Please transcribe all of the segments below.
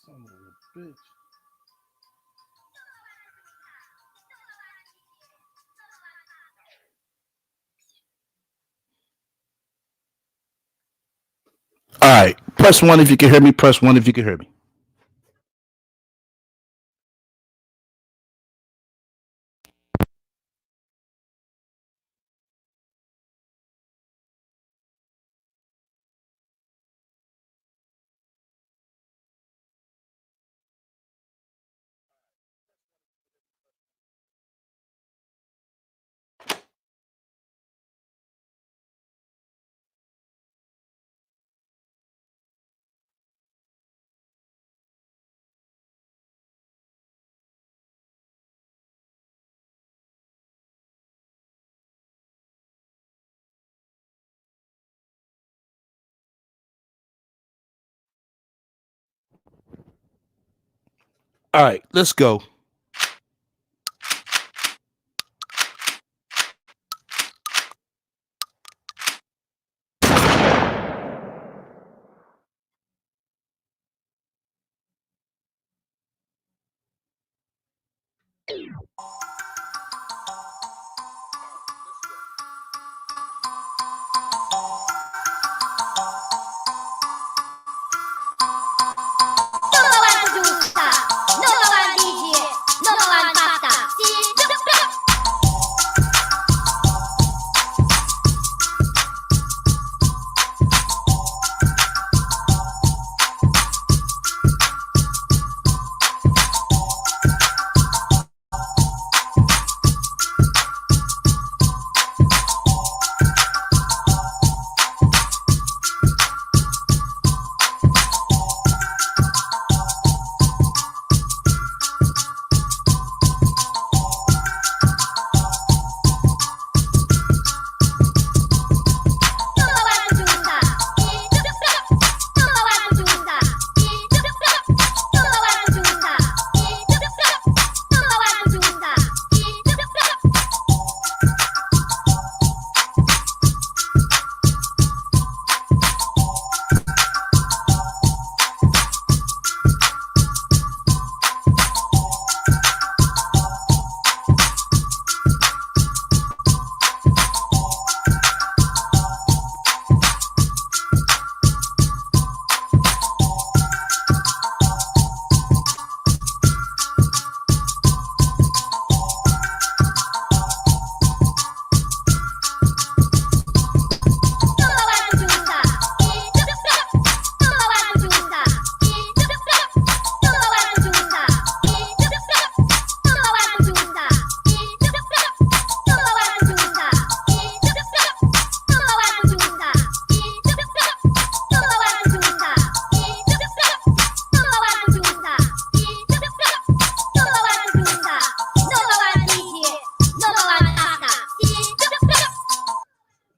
Son of a bitch. All right. Press one if you can hear me. Press one if you can hear me. All right. Let's go.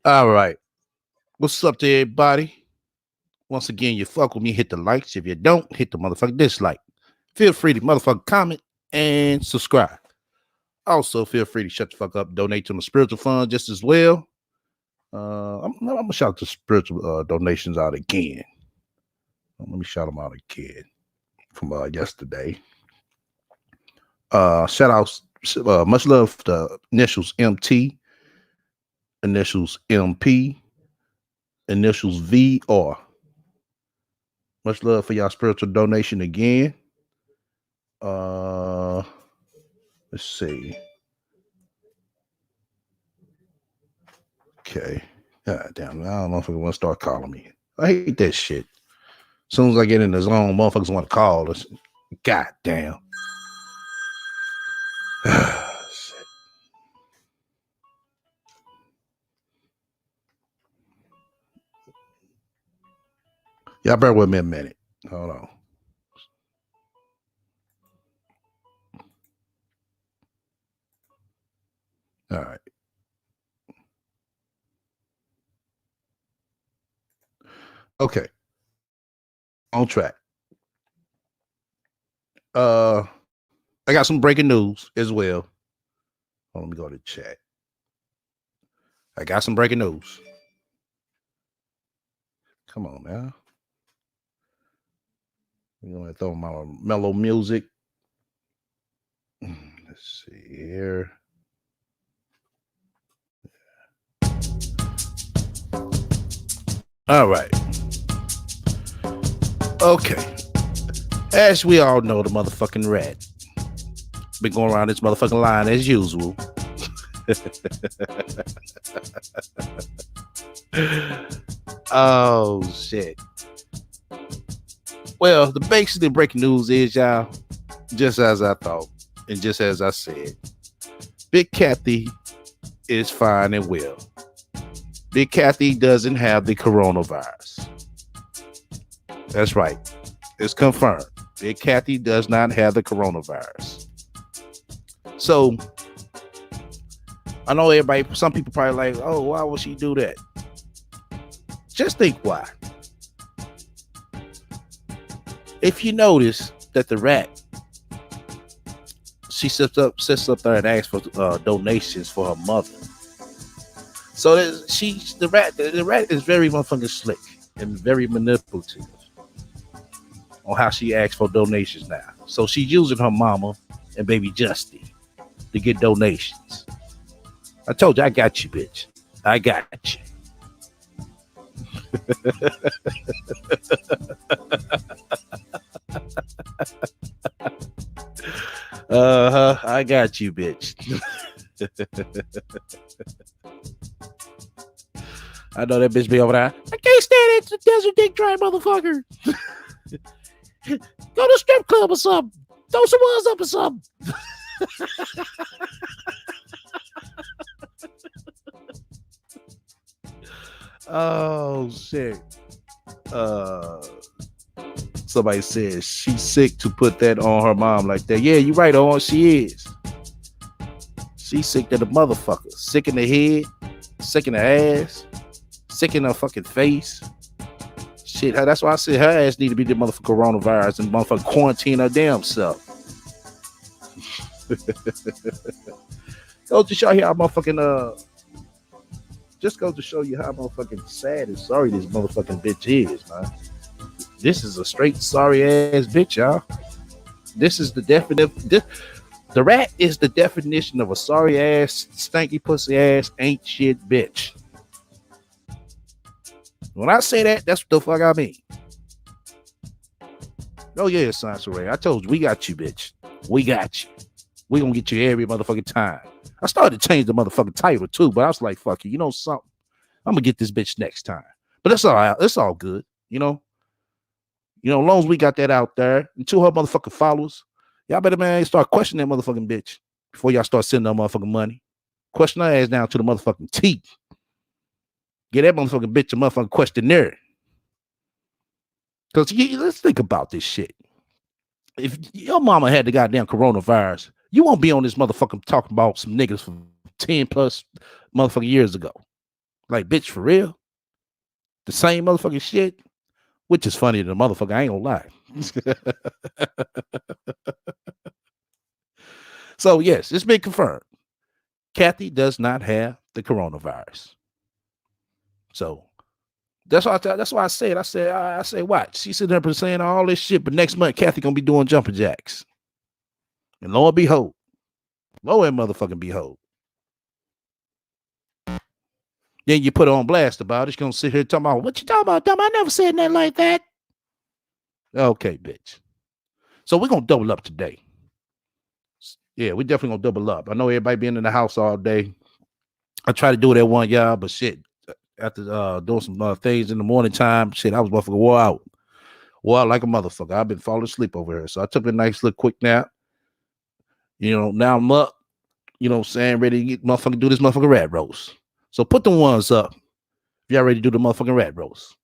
All right. What's up to everybody? Once again, you fuck with me, hit the likes. If you don't, hit the motherfucking dislike. Feel free to motherfucking comment and subscribe. Also, feel free to shut the fuck up, donate to my spiritual fund just as well. I'm gonna shout the spiritual donations out again. Let me shout them out again. from yesterday. Shout outs, much love for the initials MT, initials MP, initials VR. Much love for y'all spiritual donation again. Let's see. Okay. God damn, I don't know if I want to start calling me. I hate that shit. As soon as I get in the zone, motherfuckers want to call us. God damn. Shit. Y'all bear with me a minute. Hold on. All right. Okay. On track. I got some breaking news as well. Hold on, let me go to the chat. I got some breaking news. Come on now. We're gonna throw my mellow music. Let's see here. All right. Okay. As we all know, the motherfucking rat been going around this motherfucking line as usual. Oh shit. Well, the basic breaking news is, y'all, just as I thought, and just as I said, Big Kathy is fine and well. Big Kathy doesn't have the coronavirus. That's right. It's confirmed. Big Kathy does not have the coronavirus. So I know everybody, some people probably like, oh, why would she do that? Just think why. If you notice that the rat, she sits up there and asks for donations for her mother. So the rat is very motherfucking slick and very manipulative on how she asks for donations now. So she's using her mama and baby Justy to get donations. I told you, I got you, bitch. I got you. I got you, bitch. I know that bitch be over there. I can't stand it, the desert dick dry motherfucker. Go to the strip club or something. Throw some ones up or something. Oh shit. Somebody says she's sick to put that on her mom like that. Yeah, you're right, on she is. She's sick to the motherfucker. Sick in the head, sick in the ass, sick in her fucking face. Shit, that's why I said her ass need to be the motherfucking coronavirus and motherfucking quarantine her damn self. Goes to show you how motherfucking just goes to show you how motherfucking sad and sorry this motherfucking bitch is, man. This is a straight sorry ass bitch, y'all. This is the definition. The rat is the definition of a sorry ass, stanky pussy ass, ain't shit bitch. When I say that, that's what the fuck I mean. Oh yeah, Sansaray. I told you, we got you, bitch. We got you. We gonna get you every motherfucking time. I started to change the motherfucking title too, but I was like, fuck you know something? I'm gonna get this bitch next time. But that's all right. It's all good, you know. As long as we got that out there, and to her motherfucking followers, y'all better, man, start questioning that motherfucking bitch before y'all start sending her motherfucking money. Question her ass down to the motherfucking teeth. Get that motherfucking bitch a motherfucking questionnaire. Because let's think about this shit. If your mama had the goddamn coronavirus, you won't be on this motherfucking talking about some niggas from 10 plus motherfucking years ago. Like, bitch, for real? The same motherfucking shit? Which is funny to the motherfucker, I ain't gonna lie. So, yes, it's been confirmed. Kathy does not have the coronavirus. So, That's why I said. I say, watch. She sitting there saying all this shit, but next month Kathy gonna be doing jumping jacks, and lo and behold, lo and motherfucking behold, then you put her on blast about it. She's gonna sit here talking about what you talking about, dumb. I never said nothing like that. Okay, bitch. So we're gonna double up today. Yeah, we definitely gonna double up. I know everybody been in the house all day. I try to do it at one, y'all, but shit, after doing some things in the morning time, shit, I was motherfucking wore out like a motherfucker. I've been falling asleep over here, so I took a nice little quick nap. Now I'm up. You know what I'm saying? Ready to get motherfucking do this motherfucking rat roast. So put the ones up if y'all ready to do the motherfucking rat roast.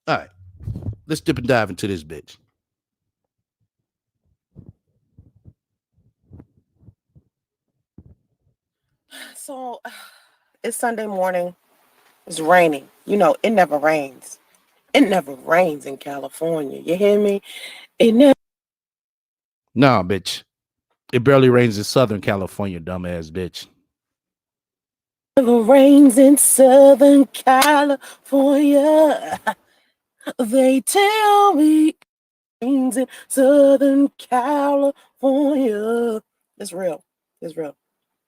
All right, let's dip and dive into this bitch. So it's Sunday morning. It's raining. You know, it never rains. It never rains in California. You hear me? It never Nah, bitch. It barely rains in Southern California, dumbass bitch. rains in Southern California. They tell me it rains in Southern California. It's real. It's real.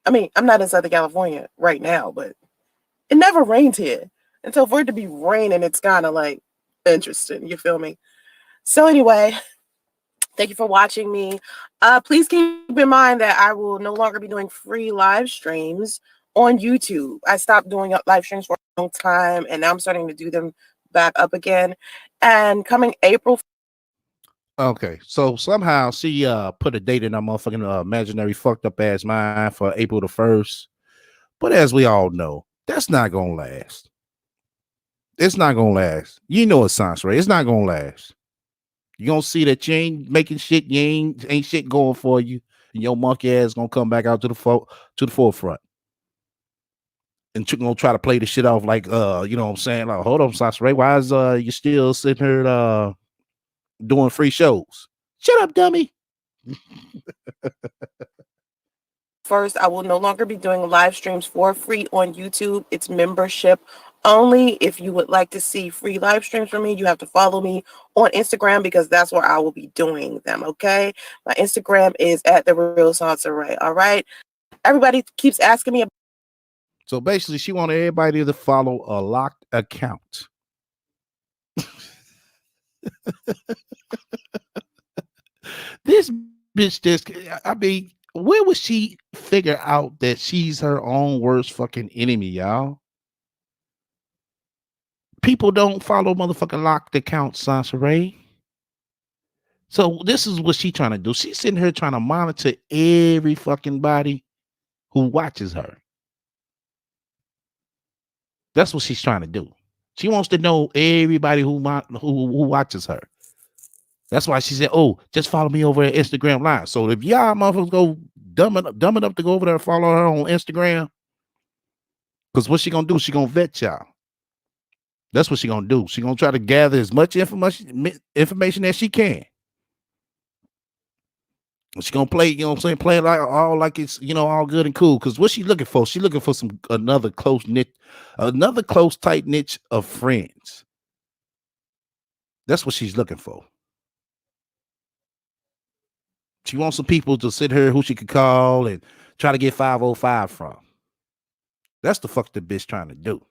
I mean, I'm not in Southern California right now, but it never rains here. And so for it to be raining, it's kind of like interesting. You feel me? So anyway, thank you for watching me. Please keep in mind that I will no longer be doing free live streams on YouTube. I stopped doing live streams for a long time, and now I'm starting to do them back up again. And coming April. Okay, so somehow she put a date in our motherfucking imaginary fucked up ass mind for April the 1st. But as we all know, that's not gonna last. It's not gonna last. You know it sounds right. It's not gonna last. You gonna see that you ain't making shit. You ain't shit going for you, and your monkey ass gonna come back out to the forefront, and you're gonna try to play the shit off like you know what I'm saying? Like, hold on, Sasha Ray, why is you still sitting here doing free shows? Shut up, dummy. First, I will no longer be doing live streams for free on YouTube. It's membership only. If you would like to see free live streams from me, you have to follow me on Instagram because that's where I will be doing them. Okay. My Instagram is at the real Sansa Ray. All right. Everybody keeps asking me. So basically, she wanted everybody to follow a locked account. This bitch just, I mean, where would she figure out that she's her own worst fucking enemy, y'all? People don't follow motherfucking locked accounts, Sasha Ray. So this is what she trying to do. She's sitting here trying to monitor every fucking body who watches her. That's what she's trying to do. She wants to know everybody who watches her. That's why she said, "Oh, just follow me over at Instagram Live." So if y'all motherfuckers go dumb it up to go over there and follow her on Instagram, because what she gonna do? She gonna vet y'all. That's what she gonna do. She gonna try to gather as much information as she can. She gonna play, you know what I'm saying, play it like it's, all good and cool. Because what she looking for? She looking for another close tight niche of friends. That's what she's looking for. She wants some people to sit here who she could call and try to get 505 from. That's the fuck the bitch trying to do.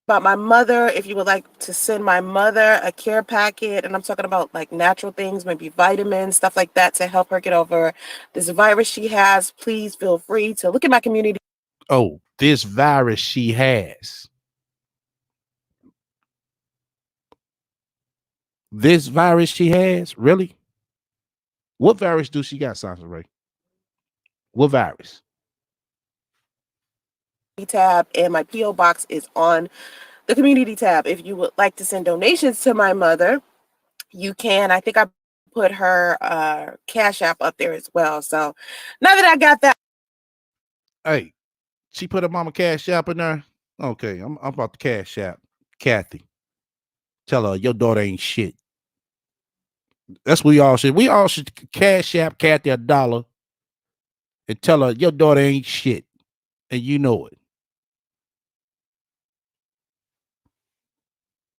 About my mother, if you would like to send my mother a care packet, and I'm talking about like natural things, maybe vitamins, stuff like that to help her get over this virus she has, please feel free to look at my community. Oh, this virus she has. This virus she has? Really? What virus do she got, Sasha Ray? What virus? Tab, and my PO box is on the community tab. If you would like to send donations to my mother, you can. I think I put her Cash App up there as well. So now that I got that. Hey, she put her mama Cash App in there. Okay, I'm about the Cash App. Kathy, tell her your daughter ain't shit. That's what we all should. We all should Cash App Kathy $1 and tell her your daughter ain't shit, and you know it.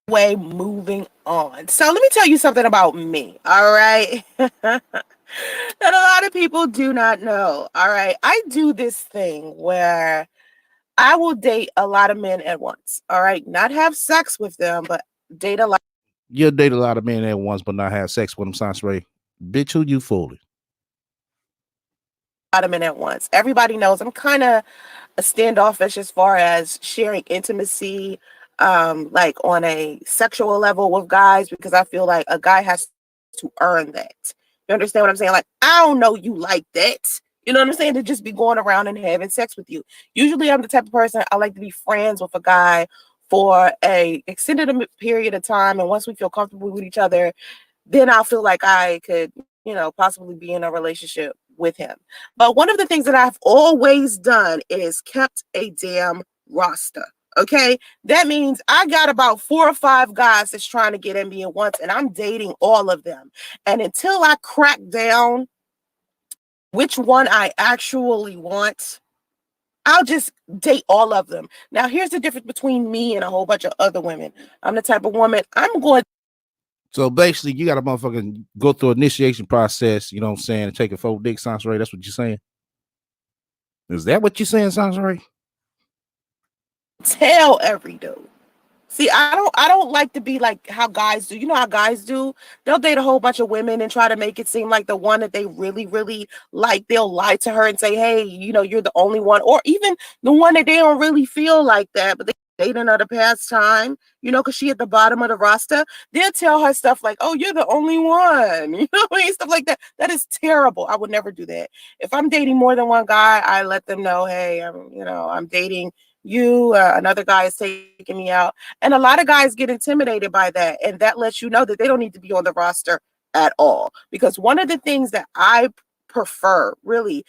Way moving on. So let me tell you something about me. All right. That a lot of people do not know. All right. I do this thing where I will date a lot of men at once. All right. Not have sex with them, but date a lot You'll date a lot of men at once, but not have sex with them, Sansaray. Bitch, who you fooling? of men at once. Everybody knows I'm kind of a standoffish as far as sharing intimacy, like on a sexual level with guys, because I feel like a guy has to earn that. You understand what I'm saying? Like, I don't know you like that. You know what I'm saying? To just be going around and having sex with you. Usually I'm the type of person I like to be friends with a guy for a extended period of time. And once we feel comfortable with each other, then I'll feel like I could, possibly be in a relationship with him. But one of the things that I've always done is kept a damn roster. Okay. That means I got about 4 or 5 guys that's trying to get at me at once, and I'm dating all of them. And until I crack down which one I actually want, I'll just date all of them. Now, here's the difference between me and a whole bunch of other women. I'm the type of woman, I'm going. So basically, you got to motherfucking go through initiation process, you know what I'm saying, and take a 4 dick, Sansaray. That's what you're saying? Is that what you're saying, Sansaray? Tell every dude. See, I don't like to be like how guys do. You know how guys do? They'll date a whole bunch of women and try to make it seem like the one that they really, really like. They'll lie to her and say, hey, you're the only one. Or even the one that they don't really feel like that, but they dating her the past time, because she at the bottom of the roster. They'll tell her stuff like, oh, you're the only one. You know what I mean? Stuff like that. That is terrible. I would never do that. If I'm dating more than one guy, I let them know, hey, I'm dating you. Another guy is taking me out. And a lot of guys get intimidated by that. And that lets you know that they don't need to be on the roster at all. Because one of the things that I prefer, really.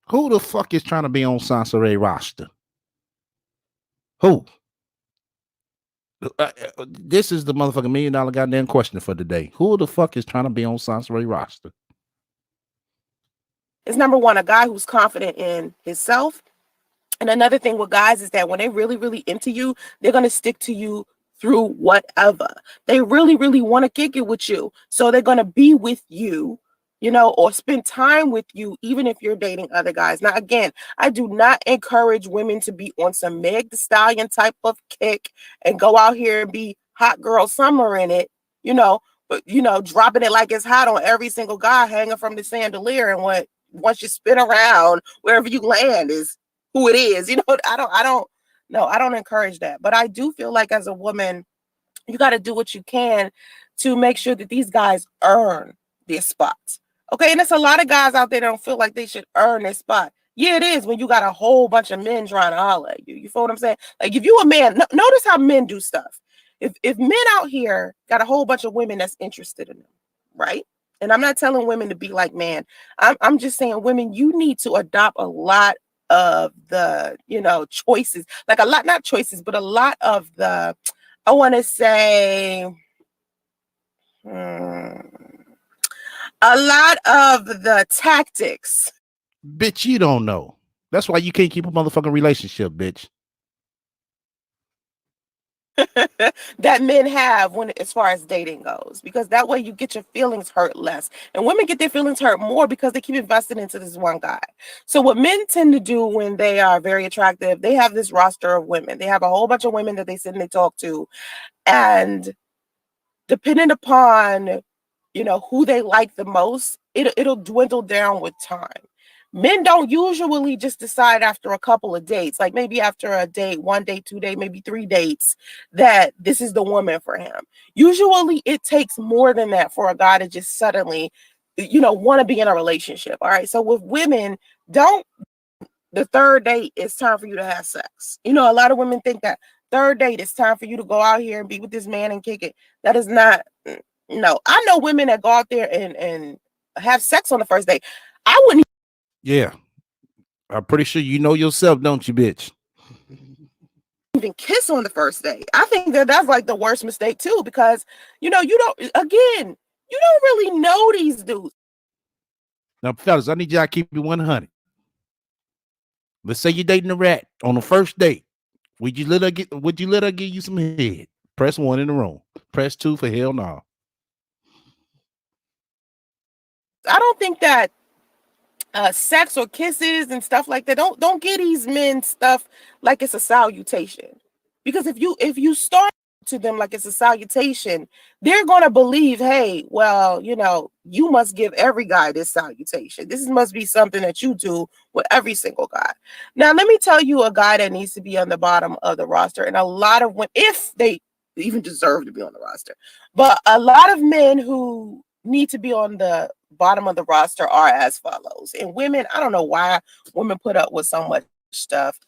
Who the fuck is trying to be on Sansaray roster? Who? This is the motherfucking $1 million goddamn question for today. Who the fuck is trying to be on Sansaray roster? Is number one, a guy who's confident in himself. And another thing with guys is that when they really, really into you, they're going to stick to you through whatever. They really, really want to kick it with you. So they're going to be with you, or spend time with you, even if you're dating other guys. Now, again, I do not encourage women to be on some Meg Thee Stallion type of kick and go out here and be hot girl summer in it, but, dropping it like it's hot on every single guy hanging from the chandelier. And once you spin around, wherever you land is who it is. I don't encourage that. But I do feel like as a woman, you got to do what you can to make sure that these guys earn their spots. Okay. And there's a lot of guys out there that don't feel like they should earn their spot. Yeah, it is when you got a whole bunch of men trying to holler at you. You feel what I'm saying? Like if you a man, notice how men do stuff. If men out here got a whole bunch of women that's interested in them, right? And I'm not telling women to be like, man, I'm just saying, women, you need to adopt a lot of the, choices, like a lot, not choices, but a lot of the, I want to say, a lot of the tactics. Bitch, you don't know. That's why you can't keep a motherfucking relationship, bitch. That men have when as far as dating goes, because that way you get your feelings hurt less, and women get their feelings hurt more because they keep investing into this one guy. So what men tend to do when they are very attractive, they have this roster of women. They have a whole bunch of women that they sit and they talk to, and depending upon who they like the most, it'll dwindle down with time. Men don't usually just decide after a couple of dates, like maybe after a date, 1 date, 2 dates, maybe 3 dates, that this is the woman for him. Usually it takes more than that for a guy to just suddenly, want to be in a relationship. All right. So with women, don't the third date, it's time for you to have sex. A lot of women think that third date, it's time for you to go out here and be with this man and kick it. That is not, no. I know women that go out there and have sex on the first date. I wouldn't. Yeah. I'm pretty sure you know yourself, don't you, bitch? Even kiss on the first date. I think that's like the worst mistake too, because you don't really know these dudes. Now, fellas, I need y'all to keep it 100. Let's say you're dating a rat on the first date. Would you let her give you some head? Press 1 in the room. Press 2 for hell no. I don't think that sex or kisses and stuff like that. Don't get these men stuff like it's a salutation. Because if you start to them like it's a salutation, they're gonna believe, hey, well, you must give every guy this salutation. This must be something that you do with every single guy. Now, let me tell you a guy that needs to be on the bottom of the roster, and a lot of women, if they even deserve to be on the roster, but a lot of men who need to be on the bottom of the roster are as follows. And women, I don't know why women put up with so much stuff.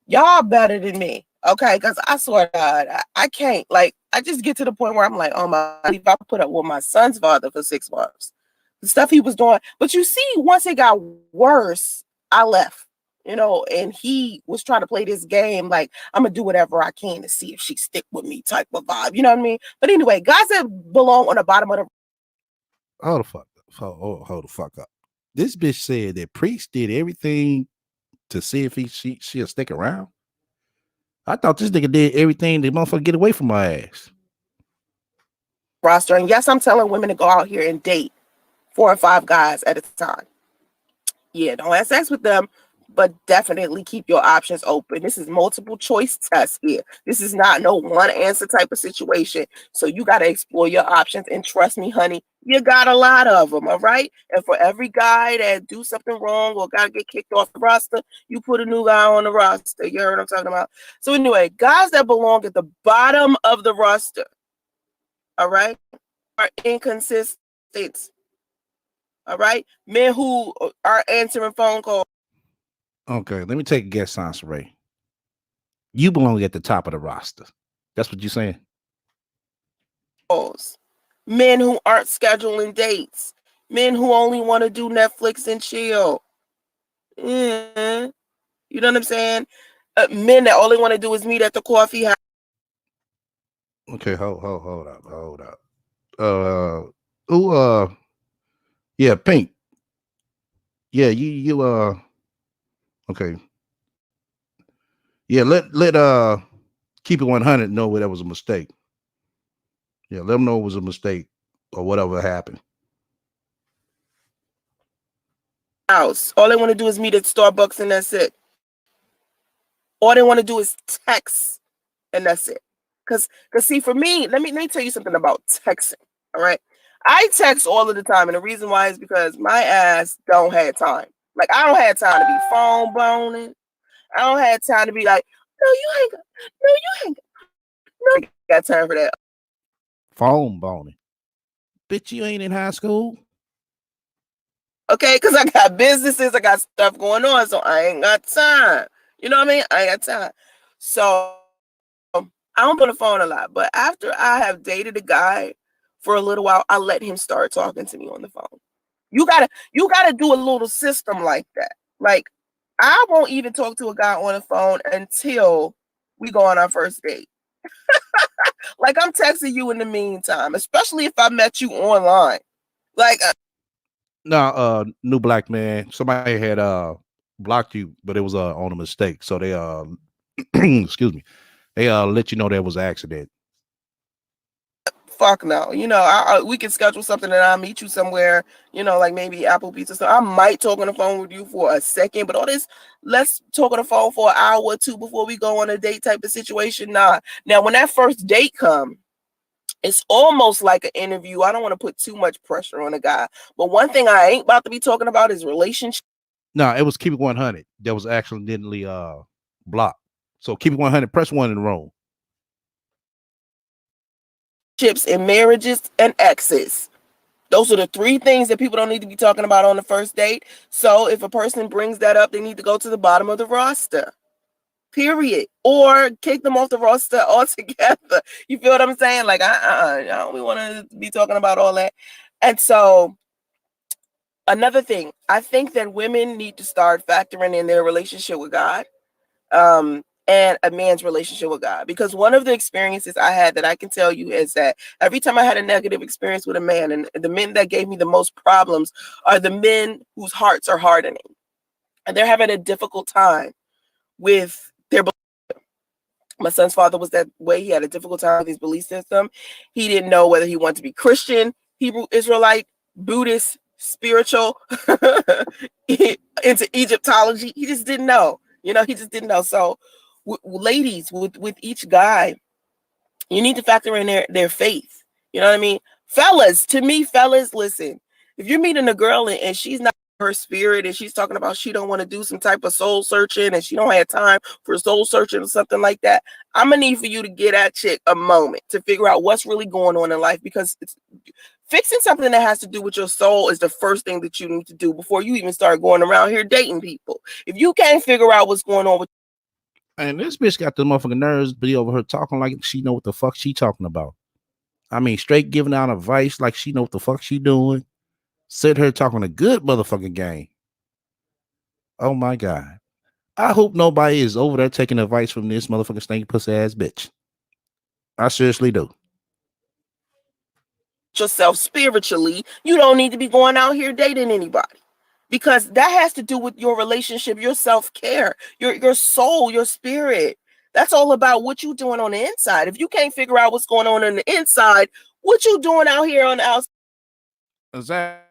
Y'all better than me, okay? Because I swear to God, I can't. Like, I just get to the point where I'm like, oh my, if I put up with my son's father for 6 months, the stuff he was doing. But you see, once it got worse, I left. And he was trying to play this game like I'm gonna do whatever I can to see if she stick with me type of vibe. You know what I mean? But anyway, guys that belong on the bottom of the Hold the fuck up. This bitch said that Priest did everything to see if she'll stick around. I thought this nigga did everything the motherfucker get away from my ass. roster, and yes, I'm telling women to go out here and date 4 or 5 guys at a time. Yeah, don't have sex with them, but definitely keep your options open. This is multiple choice test here. This is not no one answer type of situation. So you got to explore your options. And trust me, honey, you got a lot of them. All right. And for every guy that do something wrong or got to get kicked off the roster, you put a new guy on the roster. You heard what I'm talking about? So anyway, guys that belong at the bottom of the roster, all right, are inconsistent. All right. Men who are answering phone calls. Okay, let me take a guess, Sansaray. You belong at the top of the roster. That's what you're saying? Men who aren't scheduling dates. Men who only want to do Netflix and chill. You know what I'm saying? Men that only want to do is meet at the coffee house. Okay, hold up. Who yeah, Pink. Yeah, you okay. Yeah, let keep it 100 know that was a mistake. Yeah, let them know it was a mistake or whatever happened. House. All they want to do is meet at Starbucks and that's it. All they want to do is text and that's it. Cause see, for me, let me tell you something about texting. All right. I text all of the time, and the reason why is because my ass don't have time. Like, I don't have time to be phone boning. I don't have time to be like, no, you ain't got, no, you ain't got, no, you got time for that. Phone boning. Bitch, you ain't in high school. Okay, because I got businesses, I got stuff going on, so I ain't got time. You know what I mean? I ain't got time. So I don't put on the phone a lot, but after I have dated a guy for a little while, I let him start talking to me on the phone. You gotta do a little system like that. Like, I won't even talk to a guy on the phone until we go on our first date. Like, I'm texting you in the meantime, especially if I met you online. Like, No, new black man. Somebody had blocked you, but it was on a mistake. So they excuse me. They let you know there was an accident. fuck no. We can schedule something and I'll meet you somewhere, like maybe Applebee's or something. I might talk on the phone with you for a second, but all this, let's talk on the phone for an hour or two before we go on a date type of situation. Nah. Now, when that first date come, it's almost like an interview. I don't want to put too much pressure on a guy. But one thing I ain't about to be talking about is relationship. No, it was Keep It 100 that was accidentally blocked. So Keep It 100, press 1 in the room. And marriages and exes. Those are the 3 things that people don't need to be talking about on the first date. So if a person brings that up, they need to go to the bottom of the roster. Period. Or kick them off the roster altogether. You feel what I'm saying? Like, I don't want to be talking about all that. And so another thing, I think that women need to start factoring in their relationship with God. And a man's relationship with God. Because one of the experiences I had that I can tell you is that every time I had a negative experience with a man, and the men that gave me the most problems are the men whose hearts are hardening. and they're having a difficult time with their belief. My son's father was that way. He had a difficult time with his belief system. He didn't know whether he wanted to be Christian, Hebrew Israelite, Buddhist, spiritual, into Egyptology. He just didn't know. He just didn't know. So, ladies, with each guy, you need to factor in their faith. You know what I mean? Fellas, to me, fellas, listen. If you're meeting a girl and she's not her spirit and she's talking about she don't want to do some type of soul searching and she don't have time for soul searching or something like that, I'm gonna need for you to get that chick a moment to figure out what's really going on in life, because fixing something that has to do with your soul is the first thing that you need to do before you even start going around here dating people. If you can't figure out what's going on with, And this bitch got the motherfucking nerves be over her talking like she know what the fuck she talking about. I mean, straight giving out advice like she know what the fuck she doing. Sit her talking a good motherfucking game. Oh my God. I hope nobody is over there taking advice from this motherfucking stinky pussy ass bitch. I seriously do. yourself spiritually, you don't need to be going out here dating anybody, because that has to do with your relationship, your self-care, your soul, your spirit. That's all about what you doing on the inside. If you can't figure out what's going on the inside, what you doing out here on the outside? Exactly.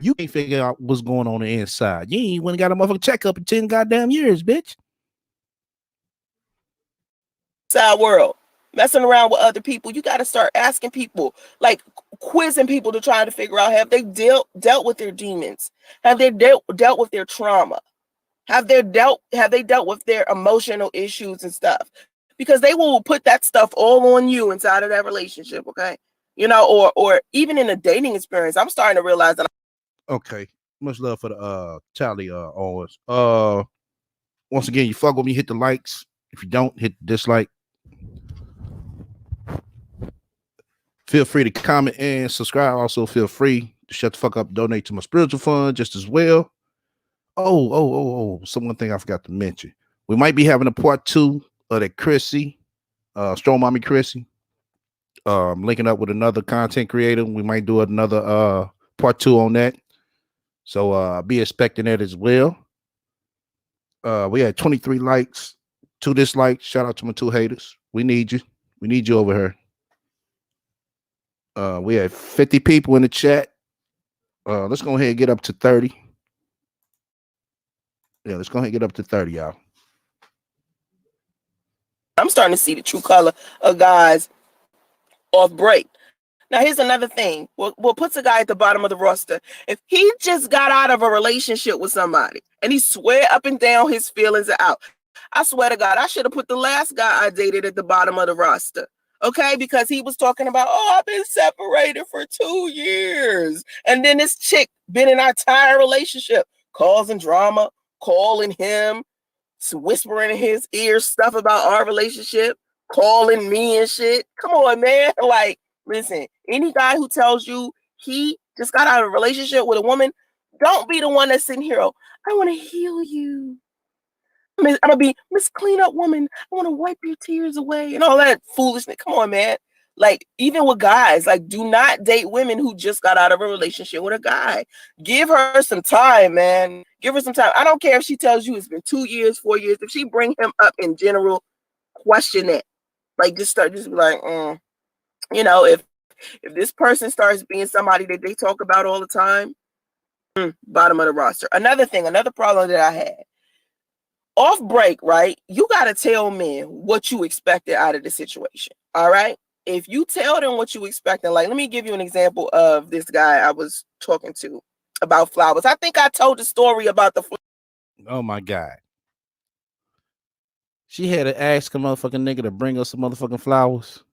You can't figure out what's going on the inside. You ain't even got a motherfucking checkup in 10 goddamn years, bitch. Outside world, messing around with other people. You got to start asking people, like quizzing people to try to figure out, have they dealt with their demons? Have they dealt with their trauma? Have they dealt with their emotional issues and stuff? Because they will put that stuff all on you inside of that relationship, okay? Or even in a dating experience, I'm starting to realize that. Okay. Much love for the Tally Owens. Once again, you fuck with me, hit the likes. If you don't, hit the dislike. Feel free to comment and subscribe. Also, feel free to shut the fuck up, donate to my spiritual fund just as well. Oh. Someone thing I forgot to mention. We might be having a part 2 of that Chrissy, Strong Mommy Chrissy. Linking up with another content creator. We might do another part 2 on that. So be expecting that as well. We had 23 likes, 2 dislikes. Shout out to my 2 haters. We need you. We need you over here. We had 50 people in the chat. Let's go ahead and get up to 30. Yeah, let's go ahead and get up to 30, y'all. I'm starting to see the true color of guys off break. Now, here's another thing. What puts a guy at the bottom of the roster? If he just got out of a relationship with somebody and he swear up and down his feelings are out, I swear to God, I should have put the last guy I dated at the bottom of the roster. Okay, because he was talking about, oh, I've been separated for 2 years. And then this chick been in our entire relationship, causing drama, calling him, whispering in his ear stuff about our relationship, calling me and shit. Come on, man. Like, listen, any guy who tells you he just got out of a relationship with a woman, don't be the one that's sitting here, oh, I want to heal you. I'm gonna be Miss Clean Up Woman. I want to wipe your tears away and all that foolishness. Come on, man. Like, even with guys, like, do not date women who just got out of a relationship with a guy. Give her some time, man. Give her some time. I don't care if she tells you it's been 2 years, 4 years. If she bring him up in general, question it. Like, just be like, if this person starts being somebody that they talk about all the time, bottom of the roster. Another problem that I had. Off break, right? You got to tell men what you expected out of the situation. All right. If you tell them what you expected, like, let me give you an example of this guy I was talking to about flowers. I think I told the story about the flowers. Oh my God. She had to ask a motherfucking nigga to bring us some motherfucking flowers.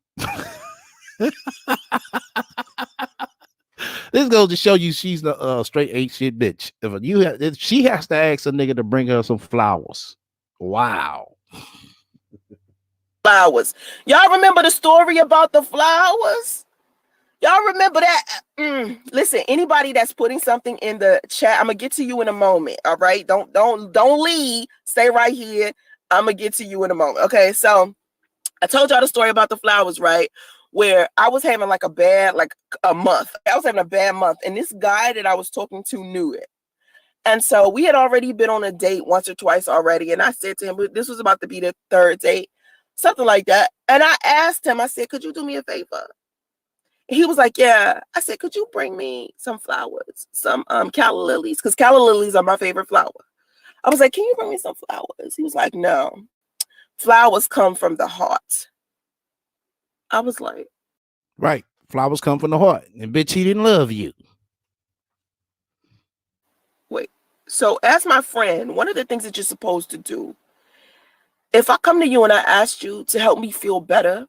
This goes to show you she's the straight ain't shit bitch. If she has to ask a nigga to bring her some flowers. Wow. Flowers. Y'all remember the story about the flowers? Y'all remember that? Listen, anybody that's putting something in the chat, I'm gonna get to you in a moment. All right, don't leave. Stay right here. I'm gonna get to you in a moment. Okay, so I told y'all the story about the flowers, right? Where I was having like a month. I was having a bad month, and this guy that I was talking to knew it. And so we had already been on a date once or twice already. And I said to him, this was about to be the third date, something like that. And I asked him, I said, could you do me a favor? He was like, yeah. I said, could you bring me some flowers, some calla lilies? Because calla lilies are my favorite flower. I was like, can you bring me some flowers? He was like, no. Flowers come from the heart. I was like, Right. Flowers come from the heart. And bitch, he didn't love you. wait. So as my friend, one of the things that you're supposed to do, if I come to you and I asked you to help me feel better,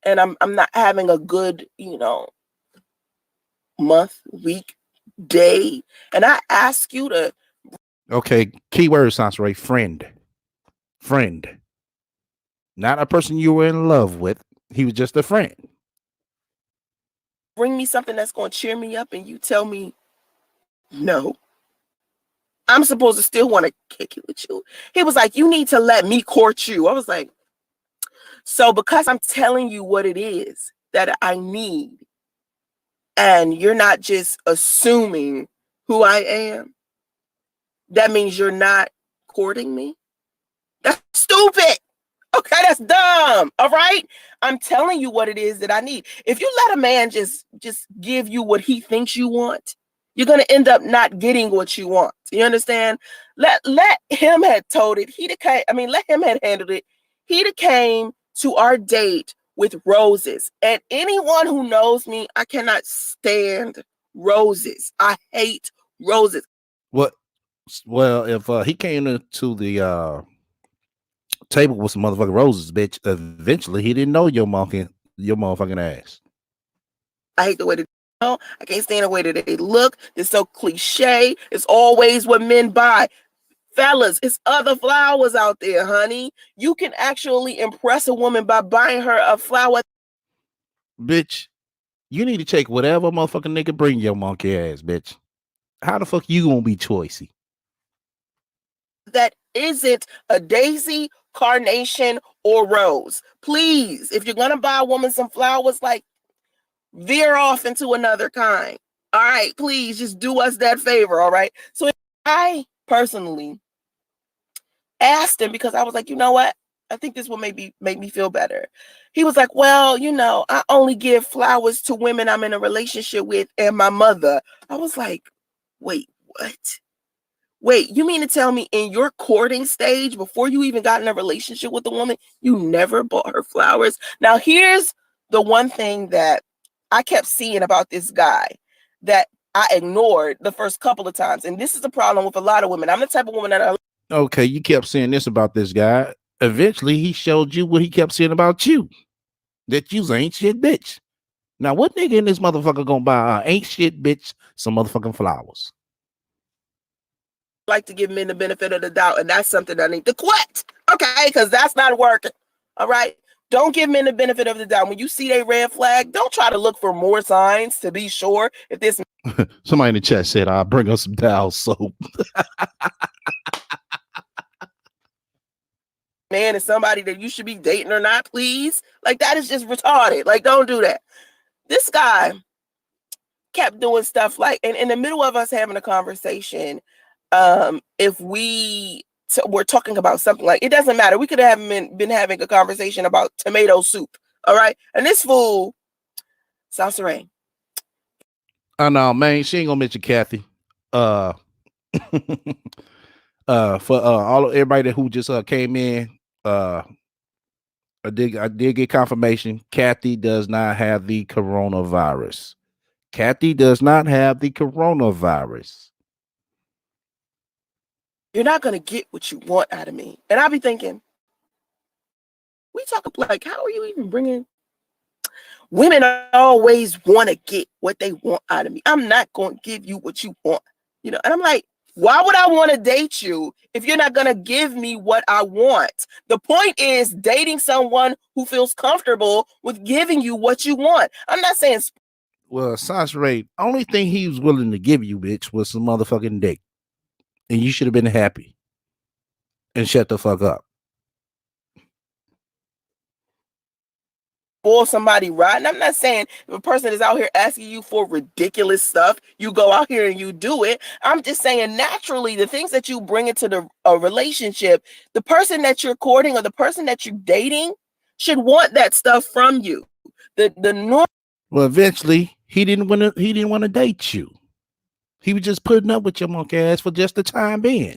and I'm not having a good, month, week, day, and I ask you to Okay. Keyword sounds right. Friend. Friend. Not a person you were in love with. He was just a friend. bring me something that's going to cheer me up, and you tell me no, I'm supposed to still want to kick it with you. He was like, you need to let me court you. I was like, so because I'm telling you what it is that I need, and you're not just assuming who I am, that means you're not courting me? That's stupid. Okay, that's dumb. All right. I'm telling you what it is that I need. If you let a man just give you what he thinks you want, you're gonna end up not getting what you want. You understand? Let him had told it. Let him had handled it. He'd have came to our date with roses. And anyone who knows me, I cannot stand roses. I hate roses. What? Well, if he came to the table with some motherfucking roses, bitch, eventually he didn't know your motherfucking ass. I hate the way that I can't stand the way that they look. They're so cliche. It's always what men buy. Fellas, it's other flowers out there, honey. You can actually impress a woman by buying her a flower. Bitch, you need to check whatever motherfucking nigga bring your monkey ass, bitch. How the fuck you gonna be choicy? That isn't a daisy, carnation, or rose. Please, if you're gonna buy a woman some flowers, like, veer off into another kind. All right, please just do us that favor. All right. So I personally asked him, because I was like, you know what? I think this will maybe make me feel better. He was like, well, I only give flowers to women I'm in a relationship with and my mother. I was like, wait, what? Wait, you mean to tell me in your courting stage, before you even got in a relationship with a woman, you never bought her flowers? Now, here's the one thing that I kept seeing about this guy that I ignored the first couple of times. And this is the problem with a lot of women. I'm the type of woman that I Okay, you kept saying this about this guy. Eventually, he showed you what he kept saying about you. That you ain't shit bitch. Now, what nigga in this motherfucker gonna buy ain't shit bitch some motherfucking flowers? like to give men the benefit of the doubt, and that's something I need to quit. Okay, because that's not working. All right. Don't give men the benefit of the doubt. When you see a red flag, don't try to look for more signs to be sure if this Somebody in the chat said, I'll bring us some Dial soap. man is somebody that you should be dating or not, please. Like, that is just retarded. Like, don't do that. This guy kept doing stuff like, and in the middle of us having a conversation, if we're talking about something, like, it doesn't matter. We could have been having a conversation about tomato soup. All right. And this fool, South Serene. Oh no, man, she ain't gonna mention Kathy. Uh for all everybody who just came in, I did get confirmation. Kathy does not have the coronavirus. Kathy does not have the coronavirus. You're not gonna get what you want out of me. And I'll be thinking, we talk like, how are you even bringing? Women always want to get what they want out of me. I'm not going to give you what you want, And I'm like, why would I want to date you if you're not going to give me what I want? The point is dating someone who feels comfortable with giving you what you want. I'm not saying. Well, Sansray, only thing he was willing to give you, bitch, was some motherfucking dick. And you should have been happy. And shut the fuck up. spoil somebody rotten. I'm not saying if a person is out here asking you for ridiculous stuff, you go out here and you do it. I'm just saying naturally the things that you bring into a relationship, the person that you're courting or the person that you're dating should want that stuff from you. The norm. Well, eventually he didn't want to date you. He was just putting up with your monkey ass for just the time being.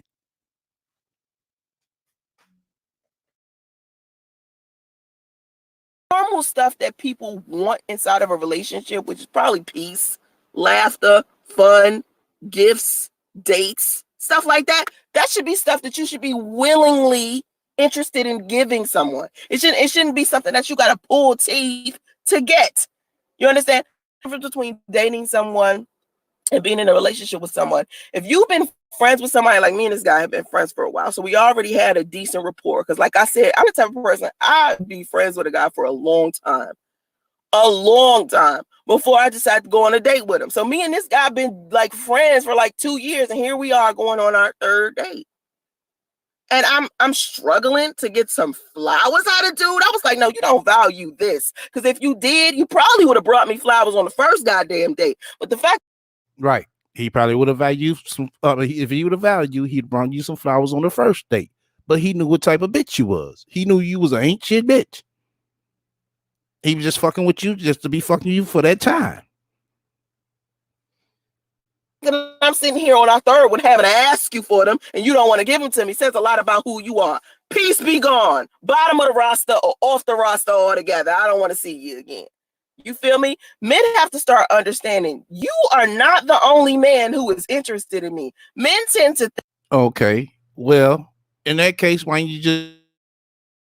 Normal stuff that people want inside of a relationship, which is probably peace, laughter, fun, gifts, dates, stuff like that. That should be stuff that you should be willingly interested in giving someone. It shouldn't be something that you got to pull teeth to get. You understand? The difference between dating someone and being in a relationship with someone. If you've been friends with somebody, like me and this guy have been friends for a while, so we already had a decent rapport. Because like I said, I'm the type of person, I'd be friends with a guy for a long time before I decided to go on a date with him. So me and this guy been like friends for like 2 years, and here we are going on our third date. And I'm struggling to get some flowers out of dude. I was like, no, you don't value this. Because if you did, you probably would have brought me flowers on the first goddamn date. But the fact, right, he probably would have valued some. If he would have valued you, he'd brought you some flowers on the first date. But he knew what type of bitch you was. He knew you was an ain't shit bitch. He was just fucking with you just to be fucking you for that time. I'm sitting here on our third one having to ask you for them, and you don't want to give them to me. Says a lot about who you are. Peace be gone. Bottom of the roster or off the roster altogether. I don't want to see you again. You feel me? Men have to start understanding you are not the only man who is interested in me. Men tend to okay, well, in that case, why don't you just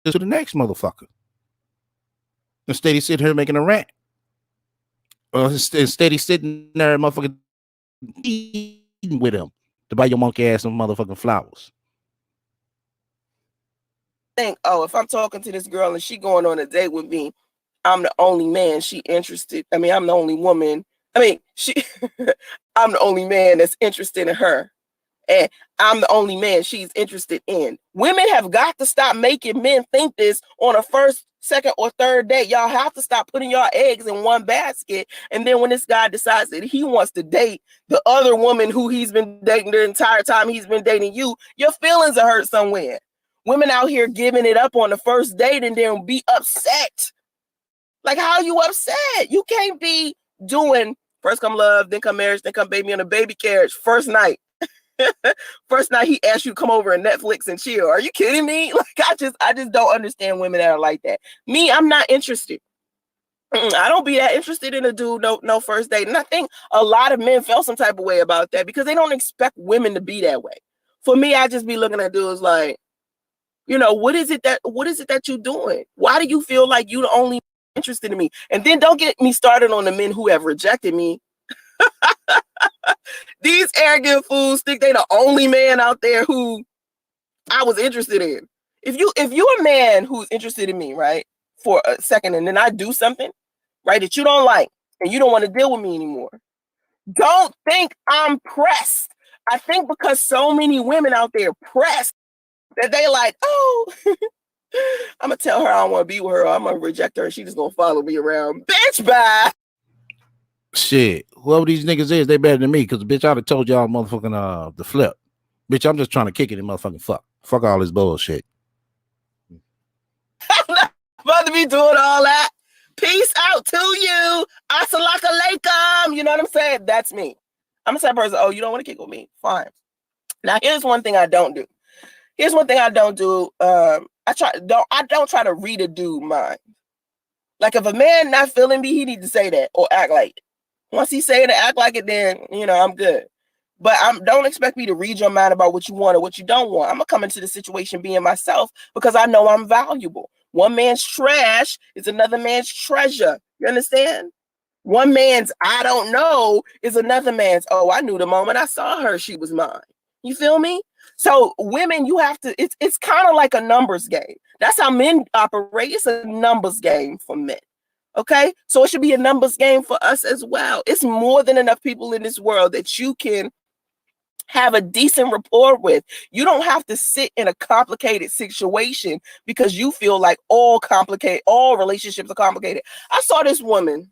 to the next motherfucker? Instead of sitting here making a rant. Or instead of sitting there motherfucking eating with him to buy your monkey ass some motherfucking flowers. Think, oh, if I'm talking to this girl and she going on a date with me, I'm the only man she interested. I mean, I'm the only woman. I mean, I'm the only man that's interested in her. And I'm the only man she's interested in. Women have got to stop making men think this on a first, second, or third date. Y'all have to stop putting your eggs in one basket. And then when this guy decides that he wants to date the other woman who he's been dating the entire time he's been dating you, your feelings are hurt somewhere. Women out here giving it up on the first date and then be upset. Like, how are you upset? You can't be doing first come love, then come marriage, then come baby on a baby carriage first night. First night he asked you to come over and Netflix and chill. Are you kidding me? Like, I just don't understand women that are like that. Me, I'm not interested. I don't be that interested in a dude, no first date. And I think a lot of men felt some type of way about that because they don't expect women to be that way. For me, I just be looking at dudes like, you know, what is it that you're doing? Why do you feel like you the only interested in me? And then don't get me started on the men who have rejected me. These arrogant fools think they the only man out there who I was interested in. If you're a man who's interested in me, right, for a second, and then I do something, right, that you don't like, and you don't want to deal with me anymore, don't think I'm pressed. I think because so many women out there pressed that they like, oh, I'm gonna tell her I don't want to be with her, or I'm gonna reject her, and she just gonna follow me around. Bitch, bye. Shit, whoever these niggas is, they better than me. Cause bitch, I'd have told y'all motherfucking the flip. Bitch, I'm just trying to kick it and motherfucking fuck. Fuck all this bullshit. I'm not about to be doing all that. Peace out to you. Assalamu alaikum. You know what I'm saying? That's me. I'm the type of person, oh, you don't want to kick with me? Fine. Now, here's one thing I don't do. I don't try to read a dude mind. Like, if a man not feeling me, he need to say that or act like it. Once he say it and act like it, then, you know, I'm good. But don't expect me to read your mind about what you want or what you don't want. I'm going to come into the situation being myself because I know I'm valuable. One man's trash is another man's treasure. You understand? One man's I don't know is another man's, oh, I knew the moment I saw her, she was mine. You feel me? So women, you have to, it's kind of like a numbers game. That's how men operate. It's a numbers game for men. Okay, so it should be a numbers game for us as well. It's more than enough people in this world that you can have a decent rapport with. You don't have to sit in a complicated situation because you feel like all relationships are complicated. I saw this woman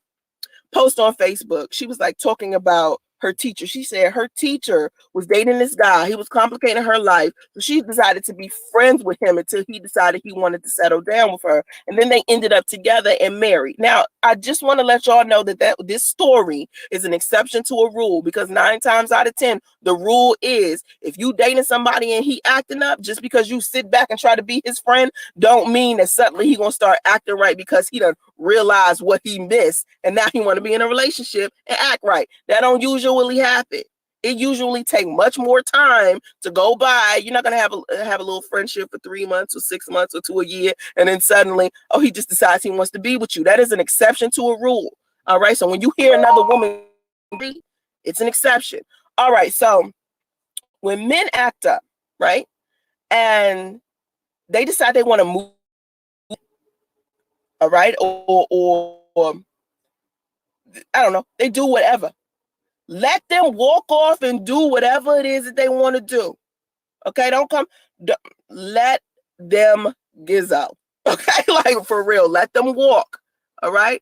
post on Facebook. She was like talking about her teacher. She said her teacher was dating this guy. He was complicating her life. So she decided to be friends with him until he decided he wanted to settle down with her. And then they ended up together and married. Now, I just want to let y'all know that this story is an exception to a rule, because 9 times out of 10, the rule is if you dating somebody and he acting up, just because you sit back and try to be his friend, don't mean that suddenly he gonna start acting right because he done realized what he missed and now he want to be in a relationship and act right. That don't usually happen. It usually take much more time to go by. You're not gonna have a little friendship for 3 months or 6 months or to a year, and then suddenly, oh, he just decides he wants to be with you. That is an exception to a rule. All right. So when you hear another woman, it's an exception. All right. So when men act up, right, and they decide they want to move, all right, or I don't know, they do whatever. Let them walk off and do whatever it is that they want to do. Okay, let them gizzo. Okay, like for real, let them walk. All right.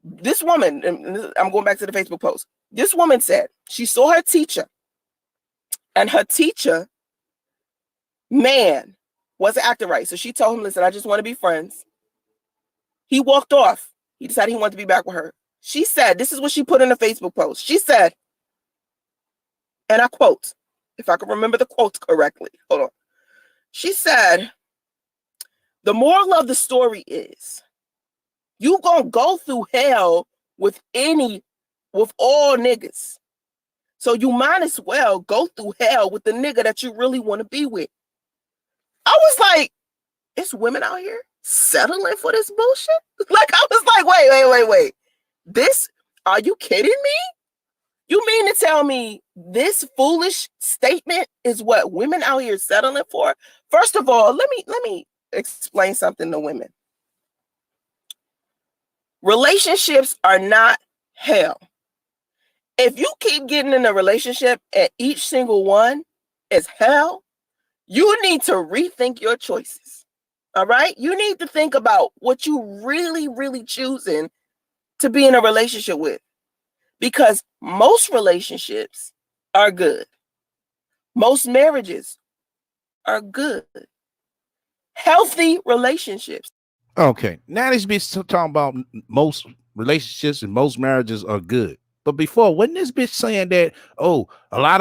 This woman, and I'm going back to the Facebook post. This woman said she saw her teacher, and her teacher, man, wasn't acting right. So she told him, listen, I just want to be friends. He walked off. He decided he wanted to be back with her. She said, this is what she put in a Facebook post. She said, and I quote, if I can remember the quote correctly. Hold on. She said, the moral of the story is you gonna go through hell with all niggas. So you might as well go through hell with the nigga that you really want to be with. I was like, it's women out here settling for this bullshit? Like, I was like, wait. Are you kidding me? You mean to tell me this foolish statement is what women out here settling for? First of all, let me explain something to women. Relationships are not hell. If you keep getting in a relationship and each single one is hell, you need to rethink your choices. All right? You need to think about what you really, really choosing to be in a relationship with. Because most relationships are good. Most marriages are good. Healthy relationships. Okay, now this bitch talking about most relationships and most marriages are good. But before, wasn't this bitch saying that? Oh, a lot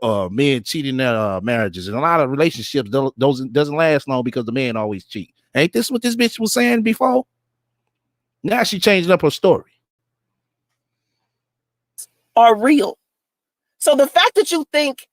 of men cheat in their marriages, and a lot of relationships those doesn't last long because the man always cheat. Ain't this what this bitch was saying before? Now she changing up her story. Are real. So the fact that you think,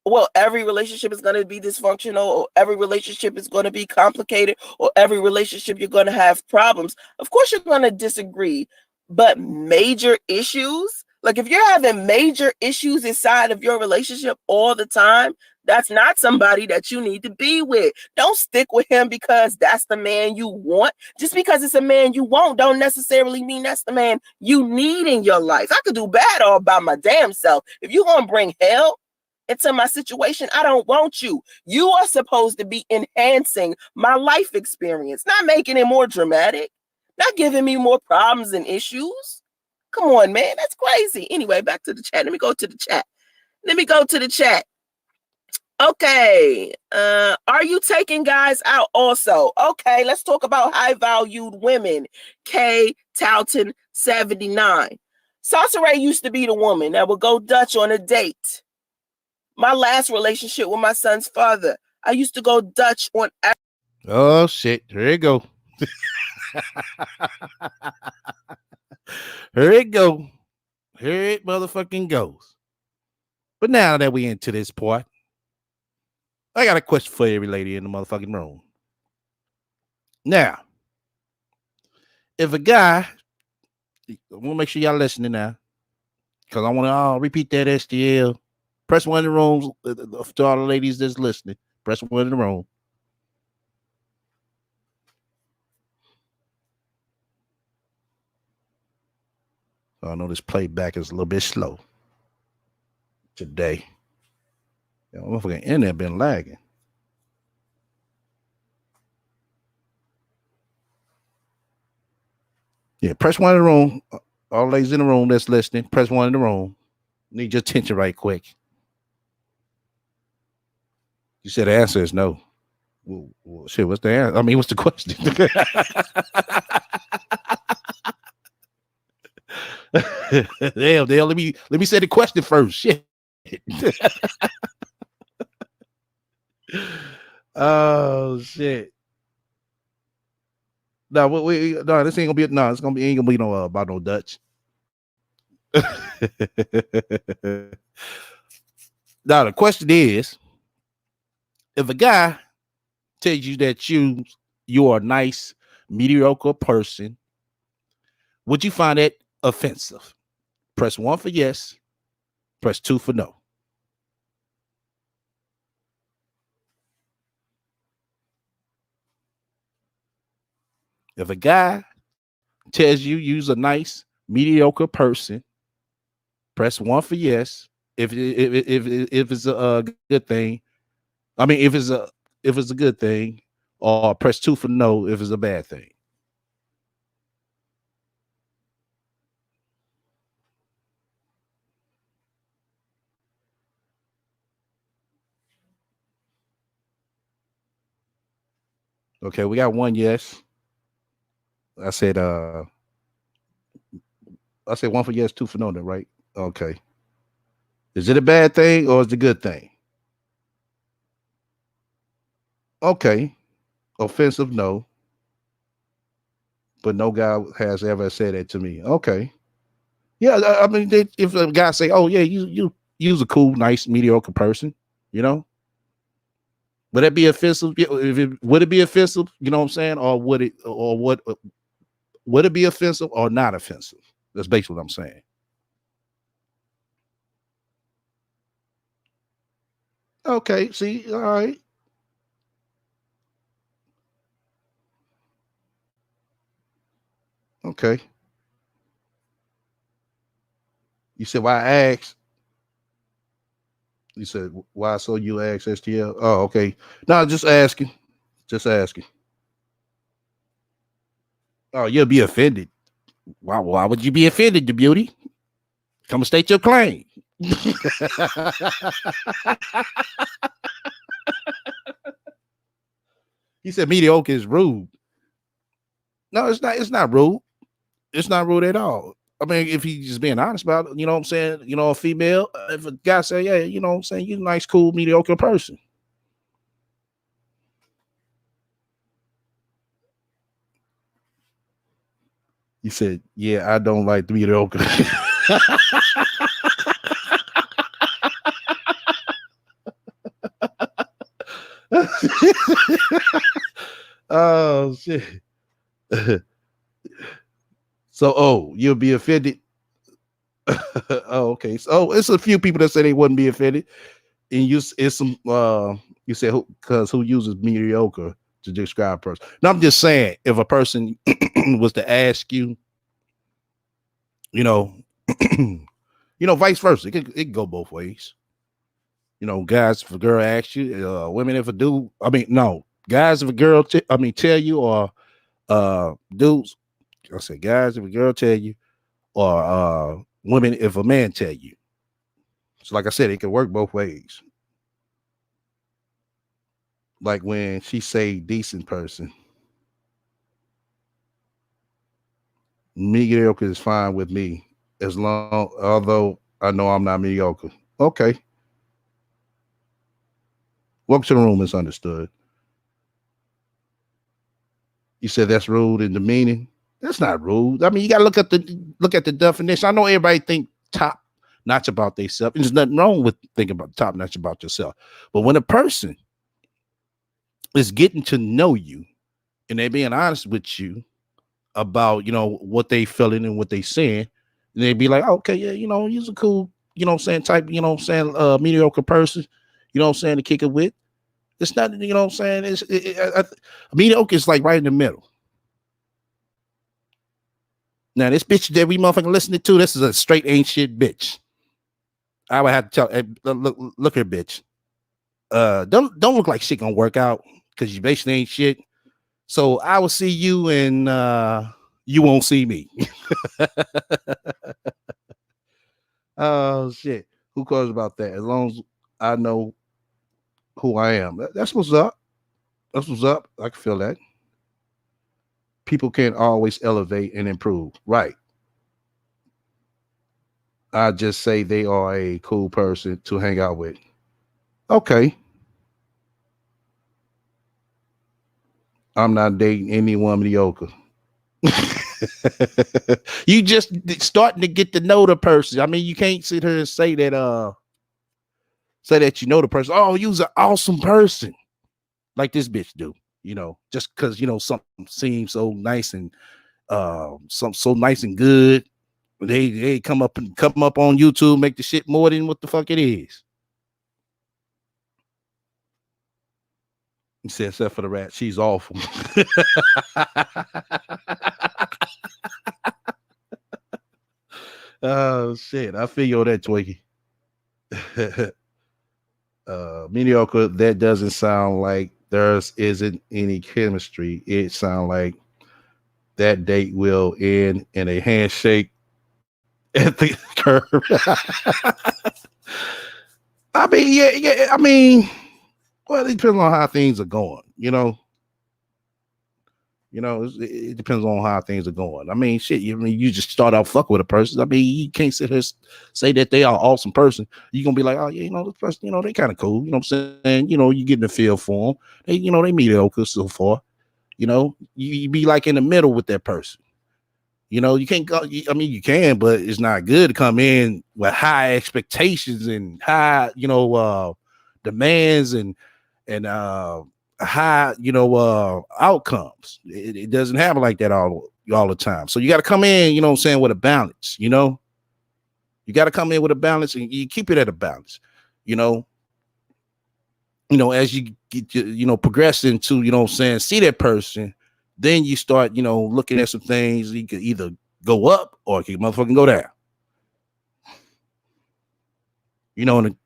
well, every relationship is going to be dysfunctional, or every relationship is going to be complicated, or every relationship you're going to have problems, of course you're going to disagree. But major issues, like if you're having major issues inside of your relationship all the time, that's not somebody that you need to be with. Don't stick with him because that's the man you want. Just because it's a man you want don't necessarily mean that's the man you need in your life. I could do bad all by my damn self. If you're going to bring hell into my situation, I don't want you. You are supposed to be enhancing my life experience, not making it more dramatic, not giving me more problems and issues. Come on, man. That's crazy. Anyway, back to the chat. Let me go to the chat. Okay. Are you taking guys out also? Okay, let's talk about high valued women. K Talton 79. Salsa Ray used to be the woman that would go Dutch on a date. My last relationship with my son's father, I used to go Dutch on. Oh shit! Here it go. Here it go. Here it motherfucking goes. But now that we into this part, I got a question for every lady in the motherfucking room. Now, if a guy, I want to make sure y'all listening now, because I want to repeat that STL. Press one in the room to all the ladies that's listening. Press one in the room. I know this playback is a little bit slow. today. Motherfucking internet been lagging. Yeah, press one in the room. All ladies in the room that's listening, press one in the room. Need your attention right quick. You said the answer is no. Well, shit, what's the answer? I mean, what's the question? Damn, let me say the question first. Shit. Oh shit. No, this ain't gonna be ain't gonna be no about no Dutch. Now the question is, if a guy tells you that you are a nice, mediocre person, would you find that offensive? Press one for yes, press two for no. If a guy tells you you're a nice, mediocre person, press one for yes. If it's a good thing, I mean if it's a good thing, or press two for no if it's a bad thing. Okay, we got one yes. I said one for yes, two for no, then right? Okay. Is it a bad thing or is it a good thing? Okay. Offensive, no. But no guy has ever said that to me. Okay. Yeah, I mean, if a guy say, "Oh yeah, you's a cool, nice, mediocre person," you know, would that be offensive? Would it be offensive? You know what I'm saying? Or would it be offensive or not offensive? That's basically what I'm saying. Okay. See, all right. Okay. You said why I asked. You said why so you asked STL? Oh, okay. No, just asking. Just asking. Oh, you'll be offended. Why would you be offended, the beauty? Come state your claim. He said mediocre is rude. No, it's not. It's not rude. It's not rude at all. I mean, if he's just being honest about it, you know what I'm saying? You know, a female, if a guy say, yeah, you know what I'm saying, you're a nice, cool, mediocre person. He said, yeah, I don't like the mediocre. Oh shit. So you'll be offended. Oh, okay. So it's a few people that say they wouldn't be offended. And it's some you said who uses mediocre to describe a person. Now I'm just saying if a person was to ask you, you know, vice versa. It could go both ways. You know, guys, if a girl asks you, women, if a dude, I mean, no, guys, if a girl, tell you, or dudes, I say, guys, if a girl tell you, or women, if a man tell you. So, like I said, it can work both ways. Like when she say decent person, mediocre is fine with me, although I know I'm not mediocre. Okay. Welcome to the room, misunderstood. You said that's rude in the meaning. That's not rude. I mean, you gotta look at the definition. I know everybody think top notch about themselves. There's nothing wrong with thinking about top notch about yourself. But when a person is getting to know you and they being honest with you about, what they feeling and what they saying, and they be like, oh, okay, yeah, you're a cool, saying, type, mediocre person, saying, to kick it with. It's not, saying, mediocre is like right in the middle. Now, this bitch that we motherfucking listening to, this is a straight ain't shit bitch. I would have to tell, hey, look here, bitch. Don't look like shit gonna work out because you basically ain't shit. So I will see you and you won't see me. Oh shit. Who cares about that? As long as I know who I am. That's what's up. That's what's up. I can feel that. People can't always elevate and improve. Right. I just say they are a cool person to hang out with. Okay. I'm not dating anyone mediocre. You just starting to get to know the person. I mean, you can't sit here and say that you know the person. Oh, you's an awesome person. Like this bitch do, just because something seems so nice and some so nice and good. They come up on YouTube, make the shit more than what the fuck it is. He said, except for the rat, she's awful. Oh shit, I feel you on that, Twiggy. Mediocre. That doesn't sound like there's isn't any chemistry. It sounds like that date will end in a handshake at the curb. I mean, yeah. I mean, well, it depends on how things are going. It depends on how things are going. I mean, shit. You just start out fucking with a person. I mean, you can't sit here say that they are an awesome person. You're gonna be like, oh yeah, this person, they kind of cool. You know what I'm saying? You getting a feel for them. They mediocre so far. You be like in the middle with that person. You can't go. I mean, you can, but it's not good to come in with high expectations and high, demands and high, outcomes. It doesn't happen like that all the time. So you got to come in, what I'm saying, with a balance. You got to come in with a balance, and you keep it at a balance. As you get, progress into, what I'm saying, see that person. Then you start, looking at some things. You could either go up or you can motherfucking go down. In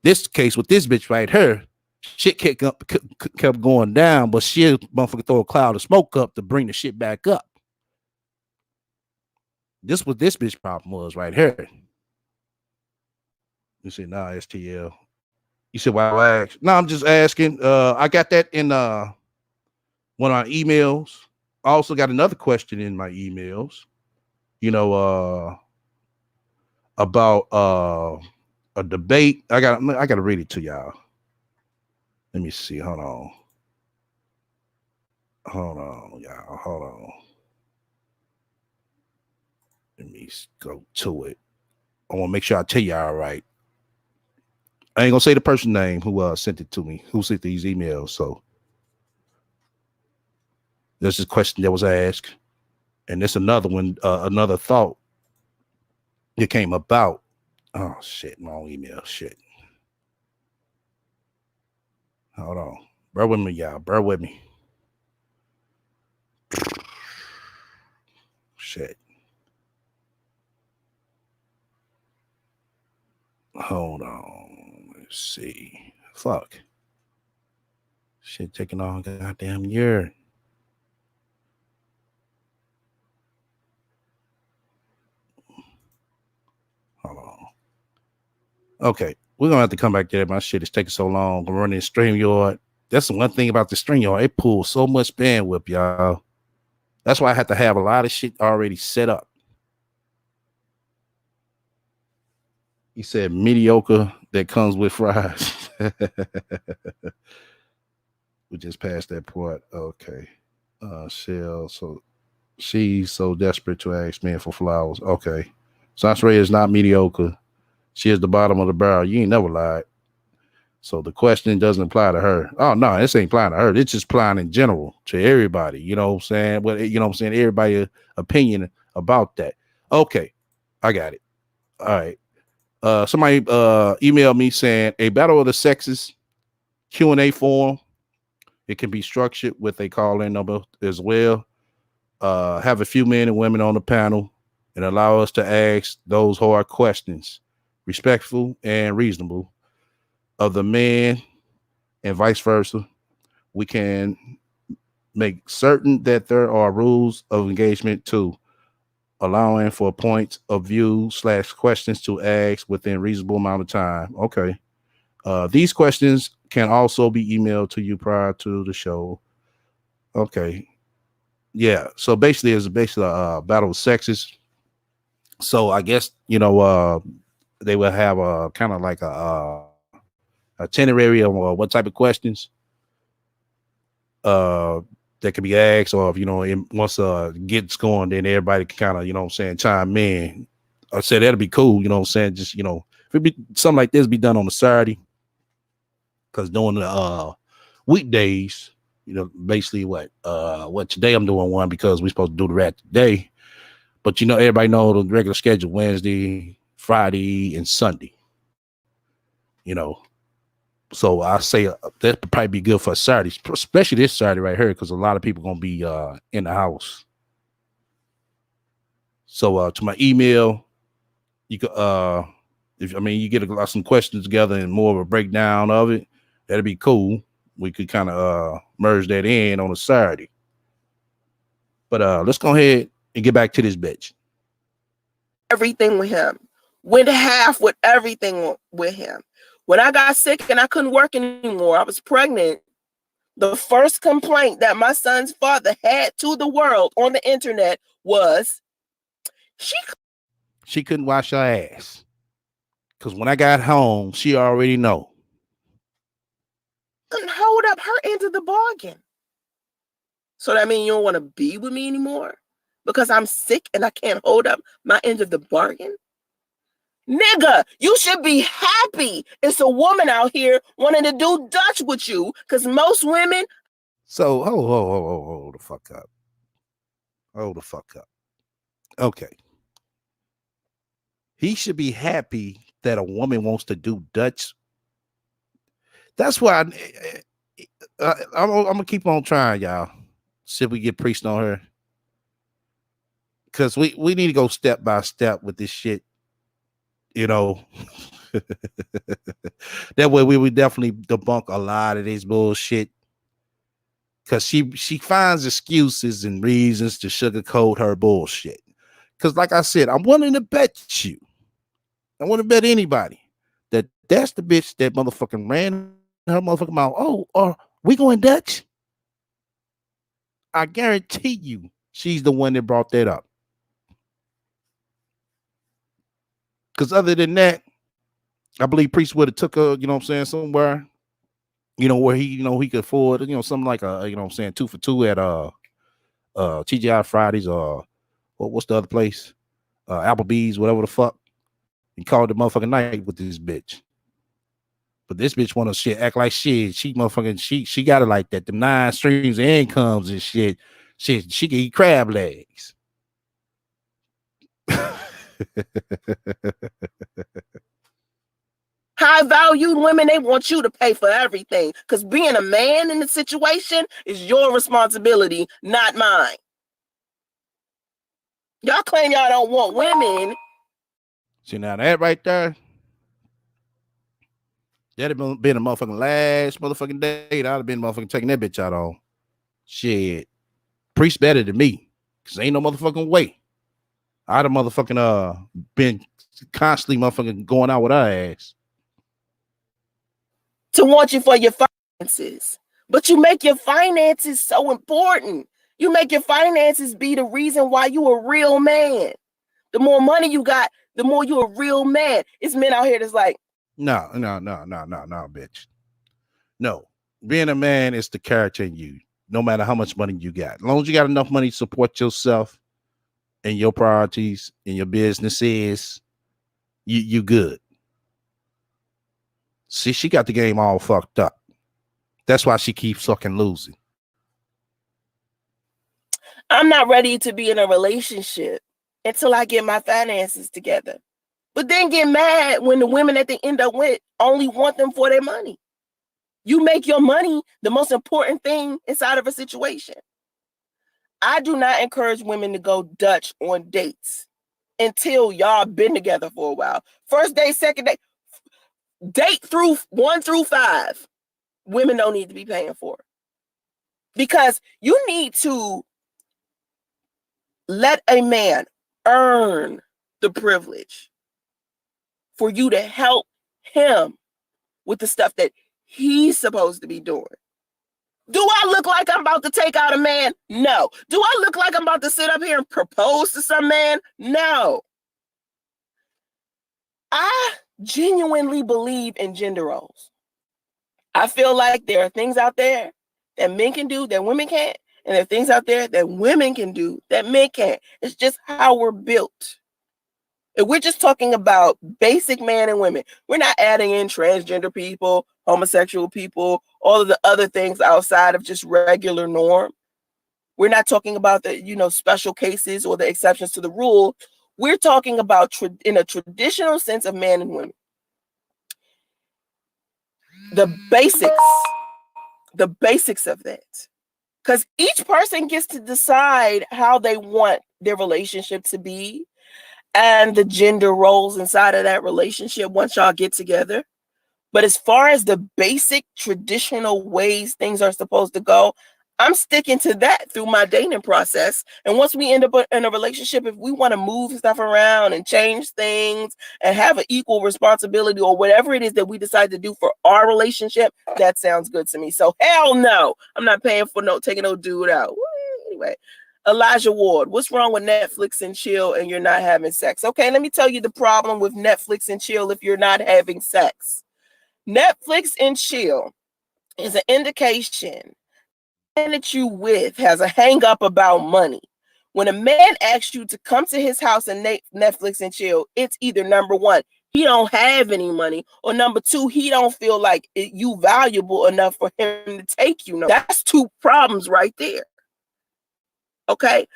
this case with this bitch right here, shit kept going down, but she motherfucking throw a cloud of smoke up to bring the shit back up. This what this bitch problem was right here. You say, nah, STL. You said, why I ask? No, I'm just asking. I got that in one of our emails. I also got another question in my emails, about a debate. I got to read it to y'all. Let me see. Hold on, y'all. Hold on. Let me go to it. I want to make sure I tell y'all right. I ain't gonna say the person's name who sent it to me, who sent these emails. So there's this question that was asked, and there's another one, another thought that came about. Oh shit, wrong email. Shit. Hold on. Bear with me, y'all. Bear with me. Shit. Hold on. Let's see. Fuck. Shit taking all goddamn year. Hold on. Okay. We're gonna have to come back there. My shit is taking so long. I'm running StreamYard. That's the one thing about the StreamYard. It pulls so much bandwidth, y'all. That's why I have to have a lot of shit already set up. He said mediocre that comes with fries. We just passed that part. Okay. Shell. So she's so desperate to ask men for flowers. Okay. Sansaray is not mediocre. She is the bottom of the barrel. You ain't never lied. So the question doesn't apply to her. Oh no, this ain't applying to her. It's just applying in general to everybody. You know what I'm saying? Well, everybody's opinion about that. Okay, I got it. All right. Somebody emailed me saying a battle of the sexes Q&A forum. It can be structured with a call-in number as well. Have a few men and women on the panel and allow us to ask those hard questions. respectful, and reasonable of the man, and vice versa. We can make certain that there are rules of engagement too, allowing for points of view / questions to ask within reasonable amount of time. Okay. These questions can also be emailed to you prior to the show. Okay. Yeah. So basically, it's basically a battle of sexes. So I guess they will have a kind of like a itinerary of what type of questions uh that can be asked, or if once gets going, then everybody can kind of chime in. I said that'd be cool. Just if it be something like this be done on a Saturday, because during the weekdays, basically what today I'm doing one because we're supposed to do the rat today. But everybody know the regular schedule: Wednesday, Friday, and Sunday. So I say that would probably be good for Saturday, especially this Saturday right here, because a lot of people gonna be in the house. So to my email, you could if you get some questions together and more of a breakdown of it, that'd be cool. We could kind of merge that in on a Saturday. But let's go ahead and get back to this bitch. Everything with him. Went half with everything with him. When I got sick and I couldn't work anymore, I was pregnant. The first complaint that my son's father had to the world on the internet was she couldn't wash her ass. Because when I got home, she already know. Couldn't hold up her end of the bargain. So that means you don't want to be with me anymore? Because I'm sick and I can't hold up my end of the bargain? Nigga, you should be happy it's a woman out here wanting to do Dutch with you, because most women... So, hold the fuck up. Hold the fuck up. Okay. He should be happy that a woman wants to do Dutch. That's why I'm going to keep on trying, y'all. See if we get preached on her. Because we need to go step by step with this shit. That way we would definitely debunk a lot of this bullshit. Because she finds excuses and reasons to sugarcoat her bullshit. Because like I said, I'm willing to bet you. I want to bet anybody that's the bitch that motherfucking ran her motherfucking mouth. Oh, we going Dutch? I guarantee you she's the one that brought that up. Because other than that, I believe Priest would have took her, somewhere, where he could afford, something like a, 2 for 2 at TGI Fridays, or what's the other place? Applebee's, whatever the fuck. And called the motherfucking night with this bitch. But this bitch wanna shit act like shit. She motherfucking she got it like that. The 9 streams of incomes and shit. Shit, she can eat crab legs. High valued women, they want you to pay for everything, because being a man in the situation is your responsibility, not mine. Y'all claim y'all don't want women. See, now that right there, that'd have been a motherfucking last motherfucking date. I'd have been motherfucking taking that bitch out on. Shit. Priest better than me. Cause ain't no motherfucking way. I'd have motherfucking been constantly motherfucking going out with her ass. To want you for your finances. But you make your finances so important. You make your finances be the reason why you a real man. The more money you got, the more you a real man. It's men out here that's like, no, bitch. No. Being a man is the character in you, no matter how much money you got. As long as you got enough money to support yourself and your priorities and your businesses, you good. See, she got the game all fucked up. That's why she keeps fucking losing. I'm not ready to be in a relationship until I get my finances together. But then get mad when the women that they end up with only want them for their money. You make your money the most important thing inside of a situation. I do not encourage women to go Dutch on dates until y'all been together for a while. First date, second date, date through 1 through 5, women don't need to be paying for it. Because you need to let a man earn the privilege for you to help him with the stuff that he's supposed to be doing. Do I look like I'm about to take out a man? No. Do I look like I'm about to sit up here and propose to some man? No. I genuinely believe in gender roles. I feel like there are things out there that men can do that women can't, and there are things out there that women can do that men can't. It's just how we're built. If we're just talking about basic man and women, we're not adding in transgender people, homosexual people, all of the other things outside of just regular norm. We're not talking about the, special cases or the exceptions to the rule. We're talking about in a traditional sense of man and women. The basics of that. Because each person gets to decide how they want their relationship to be and the gender roles inside of that relationship once y'all get together. But as far as the basic traditional ways things are supposed to go, I'm sticking to that through my dating process. And once we end up in a relationship, if we want to move stuff around and change things and have an equal responsibility or whatever it is that we decide to do for our relationship, that sounds good to me. So hell no, I'm not paying for taking no dude out. Anyway, Elijah Ward, what's wrong with Netflix and chill and you're not having sex? Okay, let me tell you the problem with Netflix and chill if you're not having sex. Netflix and chill is an indication that you with has a hang up about money. When a man asks you to come to his house and Netflix and chill, it's either number one, he don't have any money, or number two, he don't feel like you valuable enough for him to take you. That's two problems right there. Okay,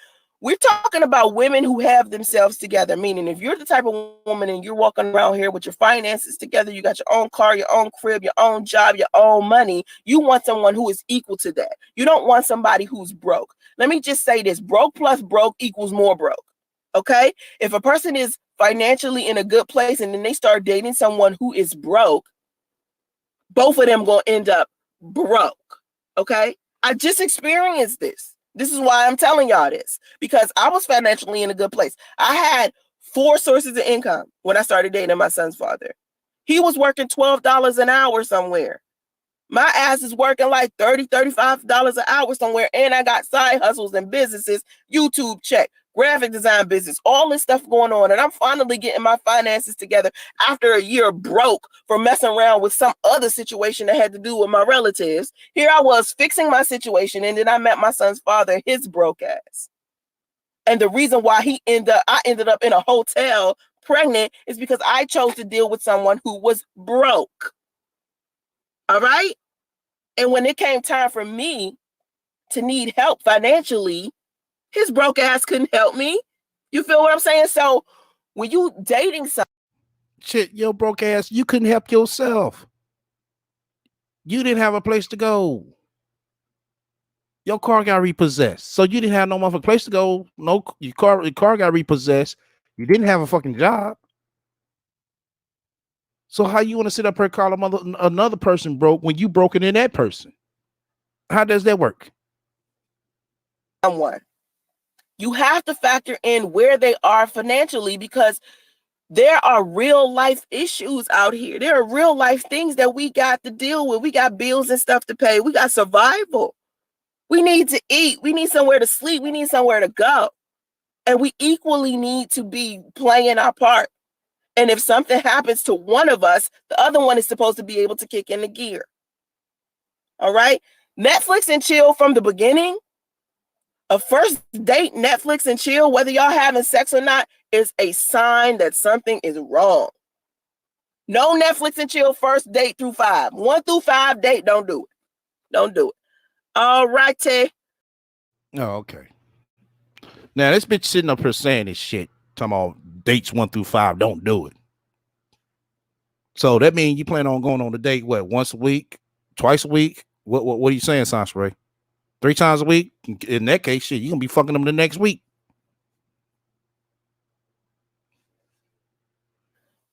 we're talking about women who have themselves together, meaning if you're the type of woman and you're walking around here with your finances together, you got your own car, your own crib, your own job, your own money, you want someone who is equal to that. You don't want somebody who's broke. Let me just say this, broke plus broke equals more broke. Okay, if a person is financially in a good place and then they start dating someone who is broke, both of them gonna end up broke. Okay, I just experienced this. This is why I'm telling y'all this, because I was financially in a good place. I had 4 sources of income when I started dating my son's father. He was working $12 an hour somewhere. My ass is working like $30, $35 an hour somewhere. And I got side hustles and businesses, YouTube check, graphic design business, all this stuff going on. And I'm finally getting my finances together after a year broke for messing around with some other situation that had to do with my relatives. Here I was fixing my situation. And then I met my son's father, his broke ass. And the reason why I ended up in a hotel pregnant is because I chose to deal with someone who was broke. All right. And when it came time for me to need help financially, his broke ass couldn't help me. You feel what I'm saying? So when you dating someone, shit, your broke ass, you couldn't help yourself. You didn't have a place to go. Your car got repossessed. So you didn't have no motherfucking place to go. No, your car got repossessed. You didn't have a fucking job. So how you want to sit up here and call another person broke when you broken in that person? How does that work? You have to factor in where they are financially, because there are real life issues out here. There are real life things that we got to deal with. We got bills and stuff to pay. We got survival. We need to eat. We need somewhere to sleep. We need somewhere to go. And we equally need to be playing our part. And if something happens to one of us, the other one is supposed to be able to kick in the gear. All right. Netflix and chill from the beginning. A first date, Netflix and chill, whether y'all having sex or not, is a sign that something is wrong. No Netflix and chill first date through 5. 1 through 5 date, don't do it. Don't do it. All righty. Oh, okay. Now this bitch sitting up here saying this shit, talking about dates 1 through 5, don't do it. So that means you plan on going on a date, what, once a week, twice a week? What are you saying, Sanspray? 3 times a week? In that case, shit, you're gonna be fucking them the next week.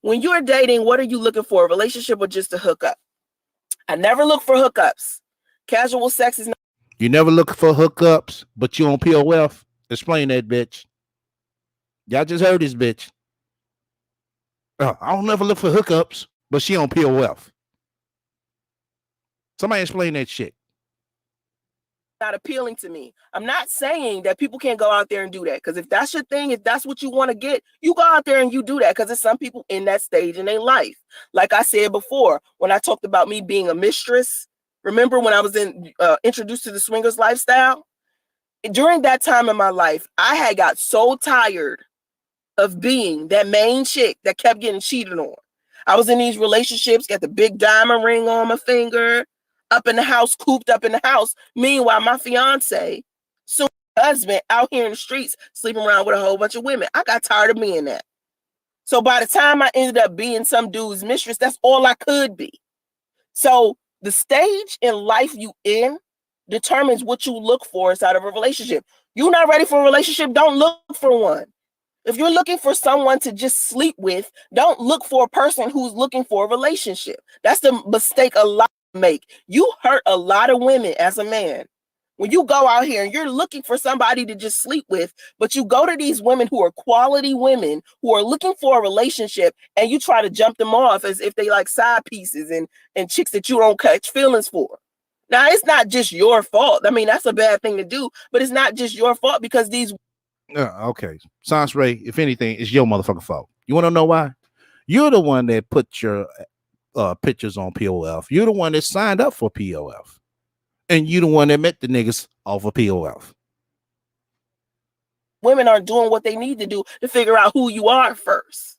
When you're dating, what are you looking for? A relationship or just a hookup? I never look for hookups. Casual sex is not. You never look for hookups, but you on POF. Explain that, bitch. Y'all just heard this bitch. I don't never look for hookups, but she on POF. Somebody explain that shit. Not appealing to me. I'm not saying that people can't go out there and do that, because if that's your thing, if that's what you want to get, you go out there and you do that, because there's some people in that stage in their life. Like I said before, when I talked about me being a mistress, remember when I was introduced to the swingers lifestyle? During that time in my life, I had got so tired of being that main chick that kept getting cheated on. I was in these relationships, got the big diamond ring on my finger, up in the house, cooped up in the house. Meanwhile, my fiance, soon husband, out here in the streets, sleeping around with a whole bunch of women. I got tired of being that. So by the time I ended up being some dude's mistress, that's all I could be. So the stage in life you in determines what you look for inside of a relationship. You're not ready for a relationship, don't look for one. If you're looking for someone to just sleep with, don't look for a person who's looking for a relationship. That's the mistake a lot make. You hurt a lot of women as a man. When you go out here and you're looking for somebody to just sleep with, but you go to these women who are quality women who are looking for a relationship, and you try to jump them off as if they like side pieces and chicks that you don't catch feelings for. Now, it's not just your fault. I mean, that's a bad thing to do, but it's not just your fault, because these. Okay. Sans Ray, if anything, it's your motherfucking fault. You want to know why? You're the one that put your pictures on POF. You're the one that signed up for POF. And you the one that met the niggas off of POF. Women are doing what they need to do to figure out who you are first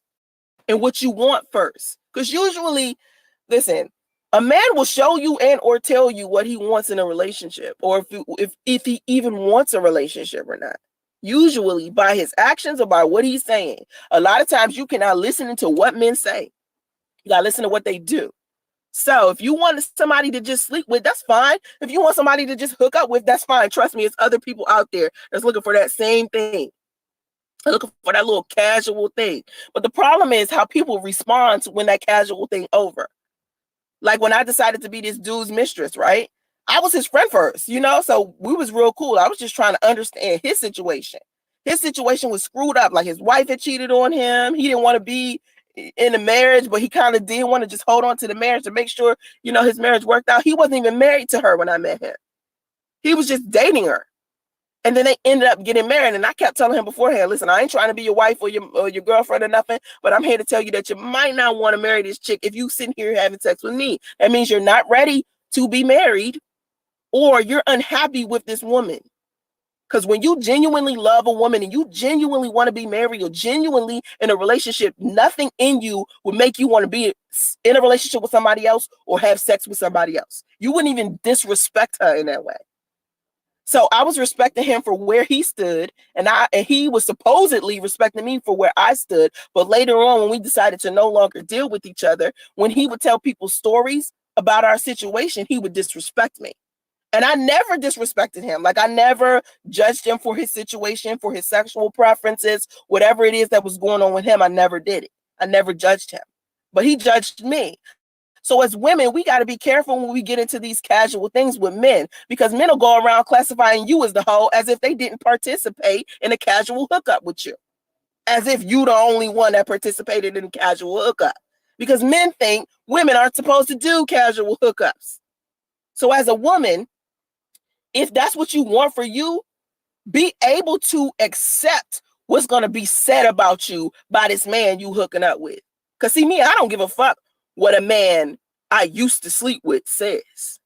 and what you want first. Because usually, listen, a man will show you and or tell you what he wants in a relationship, or if he even wants a relationship or not. Usually by his actions or by what he's saying. A lot of times you cannot listen to what men say. You gotta listen to what they do. So if you want somebody to just sleep with, that's fine. If you want somebody to just hook up with, that's fine. Trust me, it's other people out there that's looking for that same thing. They're looking for that little casual thing. But the problem is how people respond to when that casual thing over. Like when I decided to be this dude's mistress, right? I was his friend first, so we was real cool. I was just trying to understand his situation. His situation was screwed up. Like his wife had cheated on him. He didn't want to be in a marriage, but he kind of did want to just hold on to the marriage to make sure, his marriage worked out. He wasn't even married to her when I met him. He was just dating her. And then they ended up getting married. And I kept telling him beforehand, listen, I ain't trying to be your wife or your girlfriend or nothing, but I'm here to tell you that you might not want to marry this chick if you sitting here having sex with me. That means you're not ready to be married, or you're unhappy with this woman. Because when you genuinely love a woman and you genuinely want to be married or genuinely in a relationship, nothing in you would make you want to be in a relationship with somebody else or have sex with somebody else. You wouldn't even disrespect her in that way. So I was respecting him for where he stood, and he was supposedly respecting me for where I stood. But later on, when we decided to no longer deal with each other, when he would tell people stories about our situation, he would disrespect me. And I never disrespected him. Like I never judged him for his situation, for his sexual preferences, whatever it is that was going on with him. I never did it. I never judged him, but he judged me. So as women, we got to be careful when we get into these casual things with men, because men will go around classifying you as the hoe as if they didn't participate in a casual hookup with you, as if you the only one that participated in a casual hookup, because men think women aren't supposed to do casual hookups. So as a woman, if that's what you want for you, be able to accept what's going to be said about you by this man you hooking up with. Because see me, I don't give a fuck what a man I used to sleep with says.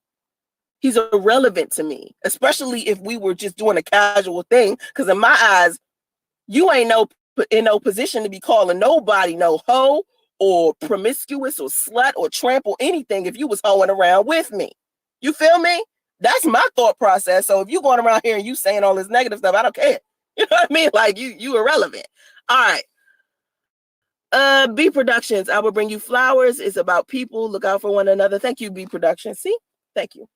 He's irrelevant to me, especially if we were just doing a casual thing. Because in my eyes, you ain't in no position to be calling nobody no hoe or promiscuous or slut or tramp or anything if you was hoeing around with me. You feel me? That's my thought process. So if you going around here and you saying all this negative stuff, I don't care. You know what I mean? Like you irrelevant. All right. B Productions, I will bring you flowers. It's about people. Look out for one another. Thank you, B Productions. See? Thank you.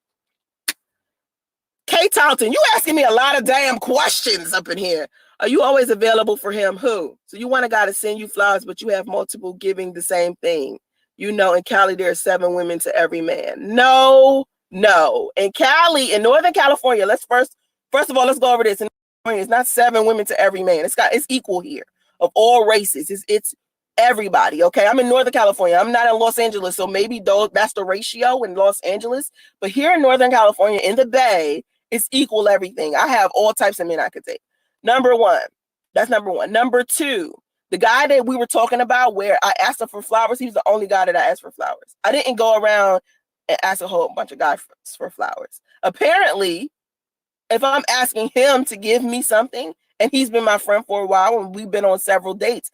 Kay Talton, you asking me a lot of damn questions up in here. Are you always available for him? Who? So you want a guy to send you flowers, but you have multiple giving the same thing. You know, in Cali, there are 7 women to every man. No. In Cali, in Northern California, first of all, let's go over this. In California, it's not 7 women to every man. It's equal here of all races. It's everybody. Okay. I'm in Northern California. I'm not in Los Angeles. So maybe that's the ratio in Los Angeles. But here in Northern California, in the Bay, it's equal everything. I have all types of men I could take. Number one. That's number one. Number two, the guy that we were talking about where I asked him for flowers, he was the only guy that I asked for flowers. I didn't go around and ask a whole bunch of guys for flowers. Apparently, if I'm asking him to give me something, and he's been my friend for a while, and we've been on several dates,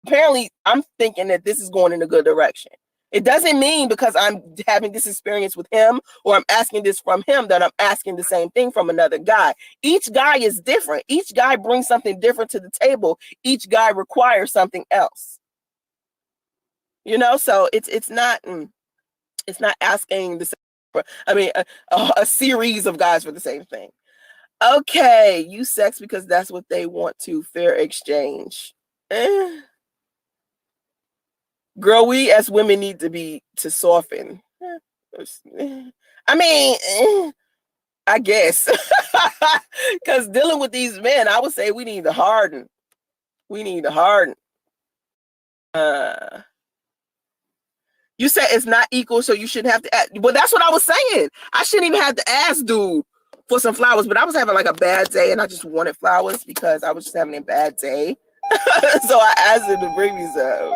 apparently I'm thinking that this is going in a good direction. It doesn't mean because I'm having this experience with him or I'm asking this from him that I'm asking the same thing from another guy. Each guy is different. Each guy brings something different to the table. Each guy requires something else. You know, so it's not asking the same. I mean, a series of guys for the same thing. Okay, use sex because that's what they want to. Fair exchange. Girl, we as women need to soften. I mean, I guess. Because dealing with these men, I would say we need to harden. We need to harden. You said it's not equal, so you shouldn't have to ask. Well, that's what I was saying. I shouldn't even have to ask dude for some flowers, but I was having like a bad day and I just wanted flowers because I was just having a bad day. So I asked him to bring me some.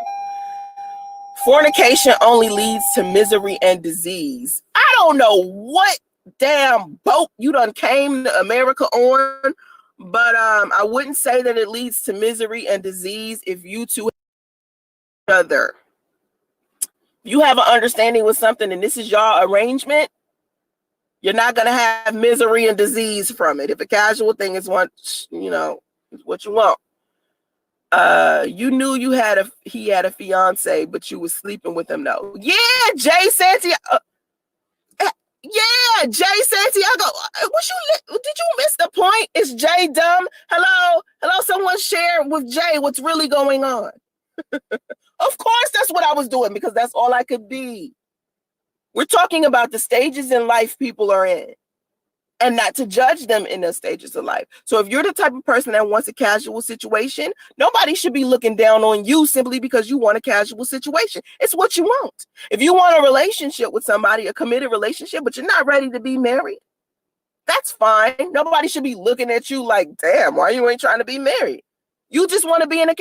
Fornication only leads to misery and disease. I don't know what damn boat you done came to America on, but I wouldn't say that it leads to misery and disease if you two have each other. If you have an understanding with something and this is your arrangement, you're not gonna have misery and disease from it. If a casual thing is what you want. You knew he had a fiance, but you was sleeping with him though. Yeah, Jay Santiago. Yeah, Jay Santiago. Did you miss the point? Is Jay dumb? Hello, someone share with Jay what's really going on. Of course, that's what I was doing because that's all I could be. We're talking about the stages in life people are in. And not to judge them in those stages of life. So if you're the type of person that wants a casual situation, nobody should be looking down on you simply because you want a casual situation. It's what you want. If you want a relationship with somebody, a committed relationship, but you're not ready to be married, that's fine. Nobody should be looking at you like, damn, why you ain't trying to be married? You just want to be in a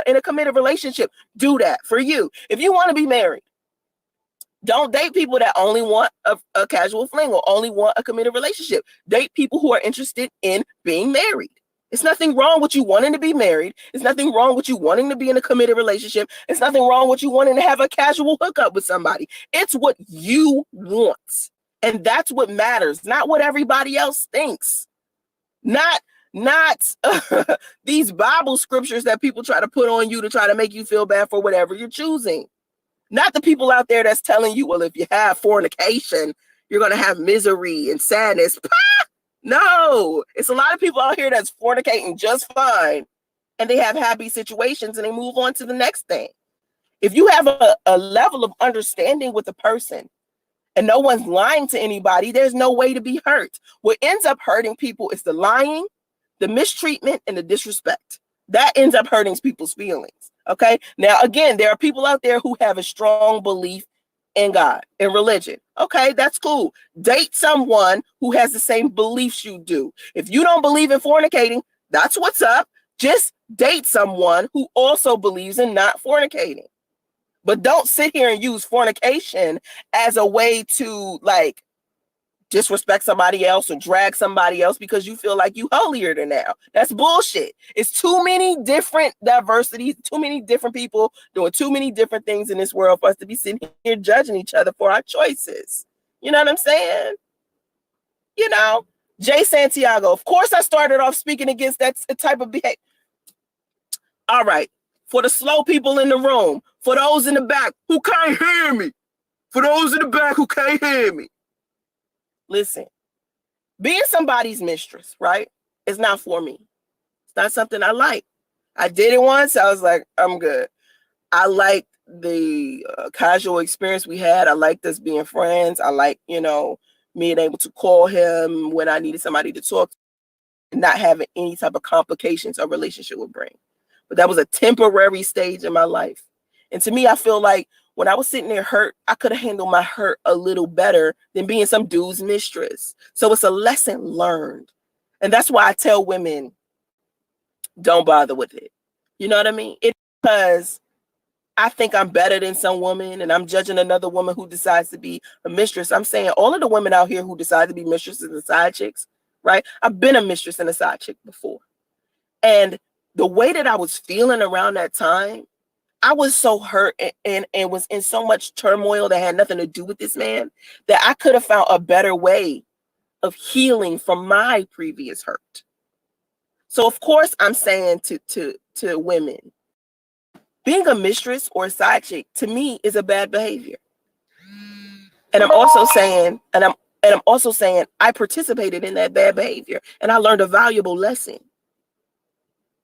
in a committed relationship. Do that for you. If you want to be married, don't date people that only want a casual fling or only want a committed relationship. Date people who are interested in being married. It's nothing wrong with you wanting to be married. It's nothing wrong with you wanting to be in a committed relationship. It's nothing wrong with you wanting to have a casual hookup with somebody. It's what you want. And that's what matters, not what everybody else thinks. Not these Bible scriptures that people try to put on you to try to make you feel bad for whatever you're choosing. Not the people out there that's telling you, well, if you have fornication, you're going to have misery and sadness. No, it's a lot of people out here that's fornicating just fine and they have happy situations and they move on to the next thing. If you have a level of understanding with a person and no one's lying to anybody, there's no way to be hurt. What ends up hurting people is the lying, the mistreatment, and the disrespect. That ends up hurting people's feelings. Okay. Now, again, there are people out there who have a strong belief in God, in religion. Okay, that's cool. Date someone who has the same beliefs you do. If you don't believe in fornicating, that's what's up. Just date someone who also believes in not fornicating. But don't sit here and use fornication as a way to like disrespect somebody else or drag somebody else because you feel like you holier than thou. That's bullshit. It's too many different diversities, too many different people doing too many different things in this world for us to be sitting here judging each other for our choices. You know what I'm saying? You know, Jay Santiago. Of course, I started off speaking against that type of behavior. All right. For the slow people in the room, for those in the back who can't hear me, for those in the back who can't hear me. Listen, Being somebody's mistress, right, is not for me. It's not something I like. I did it once. I was like, I'm good. I liked the casual experience we had. I liked us being friends. I like, being able to call him when I needed somebody to talk to, and not having any type of complications a relationship would bring. But that was a temporary stage in my life. And to me, I feel like when I was sitting there hurt, I could have handled my hurt a little better than being some dude's mistress. So it's a lesson learned. And that's why I tell women, don't bother with it. You know what I mean? It's because I think I'm better than some woman and I'm judging another woman who decides to be a mistress. I'm saying all of the women out here who decide to be mistresses and side chicks, right? I've been a mistress and a side chick before. And the way that I was feeling around that time, I was so hurt and was in so much turmoil that had nothing to do with this man that I could have found a better way of healing from my previous hurt. So of course I'm saying to women, being a mistress or a side chick to me is a bad behavior. And I'm also saying, I participated in that bad behavior and I learned a valuable lesson.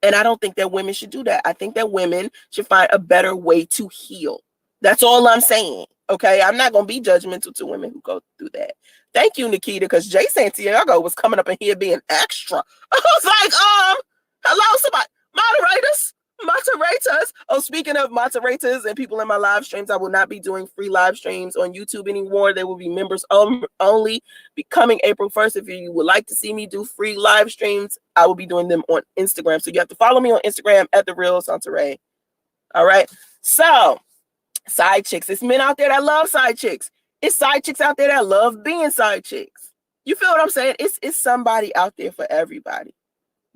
And I don't think that women should do that. I think that women should find a better way to heal. That's all I'm saying. Okay. I'm not going to be judgmental to women who go through that. Thank you, Nikita, because Jay Santiago was coming up in here being extra. I was like, hello, somebody, moderators. Oh, speaking of moderators and people in my live streams, I will not be doing free live streams on YouTube anymore. They will be members only. Becoming April 1st. If you would like to see me do free live streams, I will be doing them on Instagram. So you have to follow me on Instagram at The Real Santeray. All right. So side chicks. It's men out there that love side chicks. It's side chicks out there that love being side chicks. You feel what I'm saying? It's somebody out there for everybody.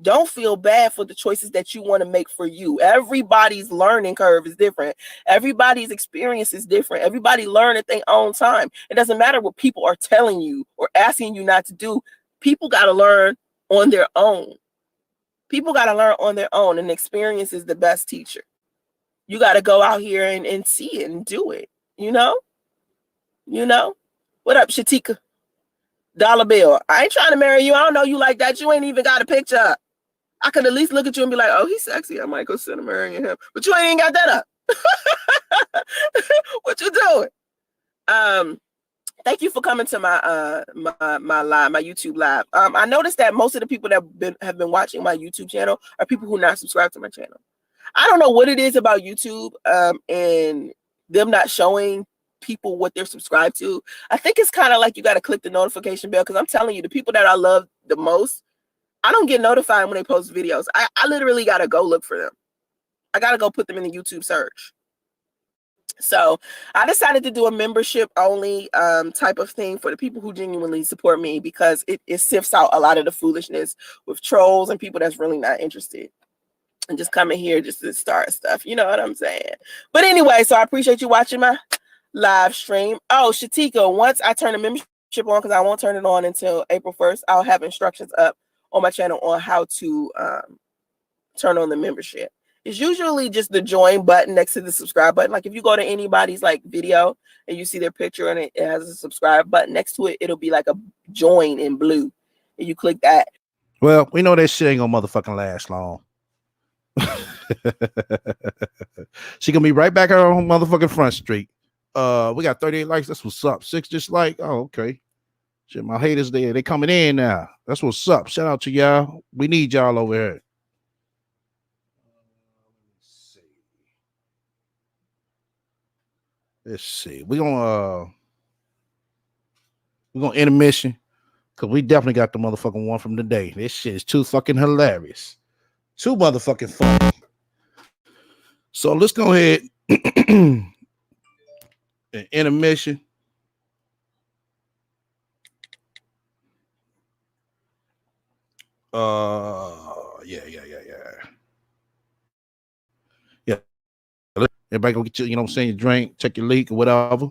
Don't feel bad for the choices that you want to make for you. Everybody's learning curve is different. Everybody's experience is different. Everybody learn at their own time. It doesn't matter what people are telling you or asking you not to do. People got to learn on their own. People got to learn on their own, and experience is the best teacher. You got to go out here and see it and do it. You know? What up, Shatika? Dollar Bill. I ain't trying to marry you. I don't know you like that. You ain't even got a picture up. I could at least look at you and be like, oh, he's sexy. I might consider marrying him. But you ain't got that up. What you doing? Thank you for coming to my YouTube live. I noticed that most of the people that have been watching my YouTube channel are people who not subscribed to my channel. I don't know what it is about YouTube and them not showing people what they're subscribed to. I think it's kind of like you got to click the notification bell, because I'm telling you, the people that I love the most, I don't get notified when they post videos. I literally got to go look for them. I got to go put them in the YouTube search. So I decided to do a membership only type of thing for the people who genuinely support me, because it sifts out a lot of the foolishness with trolls and people that's really not interested and just coming here just to start stuff. You know what I'm saying? But anyway, so I appreciate you watching my live stream. Oh, Shatika, once I turn the membership on, because I won't turn it on until April 1st, I'll have instructions up on my channel on how to turn on the membership. It's usually just the join button next to the subscribe button. Like if you go to anybody's like video and you see their picture and it has a subscribe button next to it, it'll be like a join in blue. And you click that. Well, we know that shit ain't gonna motherfucking last long. She gonna be right back on her own motherfucking front street. We got 38 likes. That's what's up. 6 dislike. Oh, okay. Shit, my haters there. They coming in now. That's what's up. Shout out to y'all. We need y'all over here. Let's see. We're gonna intermission, because we definitely got the motherfucking one from today. This shit is too fucking hilarious. Too motherfucking funny. So let's go ahead and intermission. Yeah. Everybody go get you, you know what I'm saying, your drink, check your leak or whatever.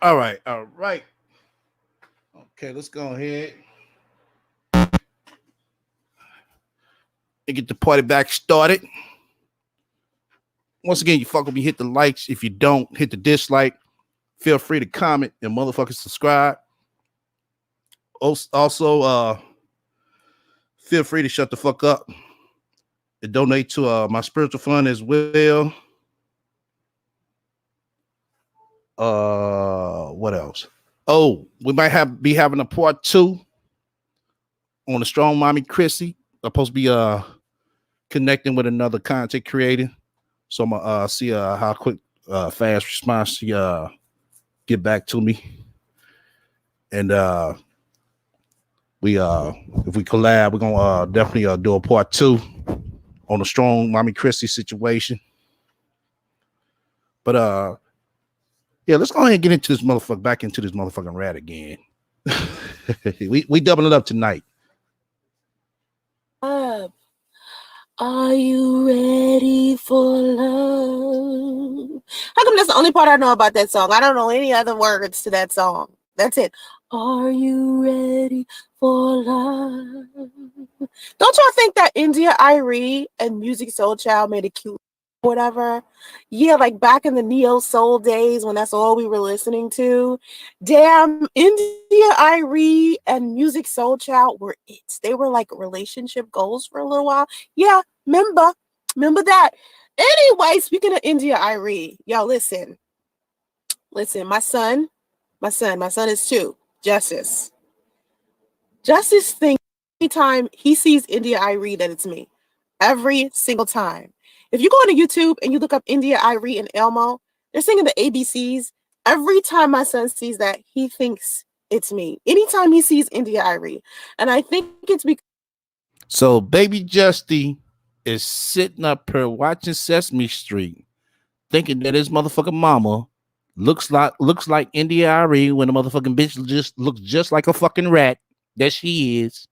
All right. Okay, let's go ahead and get the party back started. Once again, you fuck with me, hit the likes. If you don't, hit the dislike. Feel free to comment and motherfucking subscribe. Also, feel free to shut the fuck up and donate to my spiritual fund as well. What else? Oh, we might be having a part 2 on the Strong Mommy Chrissy. I'm supposed to be connecting with another content creator. So I'm gonna see how quick fast response she get back to me. And we if we collab, we're gonna definitely do a part 2 on the Strong Mommy Chrissy situation. But yeah, let's go ahead and get into this motherfucker, back into this motherfucking rat again. we doubling it up tonight. Are you ready for love? How come that's the only part I know about that song? I don't know any other words to that song. That's it. Are you ready for love? Don't y'all think that India Irie and Music Soul Child made a cute whatever? Yeah, like back in the neo soul days when that's all we were listening to. Damn, India Irie and Music Soul Child were it. They were like relationship goals for a little while. Yeah, remember that. Anyway, speaking of India Irie, y'all listen. My son is 2. Justice thinks every time he sees India Irie that it's me. Every single time. If you go on YouTube and you look up India Irie and Elmo, they're singing the ABCs. Every time my son sees that, he thinks it's me. Anytime he sees India Irie. And I think it's because So baby Justy is sitting up here watching Sesame Street, thinking that his motherfucking mama looks like India Irie when the motherfucking bitch just looks just like a fucking rat that she is.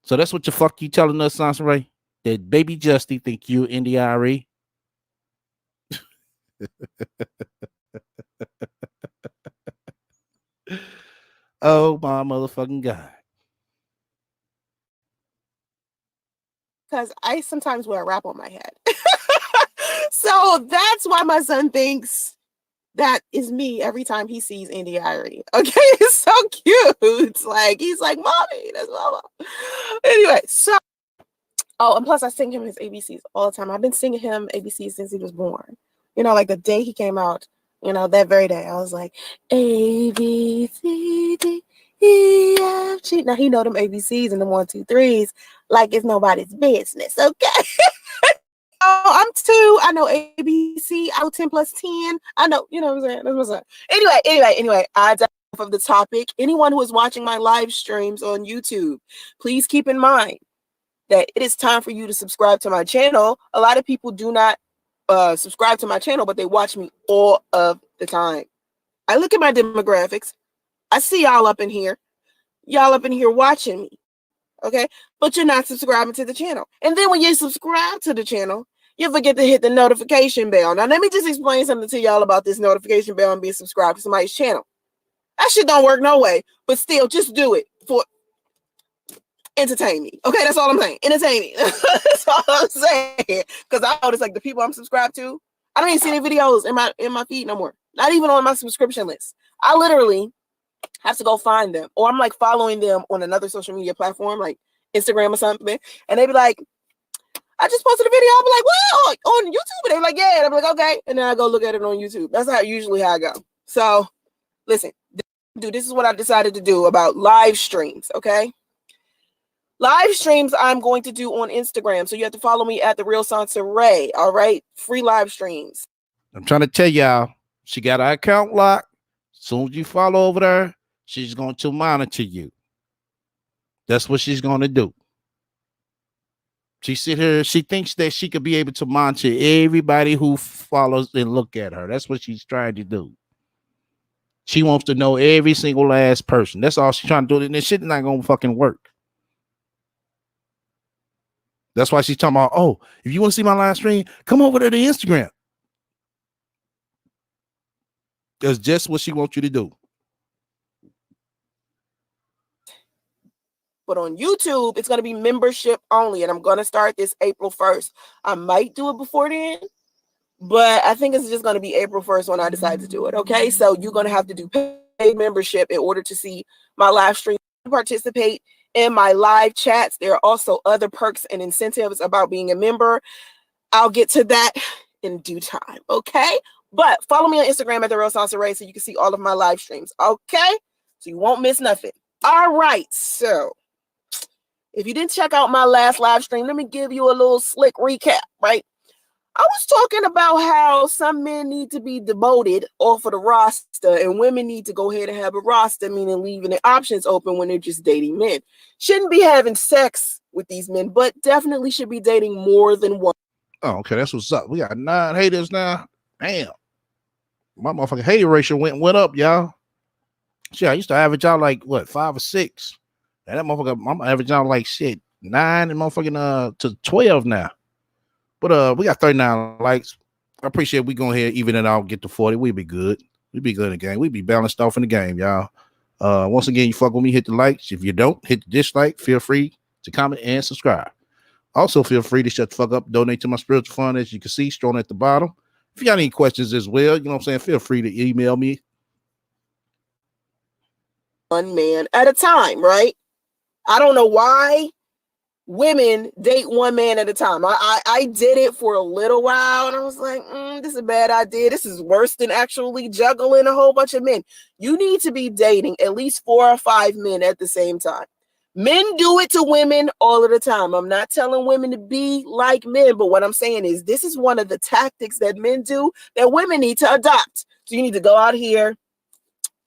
So that's what the fuck you telling us, Sansa Ray? That baby Justy think you India Irie? Oh my motherfucking god. Because I sometimes wear a wrap on my head. So that's why my son thinks that is me every time he sees India Irie. Okay, it's so cute. It's like he's like, "Mommy, that's mama." Anyway, so and plus I sing him his ABCs all the time. I've been singing him ABCs since he was born. You know, like the day he came out. You know, that very day, I was like, A B C D E F G. Now he know them ABCs and the 1 2 3s like it's nobody's business. Okay. Oh, I'm 2. I know ABC. I know 10 plus 10. I know, you know what I'm saying? That's what's up. Anyway, I dive off of the topic. Anyone who is watching my live streams on YouTube, please keep in mind that it is time for you to subscribe to my channel. A lot of people do not subscribe to my channel, but they watch me all of the time. I look at my demographics. I see y'all up in here. Y'all up in here watching me. Okay, but you're not subscribing to the channel. And then when you subscribe to the channel, you forget to hit the notification bell. Now, let me just explain something to y'all about this notification bell and being subscribed to somebody's channel. That shit don't work no way, but still, just do it for entertain me. Okay, that's all I'm saying. Entertain me. That's all I'm saying. Because I notice like the people I'm subscribed to, I don't even see any videos in my feed no more. Not even on my subscription list. I literally have to go find them, or I'm like following them on another social media platform like Instagram or something, and they be like, I just posted a video. I'll be like, well, on YouTube, and they're like, yeah, and I'm like, okay, and then I go look at it on YouTube. That's usually how I go. So listen, dude, this is what I decided to do about live streams. Okay, live streams I'm going to do on Instagram, so you have to follow me at the Real Sansa Ray. All right, free live streams. I'm trying to tell y'all, she got her account locked. As soon as you follow over there, she's going to monitor you. That's what she's going to do. She sit here, she thinks that she could be able to monitor everybody who follows and look at her. That's what she's trying to do. She wants to know every single last person. That's all she's trying to do. And this shit is not going to fucking work. That's why she's talking about, oh, if you want to see my live stream, come over to the Instagram. That's just what she wants you to do. But on YouTube, it's going to be membership only. And I'm going to start this April 1st. I might do it before then, but I think it's just going to be April 1st when I decide to do it. Okay. So you're going to have to do paid membership in order to see my live stream, participate in my live chats. There are also other perks and incentives about being a member. I'll get to that in due time. Okay. But follow me on Instagram at The Real Salsa Ray so you can see all of my live streams. Okay. So you won't miss nothing. All right. So if you didn't check out my last live stream, let me give you a little slick recap, right? I was talking about how some men need to be demoted off of the roster and women need to go ahead and have a roster, meaning leaving the options open when they're just dating men. Shouldn't be having sex with these men, but definitely should be dating more than one. Oh, okay. That's what's up. We got 9 haters now. Damn. My motherfucking hater ratio went up, y'all. Shit, I used to average out like what 5 or 6. And that motherfucker, I'm averaging out like shit 9 and motherfucking to 12 now. But we got 39 likes. I appreciate we go ahead even it out, get to 40. We be good. We be good in the game. We be balanced off in the game, y'all. Once again, you fuck with me, hit the likes. If you don't, hit the dislike. Feel free to comment and subscribe. Also, feel free to shut the fuck up, donate to my spiritual fund, as you can see, strong at the bottom. If you got any questions as well, you know what I'm saying, feel free to email me. One man at a time, right? I don't know why women date one man at a time. I did it for a little while and I was like, this is a bad idea. This is worse than actually juggling a whole bunch of men. You need to be dating at least 4 or 5 men at the same time. Men do it to women all of the time. I'm not telling women to be like men, but what I'm saying is this is one of the tactics that men do that women need to adopt. So you need to go out here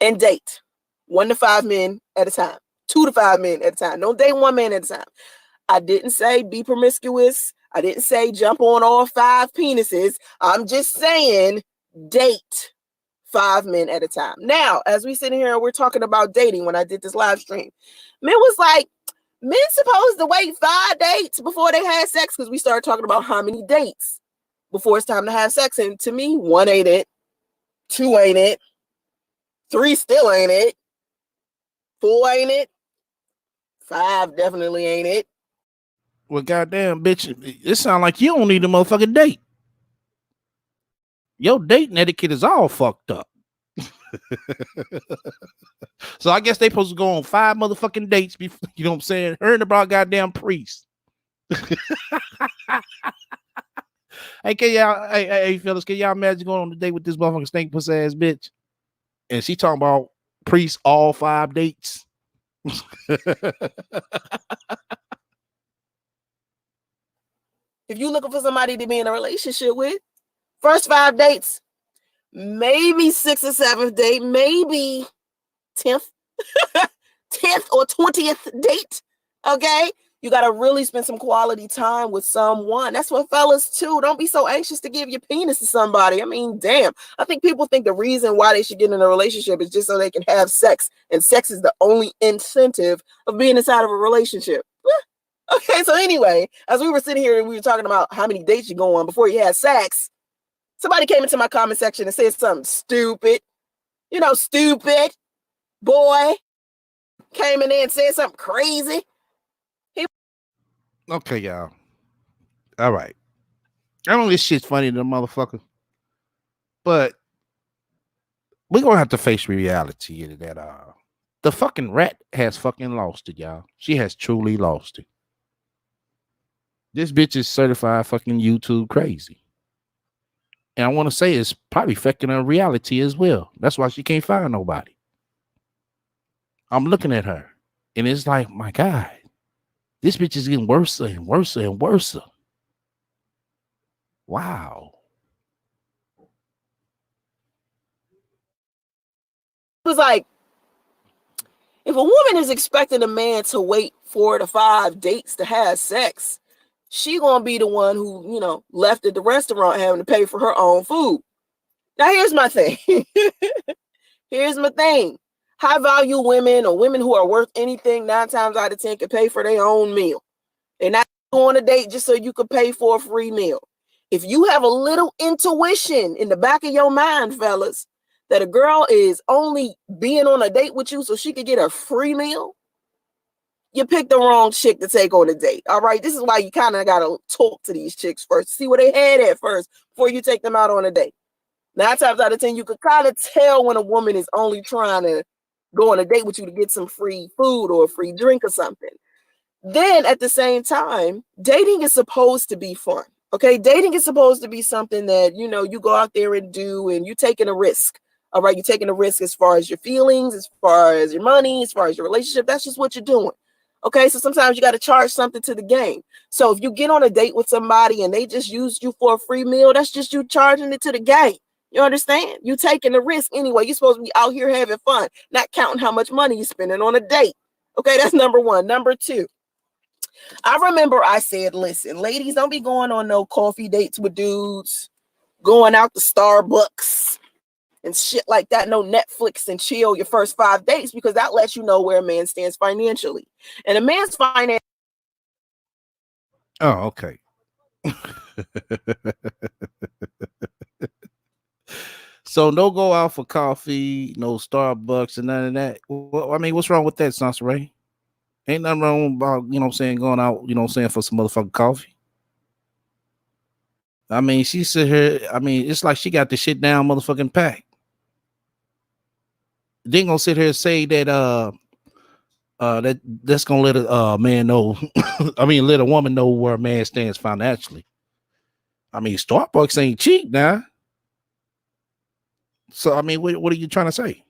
and date 1 to 5 men at a time, 2 to 5 men at a time. Don't date 1 man at a time. I didn't say be promiscuous. I didn't say jump on all 5 penises. I'm just saying date 5 men at a time. Now, as we sit here, we're talking about dating when I did this live stream. Men was like, men supposed to wait 5 dates before they had sex because we started talking about how many dates before it's time to have sex. And to me, 1 ain't it. 2 ain't it. 3 still ain't it. 4 ain't it. 5 definitely ain't it. Well, goddamn, bitch, it sound like you don't need a motherfucking date. Your dating etiquette is all fucked up. So I guess they supposed to go on 5 motherfucking dates before, you know what I'm saying? Heard about goddamn priest. Hey, can y'all, hey, fellas, can y'all imagine going on a date with this motherfucking stink pussy ass bitch? And she talking about priest all 5 dates. If you're looking for somebody to be in a relationship with, first 5 dates, maybe 6th or 7th date, maybe 10th, 10th or 20th date. Okay. You got to really spend some quality time with someone. That's what fellas too. Don't be so anxious to give your penis to somebody. I mean, damn. I think people think the reason why they should get in a relationship is just so they can have sex. And sex is the only incentive of being inside of a relationship. Okay, so anyway, as we were sitting here and we were talking about how many dates you go on before you had sex, somebody came into my comment section and said something stupid. You know, stupid boy came in there and said something crazy. Okay, y'all. All right. I know this shit's funny to the motherfucker, but we're gonna have to face reality that the fucking rat has fucking lost it, y'all. She has truly lost it. This bitch is certified fucking YouTube crazy. And I want to say it's probably affecting her reality as well. That's why she can't find nobody. I'm looking at her and it's like, my God, this bitch is getting worse and worse and worse. Wow. It was like, if a woman is expecting a man to wait 4 to 5 dates to have sex, she gonna be the one who, you know, left at the restaurant having to pay for her own food. Now, here's my thing. Here's my thing. High value women or women who are worth anything 9 times out of 10 can pay for their own meal. They're not going on a date just so you could pay for a free meal. If you have a little intuition in the back of your mind, fellas, that a girl is only being on a date with you so she could get a free meal, you picked the wrong chick to take on a date. All right. This is why you kind of got to talk to these chicks first, see where they had at first before you take them out on a date. 9 times out of 10, you could kind of tell when a woman is only trying to go on a date with you to get some free food or a free drink or something. Then at the same time, dating is supposed to be fun. Okay. Dating is supposed to be something that, you go out there and do, and you're taking a risk. All right. You're taking a risk as far as your feelings, as far as your money, as far as your relationship. That's just what you're doing. Okay. So sometimes you got to charge something to the game. So if you get on a date with somebody and they just used you for a free meal, that's just you charging it to the game. You understand? You taking the risk anyway. You're supposed to be out here having fun, not counting how much money you're spending on a date. Okay, that's number one. Number two, I remember I said, listen, ladies, don't be going on no coffee dates with dudes, going out to Starbucks and shit like that. No Netflix and chill your first 5 dates, because that lets you know where a man stands financially. And a man's finance. Oh, okay. So no go out for coffee, no Starbucks and none of that. Well, I mean, what's wrong with that, Sansa? Ain't nothing wrong about, going out, for some motherfucking coffee. I mean, she sit here, it's like she got the shit down motherfucking pack. They ain't gonna sit here and say that that's gonna let a man know let a woman know where a man stands financially. I mean, Starbucks ain't cheap now. So I mean, what are you trying to say?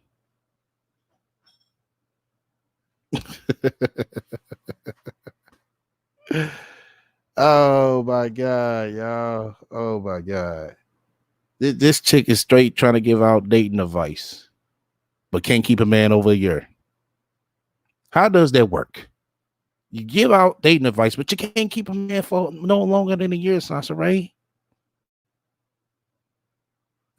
Oh my god, y'all. Oh my god. This chick is straight trying to give out dating advice, but can't keep a man over a year. How does that work? You give out dating advice, but you can't keep a man for no longer than a year, Sasha, right?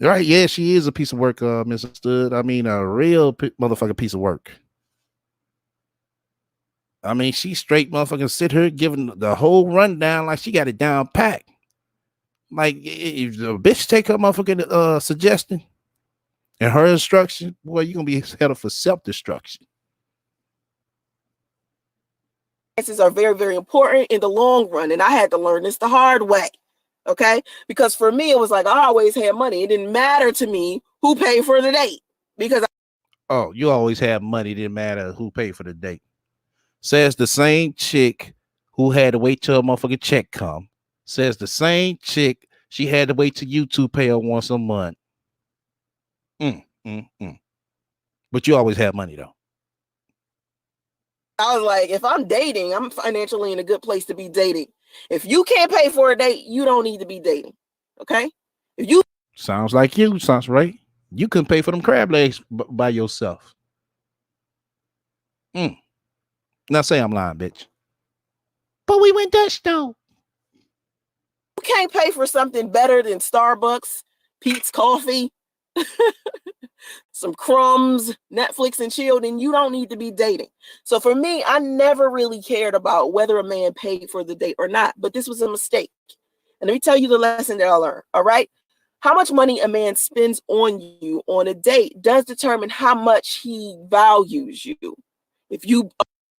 Right, yeah, she is a piece of work, misunderstood. I mean, a real motherfucking piece of work. I mean, she straight motherfucking sit here giving the whole rundown like she got it down packed. Like, if the bitch take her motherfucking suggestion and her instruction, boy, you're gonna be headed for self-destruction. Are very, very important in the long run. And I had to learn this the hard way. Okay. Because for me, it was like I always had money. It didn't matter to me who paid for the date. Because you always have money, it didn't matter who paid for the date. Says the same chick who had to wait till a motherfucking check come. Says the same chick, she had to wait till YouTube pay her once a month. But you always have money though. I was like, if I'm dating, I'm financially in a good place to be dating. If you can't pay for a date, you don't need to be dating. Okay? If you sounds like you, sounds right. You couldn't pay for them crab legs by yourself. Now say I'm lying, bitch. But we went Dutch though. You can't pay for something better than Starbucks, Pete's Coffee, some crumbs, Netflix and chill, then you don't need to be dating. So for me, I never really cared about whether a man paid for the date or not, but this was a mistake. And let me tell you the lesson that I learned. All right. How much money a man spends on you on a date does determine how much he values you. If you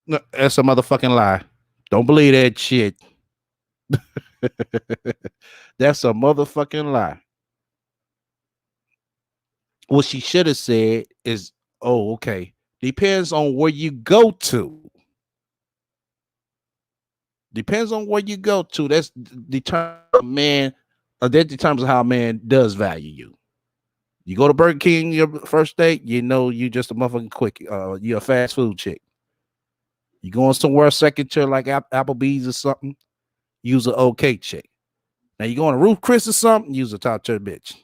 No, that's a motherfucking lie. Don't believe that shit. That's a motherfucking lie. What she should have said is, oh, okay. Depends on where you go to. Depends on where you go to. That's determines man. That determines how a man does value you. You go to Burger King your first date, you know you just a motherfucking quick. You're a fast food chick. You going somewhere second tier like Applebee's or something, use an okay chick. Now you going to Ruth Chris or something, use a top tier bitch.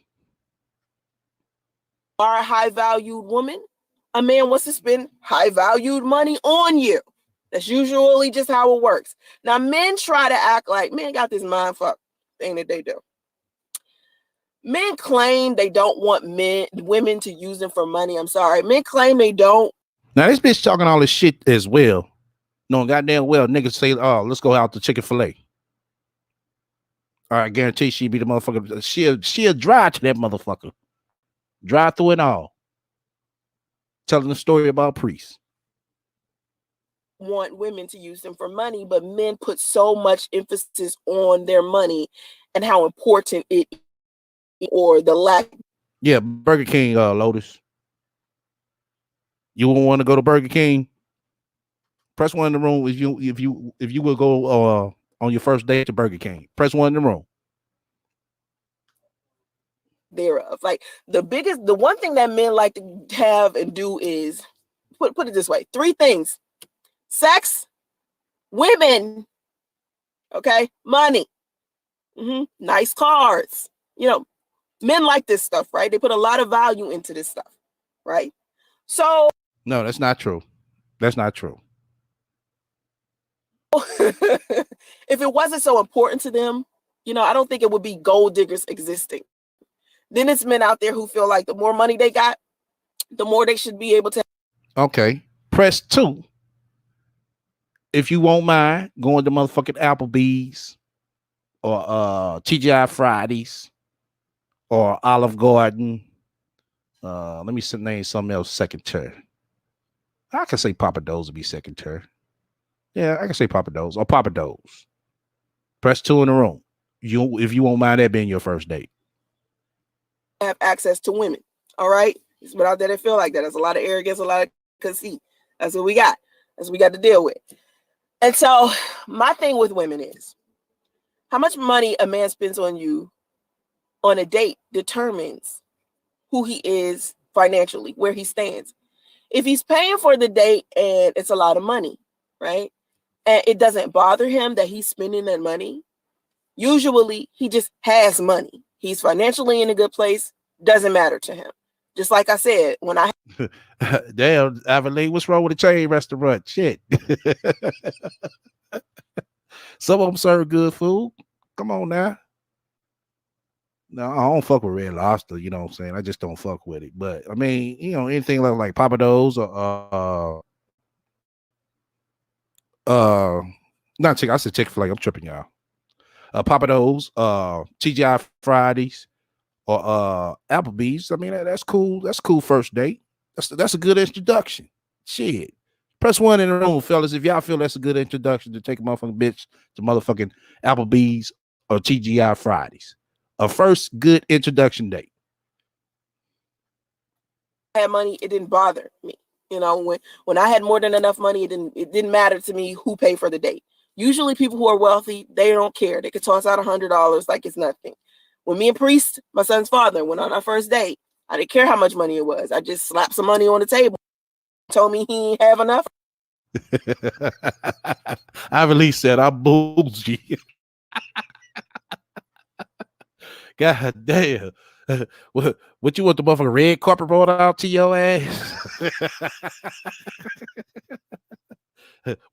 Are a high valued woman, a man wants to spend high valued money on you. That's usually just how it works. Now, men try to act like men got this mind fuck thing that they do. Men claim they don't want women to use them for money. I'm sorry. Men claim they don't. Now this bitch talking all this shit as well. No, goddamn well, niggas say, oh, let's go out to Chick-fil-A. All right, I guarantee she be the motherfucker. She'll drive to that motherfucker. Drive through it all. Telling the story about priests. Want women to use them for money, but men put so much emphasis on their money and how important it is, or the lack. Yeah, Burger King, Lotus. You won't want to go to Burger King? Press one in the room if you will go on your first date to Burger King. Press one in the room. Thereof. Like the one thing that men like to have and do is put it this way: 3 things: sex, women, okay, money, nice cars. You know, men like this stuff, right? They put a lot of value into this stuff, right? So no, that's not true. That's not true. If it wasn't so important to them, I don't think it would be gold diggers existing. Then it's men out there who feel like the more money they got, the more they should be able to. Okay. Press 2. If you won't mind going to motherfucking Applebee's or TGI Fridays or Olive Garden. Let me name something else second tier. I can say Papa Do's would be second tier. Yeah, I can say Papa Do's or Papa Do's. Press 2 in the room. If you won't mind that being your first date. Have access to women. All right. It's without that, it feel like that. There's a lot of arrogance, a lot of conceit. That's what we got. That's what we got to deal with. And so my thing with women is how much money a man spends on you on a date determines who he is financially, where he stands. If he's paying for the date and it's a lot of money, right? And it doesn't bother him that he's spending that money, usually he just has money. He's financially in a good place. Doesn't matter to him. Just like I said, when I damn, Aveline, what's wrong with the chain restaurant? Shit. Some of them serve good food. Come on now. No, I don't fuck with Red Lobster. You know what I'm saying? I just don't fuck with it. But I mean, anything like Papa Do's or not Chick. I said Chick-fil-A. I'm tripping, y'all. Papa Do's, TGI Fridays, or Applebee's. I mean, that's cool. That's cool first date. That's a good introduction. Shit. Press 1 in the room, fellas, if y'all feel that's a good introduction to take a motherfucking bitch to motherfucking Applebee's or TGI Fridays. A first good introduction date. had money, it didn't bother me. When I had more than enough money, it didn't matter to me who paid for the date. Usually people who are wealthy, they don't care. They could toss out $100 like it's nothing. When me and Priest, my son's father, went on our first date, I didn't care how much money it was. I just slapped some money on the table. Told me he didn't have enough. I really said I'm bougie. God damn. What you want the motherfucking red carpet rolled out to your ass?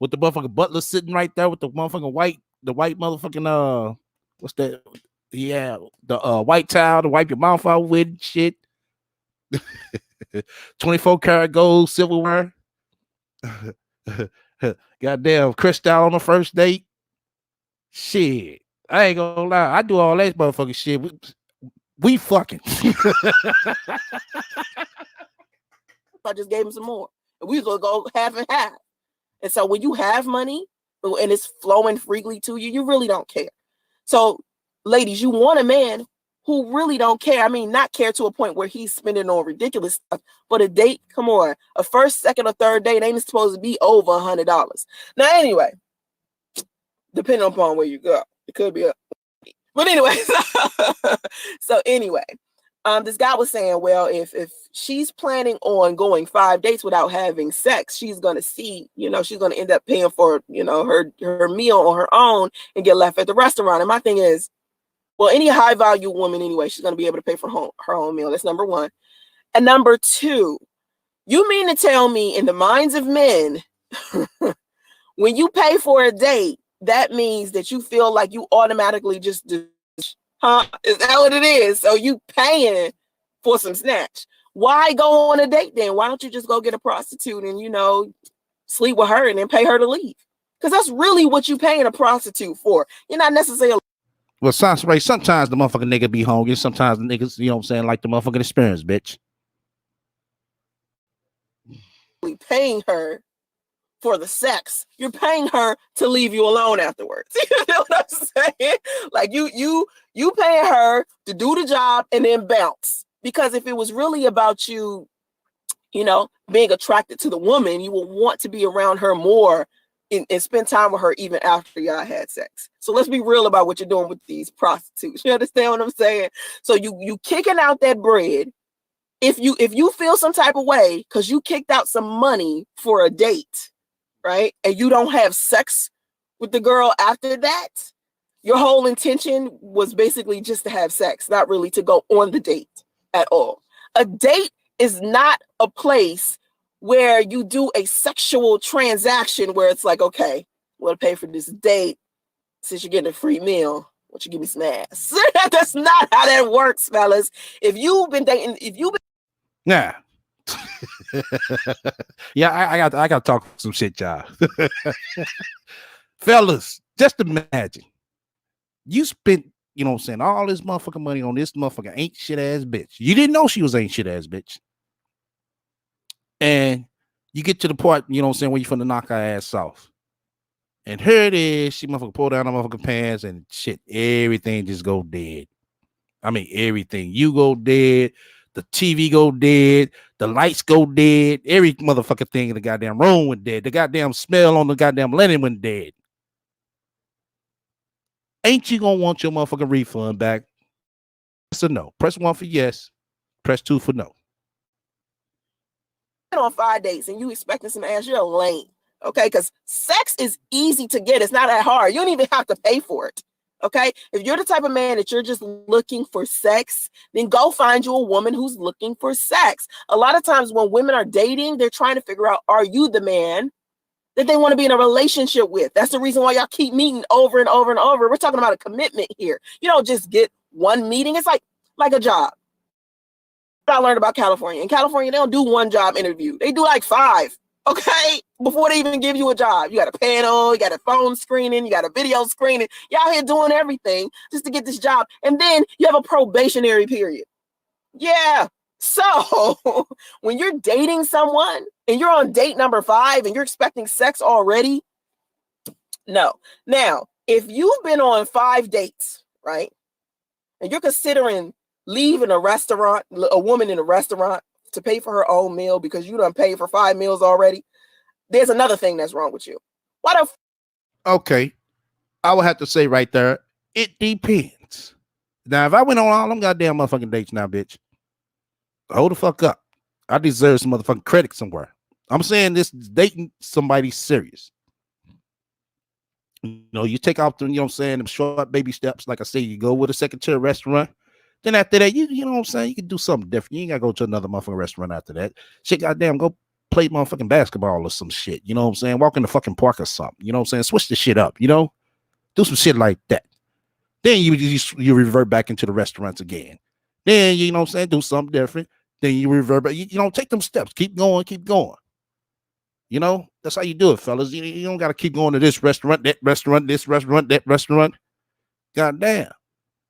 With the motherfucking butler sitting right there with the motherfucking white motherfucking what's that? Yeah, the white towel to wipe your mouth out with and shit. 24 karat gold silverware. Goddamn crystal on the first date. Shit. I ain't gonna lie. I do all that motherfucking shit. We fucking. I just gave him some more. And we was gonna go half and half. And so when you have money and it's flowing freely to you, you really don't care. So, ladies, you want a man who really don't care. I mean, not care to a point where he's spending on ridiculous stuff, but a date, come on, a first, second, or third date ain't supposed to be over $100. Now, anyway, depending upon where you go, it could be up. But anyway, so anyway, this guy was saying, well, if she's planning on going 5 dates without having sex, she's gonna see, she's gonna end up paying for, her meal on her own and get left at the restaurant. And my thing is, well, any high value woman anyway, she's gonna be able to pay for her own meal. That's number one. And number two, you mean to tell me in the minds of men, when you pay for a date, that means that you feel like you automatically just do, huh? Is that what it is? So you paying for some snatch. Why go on a date then? Why don't you just go get a prostitute and, sleep with her and then pay her to leave? Because that's really what you paying a prostitute for. You're not necessarily. Well, sounds right. Sometimes the motherfucking nigga be hungry. Sometimes the niggas, you know what I'm saying, like the motherfucking experience, bitch. Paying her for the sex. You're paying her to leave you alone afterwards. You know what I'm saying? Like you paying her to do the job and then bounce. Because if it was really about you, you know, being attracted to the woman, you will want to be around her more and spend time with her even after y'all had sex. So let's be real about what you're doing with these prostitutes. You understand what I'm saying? So you kicking out that bread. If you feel some type of way because you kicked out some money for a date, right? And you don't have sex with the girl after that, your whole intention was basically just to have sex, not really to go on the date at all. A date is not a place where you do a sexual transaction where it's like, okay, we'll pay for this date since you're getting a free meal. Why don't you give me some ass? That's not how that works, fellas. If you've been dating, Nah. Yeah, I got to talk some shit, y'all. Fellas, just imagine you spent, you know what I'm saying, all this motherfucking money on this motherfucking ain't shit ass bitch. You didn't know she was ain't shit ass bitch. And you get to the part, you know what I'm saying, where you finna knock her ass off. And here it is, she motherfucking pull down her motherfucking pants and shit, everything just go dead. I mean, everything. You go dead, the TV go dead, the lights go dead, every motherfucking thing in the goddamn room went dead. The goddamn smell on the goddamn linen went dead. Ain't you gonna want your motherfucking refund back? Yes or no? Press 1 for yes, press 2 for no. on 5 dates and you expecting some ass, you're lame. Okay, because sex is easy to get. It's not that hard. You don't even have to pay for it. Okay, if you're the type of man that you're just looking for sex, then go find you a woman who's looking for sex. A lot of times when women are dating, they're trying to figure out, are you the man that they want to be in a relationship with? That's the reason why y'all keep meeting over and over and over. We're talking about a commitment here. You don't just get one meeting. It's like a job. I learned about California. In California, they don't do one job interview. They do like 5, okay? Before they even give you a job. You got a panel, you got a phone screening, you got a video screening. Y'all here doing everything just to get this job. And then you have a probationary period. Yeah. So when you're dating someone and you're on date number 5 and you're expecting sex already, no. Now, if you've been on 5 dates, right, and you're considering leaving a restaurant, a woman in a restaurant to pay for her own meal because you done paid for 5 meals already, there's another thing that's wrong with you. Why the Okay. I would have to say right there, it depends. Now, if I went on all them goddamn motherfucking dates now, bitch, hold the fuck up. I deserve some motherfucking credit somewhere. I'm saying this dating somebody serious. You know, you take off the, you know what I'm saying, them short baby steps. Like I say, you go with a second-tier restaurant. Then after that, you know what I'm saying, you can do something different. You ain't gotta go to another motherfucking restaurant after that. Shit, goddamn, go play motherfucking basketball or some shit. You know what I'm saying? Walk in the fucking park or something. You know what I'm saying? Switch the shit up, you know? Do some shit like that. Then you revert back into the restaurants again. Then, you know what I'm saying, do something different. Then you revert back. You know, take them steps. Keep going, keep going. You know, that's how you do it, fellas. You don't got to keep going to this restaurant, that restaurant, this restaurant, that restaurant. God damn.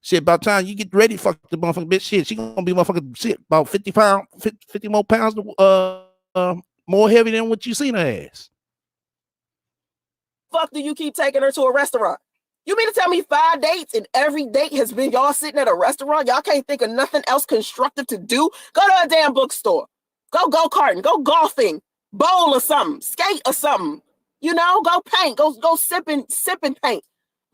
Shit, by the time you get ready, fuck the motherfucking bitch, shit, she gonna be motherfucking shit, about 50 pounds, 50 more pounds, more heavy than what you seen her ass. fuck do you keep taking her to a restaurant? You mean to tell me 5 dates and every date has been y'all sitting at a restaurant? Y'all can't think of nothing else constructive to do? Go to a damn bookstore. Go karting. Go golfing. Bowl or something. Skate or something. You know, go paint. Go sip and paint.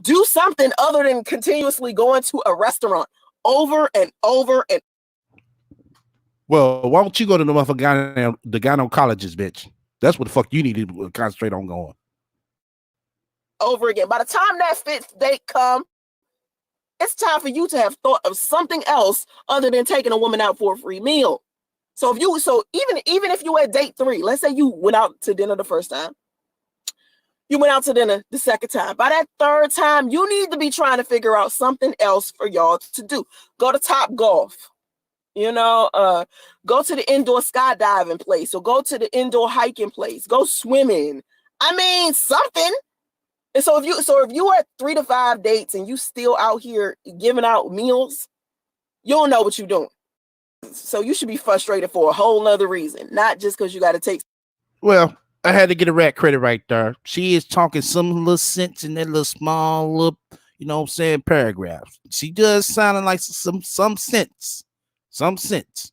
Do something other than continuously going to a restaurant over and over and. Well, why don't you go to the motherfucking the gyno colleges, bitch? That's what the fuck you need to concentrate on going. Over again. By the time that 5th date come, it's time for you to have thought of something else other than taking a woman out for a free meal. So even if you at date 3, let's say you went out to dinner the first time, you went out to dinner the second time. By that 3rd time, you need to be trying to figure out something else for y'all to do. Go to Top Golf. You know, go to the indoor skydiving place or go to the indoor hiking place. Go swimming. I mean, something. And so if you are at 3 to 5 dates and you still out here giving out meals, you don't know what you're doing. So you should be frustrated for a whole nother reason, not just because you got to take. Well, I had to get a rat credit right there. She is talking some little sense in that little small little, you know what I'm saying, paragraphs. She does sounding like some sense. Some sense.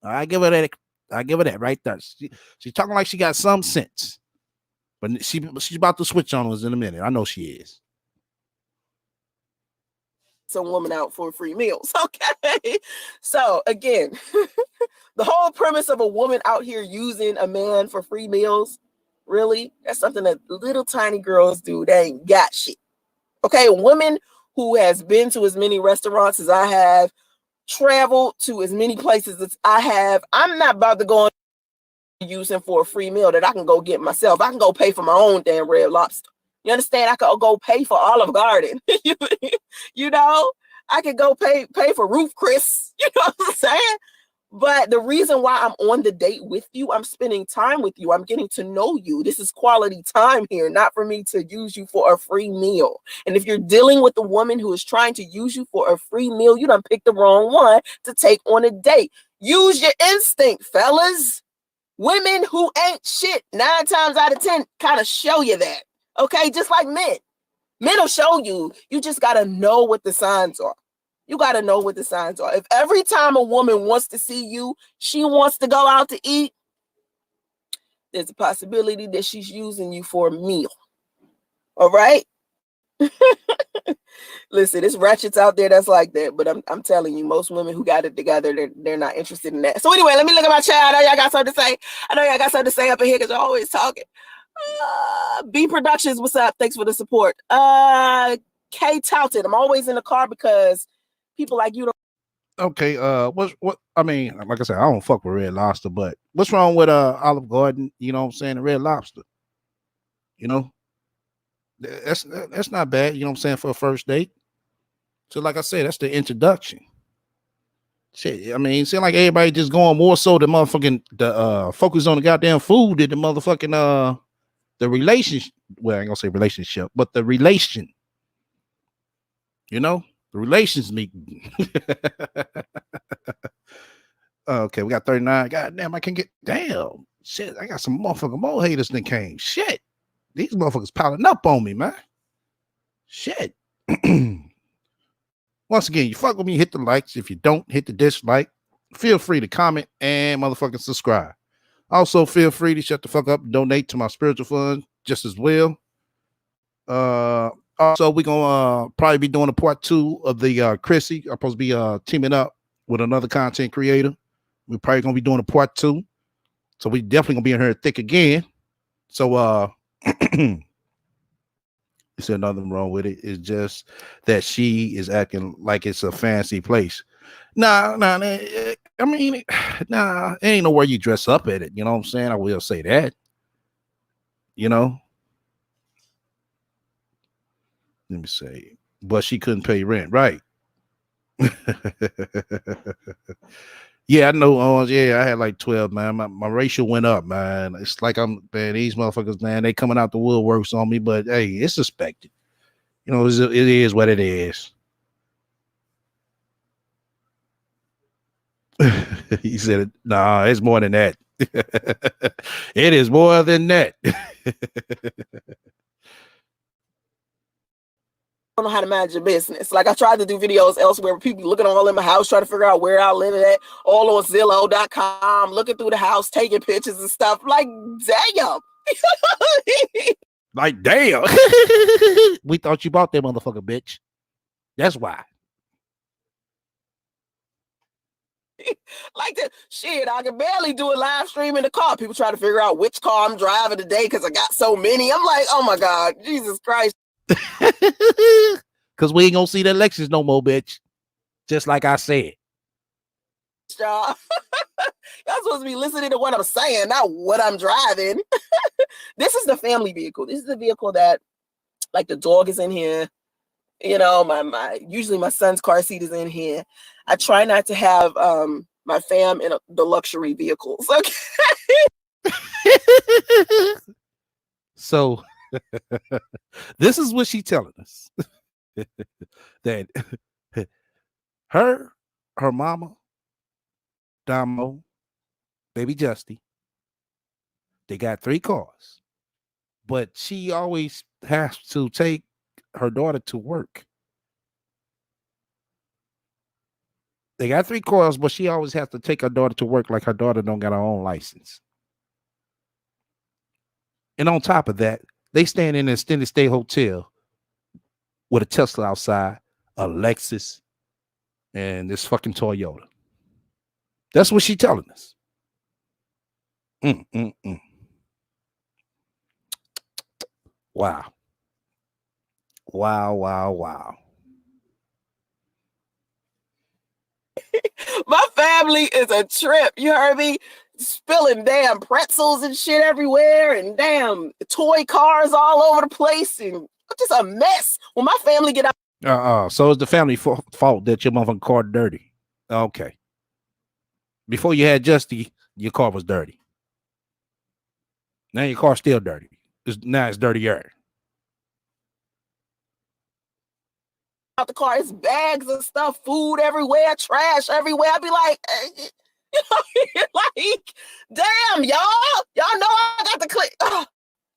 I give her that. I give her that right there. She's talking like she got some sense. But she's about to switch on us in a minute. I know she is. Some woman out for free meals. Okay. So again, the whole premise of a woman out here using a man for free meals, really, that's something that little tiny girls do. They ain't got shit. Okay. A woman who has been to as many restaurants as I have, traveled to as many places as I have, I'm not about to go using for a free meal that I can go get myself. I can go pay for my own damn Red Lobster. You understand? I could go pay for Olive Garden. You know, I could go pay for Ruth Chris. You know what I'm saying? But the reason why I'm on the date with you, I'm spending time with you. I'm getting to know you. This is quality time here, not for me to use you for a free meal. And if you're dealing with a woman who is trying to use you for a free meal, you done picked the wrong one to take on a date. Use your instinct, fellas. Women who ain't shit 9 times out of 10 kind of show you that. Okay, just like men. Men will show you. You just got to know what the signs are. You got to know what the signs are. If every time a woman wants to see you, she wants to go out to eat, there's a possibility that she's using you for a meal. All right? Listen, it's ratchets out there that's like that, but I'm telling you, most women who got it together, they're not interested in that. So anyway, let me look at my chat. I know y'all got something to say. I know y'all got something to say up in here because you're always talking. B Productions, what's up? Thanks for the support. K Touted, I'm always in the car because people like you don't. Okay, what I mean, like I said, I don't fuck with Red Lobster, but what's wrong with Olive Garden, you know what I'm saying, and Red Lobster? You know? That's not bad, you know what I'm saying, for a first date. So like I said, that's the introduction. Shit, I mean, it seems like everybody just going more so the motherfucking the focus on the goddamn food than the motherfucking the relationship. Well, I ain't gonna say relationship, but the relation. You know, the relations meeting. Okay, we got 39. God damn, I can get damn shit. I got some motherfucking more haters than came. Shit, these motherfuckers piling up on me, man. Shit. Once again, you fuck with me, hit the likes. If you don't, hit the dislike. Feel free to comment and motherfucking subscribe. Also, feel free to shut the fuck up and donate to my spiritual fund just as well. Also, we're gonna probably be doing a part 2 of the Chrissy. I'm supposed to be teaming up with another content creator. We're probably gonna be doing a part 2. So we definitely gonna be in here thick again. So you said nothing wrong with it. It's just that she is acting like it's a fancy place. Nah, I mean, nah, it ain't nowhere you dress up at it. You know what I'm saying? I will say that. You know. Let me say, but she couldn't pay rent, right? Yeah, I know. Yeah, I had like 12, man. My ratio went up, man. It's like man, these motherfuckers, man, they coming out the woodworks on me, but hey, it's suspected. You know, it is what it is. He said, nah, it's more than that. It is more than that. Don't know how to manage a business. Like I tried to do videos elsewhere where people looking all in my house, trying to figure out where I live at, all on Zillow.com, looking through the house, taking pictures and stuff. Like, damn. Like, damn. We thought you bought that motherfucker, bitch. That's why. Like that shit, I can barely do a live stream in the car. People try to figure out which car I'm driving today because I got so many. I'm like, oh my God, Jesus Christ. Because we ain't gonna see that Lexus no more, bitch. Just like I said. Y'all supposed to be listening to what I'm saying, not what I'm driving. This is the family vehicle. This is the vehicle that, like, the dog is in here. You know, usually my son's car seat is in here. I try not to have my fam in the luxury vehicles. Okay. So This is what she telling us. That her, her mama, Damo, baby Justy, they got 3 cars. But she always has to take her daughter to work. They got 3 cars, but she always has to take her daughter to work like her daughter don't got her own license. And on top of that, they staying in an extended stay hotel with a Tesla outside, a Lexus, and this fucking Toyota. That's what she telling us. Wow. Wow, wow, wow. My family is a trip. You heard me? Spilling damn pretzels and shit everywhere and damn toy cars all over the place and just a mess. When my family get out. So it's the family fault that your motherfucking car dirty. Okay. Before you had Justy, your car was dirty. Now your car's still dirty. Now it's dirtier. Out the car, it's bags of stuff, food everywhere, trash everywhere. I'd be like, like, damn, y'all know I got the clean. Oh,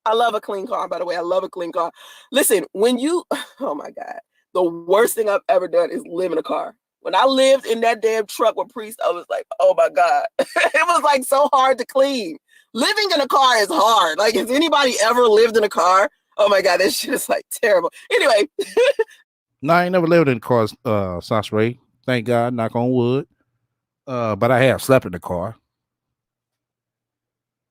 I love a clean car, by the way. I love a clean car. Listen, when you, oh my God, the worst thing I've ever done is live in a car. When I lived in that damn truck with Priest, I was like, oh my God. It was like so hard to clean. Living in a car is hard. Like, has anybody ever lived in a car? Oh my God, that shit is like terrible. Anyway. No, I ain't never lived in cars, Sasray. Thank God, knock on wood. But I have slept in the car.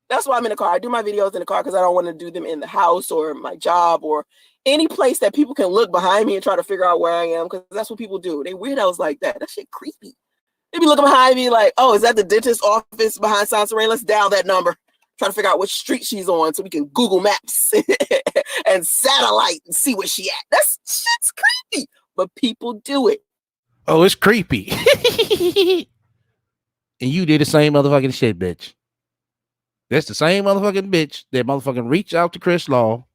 That's why I'm in the car. I do my videos in the car because I don't want to do them in the house or my job or any place that people can look behind me and try to figure out where I am, because that's what people do. They weirdos like that. That shit creepy. They be looking behind me like, oh, is that the dentist office behind Sansaray? Let's dial that number. Trying to figure out which street she's on so we can Google Maps and satellite and see where she at. That's shit's creepy, but people do it. Oh, it's creepy. And you did the same motherfucking shit, bitch. That's the same motherfucking bitch that motherfucking reached out to Chris Law,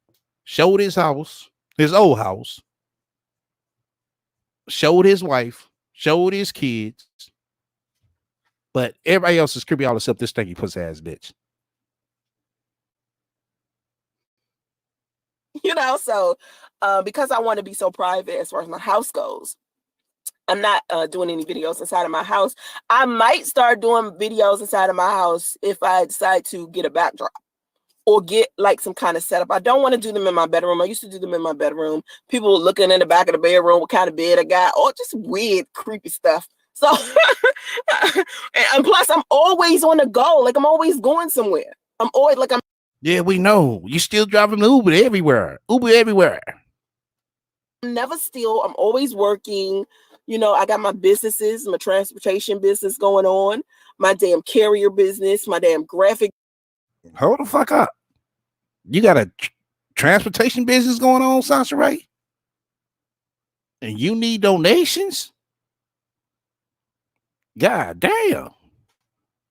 showed his house, his old house, showed his wife, showed his kids. But everybody else is creepy all except this stinky pussy ass bitch. You know, so because I want to be so private as far as my house goes, I'm not doing any videos inside of my house. I might start doing videos inside of my house if I decide to get a backdrop or get like some kind of setup. I don't want to do them in my bedroom. I used to do them in my bedroom. People looking in the back of the bedroom, what kind of bed I got, or just weird, creepy stuff. So, and plus I'm always on the go. Like I'm always going somewhere. I'm always like I'm. Yeah, we know. You still driving Uber everywhere. Uber everywhere. I'm never still. I'm always working. You know, I got my businesses, my transportation business going on, my damn carrier business, my damn graphic. Hold the fuck up. You got a transportation business going on, Sasha Ray? And you need donations? God damn.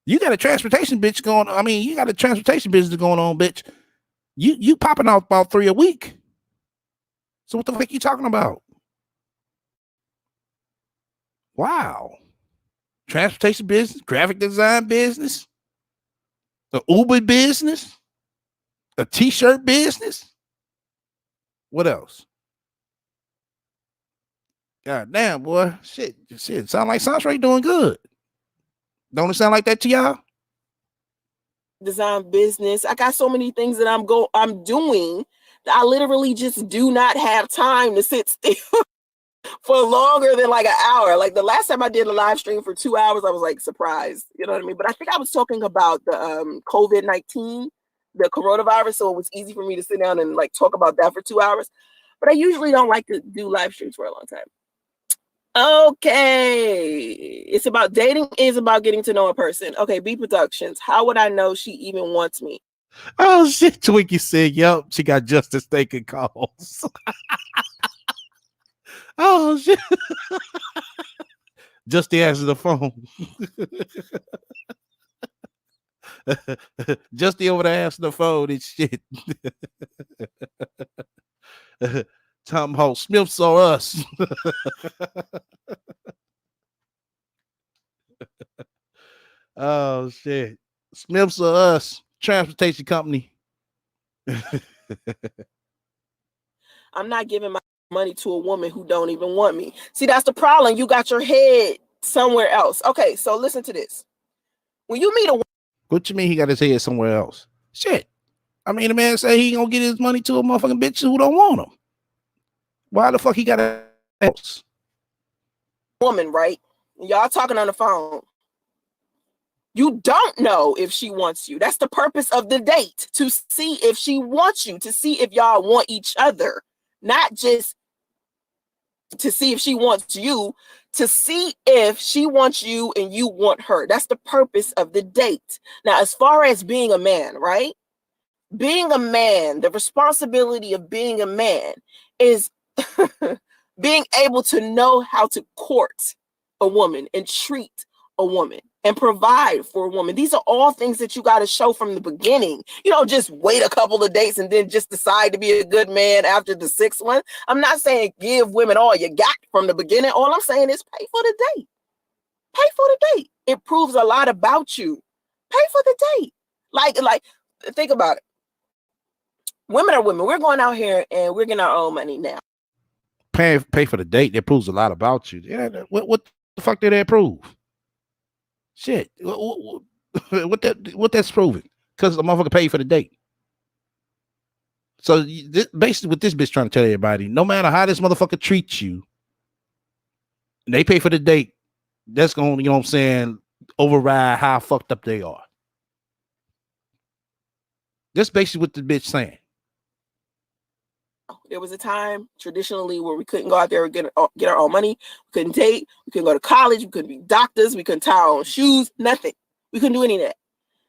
You got a transportation bitch going on. I mean, you got a transportation business going on, bitch. You popping out about 3 a week. So what the fuck you talking about? Wow. Transportation business, graphic design business, the Uber business, a t-shirt business. What else? God damn, boy. Shit. Sound like Sansa doing good. Don't it sound like that to y'all? Design business. I got so many things that I'm doing that I literally just do not have time to sit still for longer than like an hour. Like the last time I did a live stream for 2 hours, I was like surprised. You know what I mean? But I think I was talking about the COVID-19, the coronavirus, so it was easy for me to sit down and like talk about that for 2 hours. But I usually don't like to do live streams for a long time. Okay, it's about dating is about getting to know a person. Okay, B Productions. How would I know she even wants me? Oh shit, Twinkie said, "Yep, she got Justice taking calls." Oh shit, just to answer the phone. Just the over there answering the phone and shit. Tom Holt Smiths or us. Oh shit. Smiths or us. Transportation company. I'm not giving my money to a woman who don't even want me. See, that's the problem. You got your head somewhere else. Okay, so listen to this. When you meet a woman, what you mean he got his head somewhere else? Shit. I mean, the man say he gonna get his money to a motherfucking bitch who don't want him. Why the fuck he got a house? Woman, right? Y'all talking on the phone. You don't know if she wants you. That's the purpose of the date, to see if she wants you, to see if y'all want each other, not just to see if she wants you, to see if she wants you and you want her. That's the purpose of the date. Now, as far as being a man, right? Being a man, the responsibility of being a man is being able to know how to court a woman and treat a woman and provide for a woman. These are all things that you got to show from the beginning. You don't just wait a couple of dates and then just decide to be a good man after the sixth one. I'm not saying give women all you got from the beginning. All I'm saying is pay for the date. Pay for the date. It proves a lot about you. Pay for the date. Like, think about it. Women are women. We're going out here and we're getting our own money now. Pay for the date. That proves a lot about you. Yeah. What the fuck did that prove? Shit. What that's proving? Because the motherfucker paid for the date. So basically, what this bitch trying to tell everybody, no matter how this motherfucker treats you, they pay for the date. That's gonna, you know what I'm saying, override how fucked up they are. That's basically what the bitch saying. There was a time traditionally where we couldn't go out there and get our own money. We couldn't date. We couldn't go to college. We couldn't be doctors. We couldn't tie our own shoes. Nothing. We couldn't do any of that.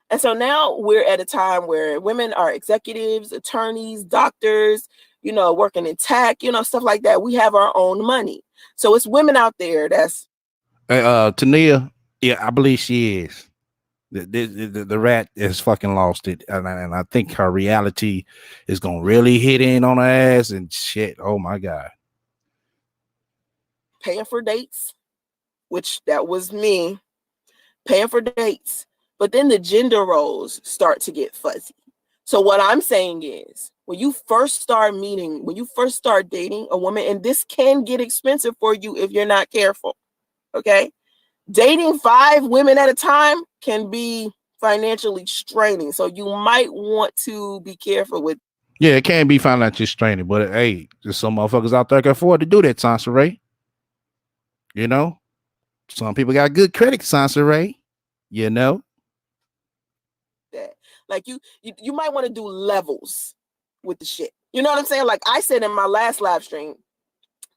And so now we're at a time where women are executives, attorneys, doctors, working in tech, stuff like that. We have our own money. So it's women out there that's. Tania, yeah, I believe she is. The rat has fucking lost it, and I think her reality is gonna really hit in on her ass and shit. Oh my god, paying for dates, which that was me, paying for dates, but then the gender roles start to get fuzzy. So what I'm saying is, when you first start dating a woman, and this can get expensive for you if you're not careful, okay? Dating 5 women at a time can be financially straining. So you might want to be careful with. Yeah, it can be financially straining, but hey, there's some motherfuckers out there can afford to do that, Sansaray. Some people got good credit, Sansaray. That. Like you might want to do levels with the shit. You know what I'm saying? Like I said in my last live stream,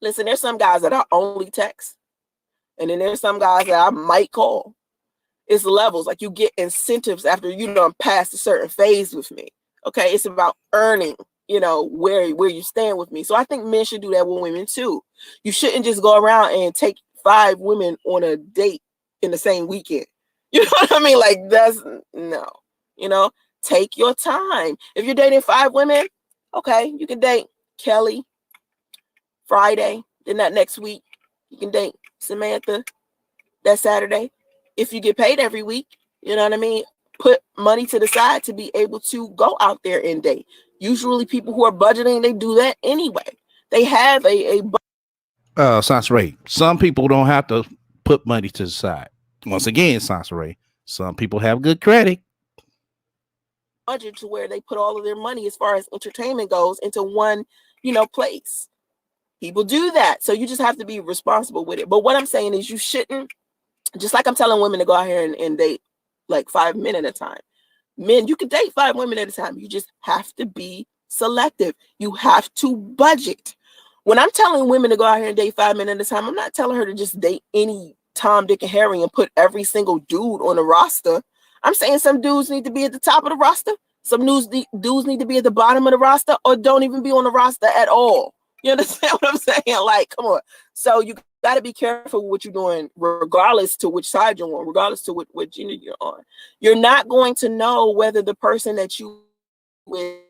listen, there's some guys that I only text. And then there's some guys that I might call. It's levels. Like you get incentives after you done passed a certain phase with me. Okay, it's about earning, where you stand with me. So I think men should do that with women too. You shouldn't just go around and take 5 women on a date in the same weekend. You know what I mean? Like that's no. Take your time. If you're dating 5 women, okay, you can date Kelly Friday. Then that next week, you can date Samantha that Saturday. If you get paid every week, you know what I mean? Put money to the side to be able to go out there and date. Usually people who are budgeting, they do that anyway. They have Sansaray, some people don't have to put money to the side. Once again, Sansaray, some people have good credit. Budget to where they put all of their money as far as entertainment goes into one, place. People do that. So you just have to be responsible with it. But what I'm saying is you shouldn't, just like I'm telling women to go out here and date like 5 men at a time. Men, you can date 5 women at a time. You just have to be selective. You have to budget. When I'm telling women to go out here and date 5 men at a time, I'm not telling her to just date any Tom, Dick, and Harry and put every single dude on the roster. I'm saying some dudes need to be at the top of the roster. Some dudes need to be at the bottom of the roster or don't even be on the roster at all. You understand what I'm saying? Like, come on. So you got to be careful with what you're doing, regardless to which side you're on, regardless to what gender you're on. You're not going to know whether the person that you with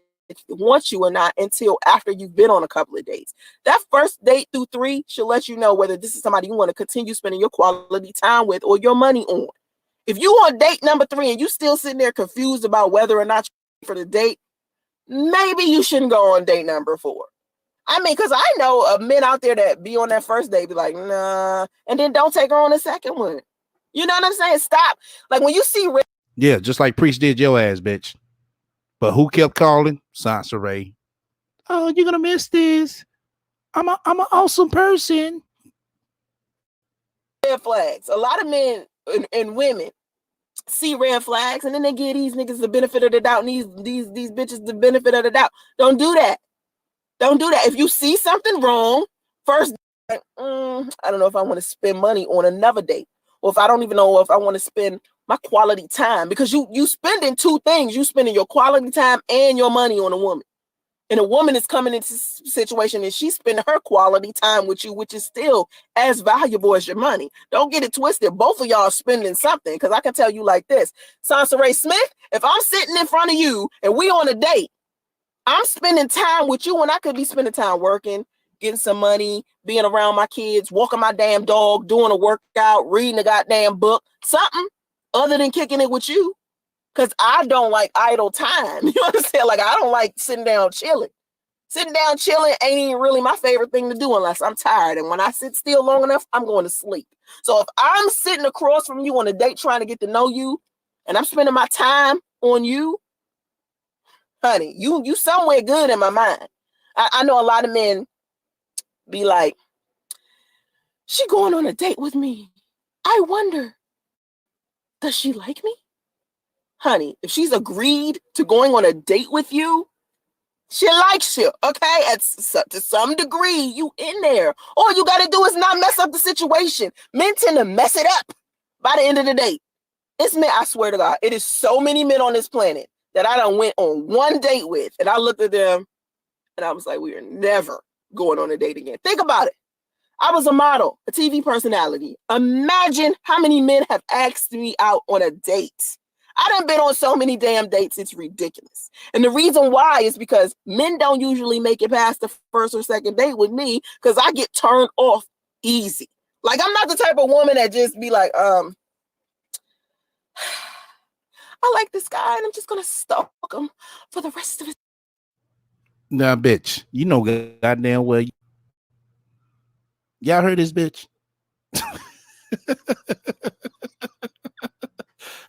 wants you or not until after you've been on a couple of dates. That first date through 3 should let you know whether this is somebody you want to continue spending your quality time with or your money on. If you on date number 3 and you still sitting there confused about whether or not you're for the date, maybe you shouldn't go on date number 4. I mean, because I know of men out there that be on that first date, be like, nah, and then don't take her on the second one. You know what I'm saying? Stop. Like when you see Yeah, just like Priest did your ass, bitch. But who kept calling? Sansa Ray. Oh, you're gonna miss this. I'm an awesome person. red flags. A lot of men and women see red flags and then they give these niggas the benefit of the doubt and these bitches the benefit of the doubt. Don't do that. Don't do that. If you see something wrong, first, I don't know if I want to spend money on another date, or if I don't even know if I want to spend my quality time, because you spending 2 things. You spending your quality time and your money on a woman, and a woman is coming into a situation and she's spending her quality time with you, which is still as valuable as your money. Don't get it twisted. Both of y'all are spending something, because I can tell you like this, Sansa Ray Smith, if I'm sitting in front of you and we on a date, I'm spending time with you when I could be spending time working, getting some money, being around my kids, walking my damn dog, doing a workout, reading a goddamn book, something other than kicking it with you. Because I don't like idle time. You understand? Like, I don't like sitting down chilling. Sitting down chilling ain't even really my favorite thing to do unless I'm tired. And when I sit still long enough, I'm going to sleep. So if I'm sitting across from you on a date trying to get to know you, and I'm spending my time on you, honey, you somewhere good in my mind. I know a lot of men be like, she going on a date with me. I wonder, does she like me? Honey, if she's agreed to going on a date with you, she likes you, okay? To some degree, you in there. All you got to do is not mess up the situation. Men tend to mess it up by the end of the date. It's men, I swear to God, it is so many men on this planet that I done went on one date with, and I looked at them, and I was like, we are never going on a date again. Think about it. I was a model, a TV personality. Imagine how many men have asked me out on a date. I done been on so many damn dates, it's ridiculous. And the reason why is because men don't usually make it past the first or second date with me, because I get turned off easy. Like, I'm not the type of woman that just be like, I like this guy and I'm just gonna stalk him for the rest of his. Nah, bitch. You know goddamn well. Y'all heard this bitch?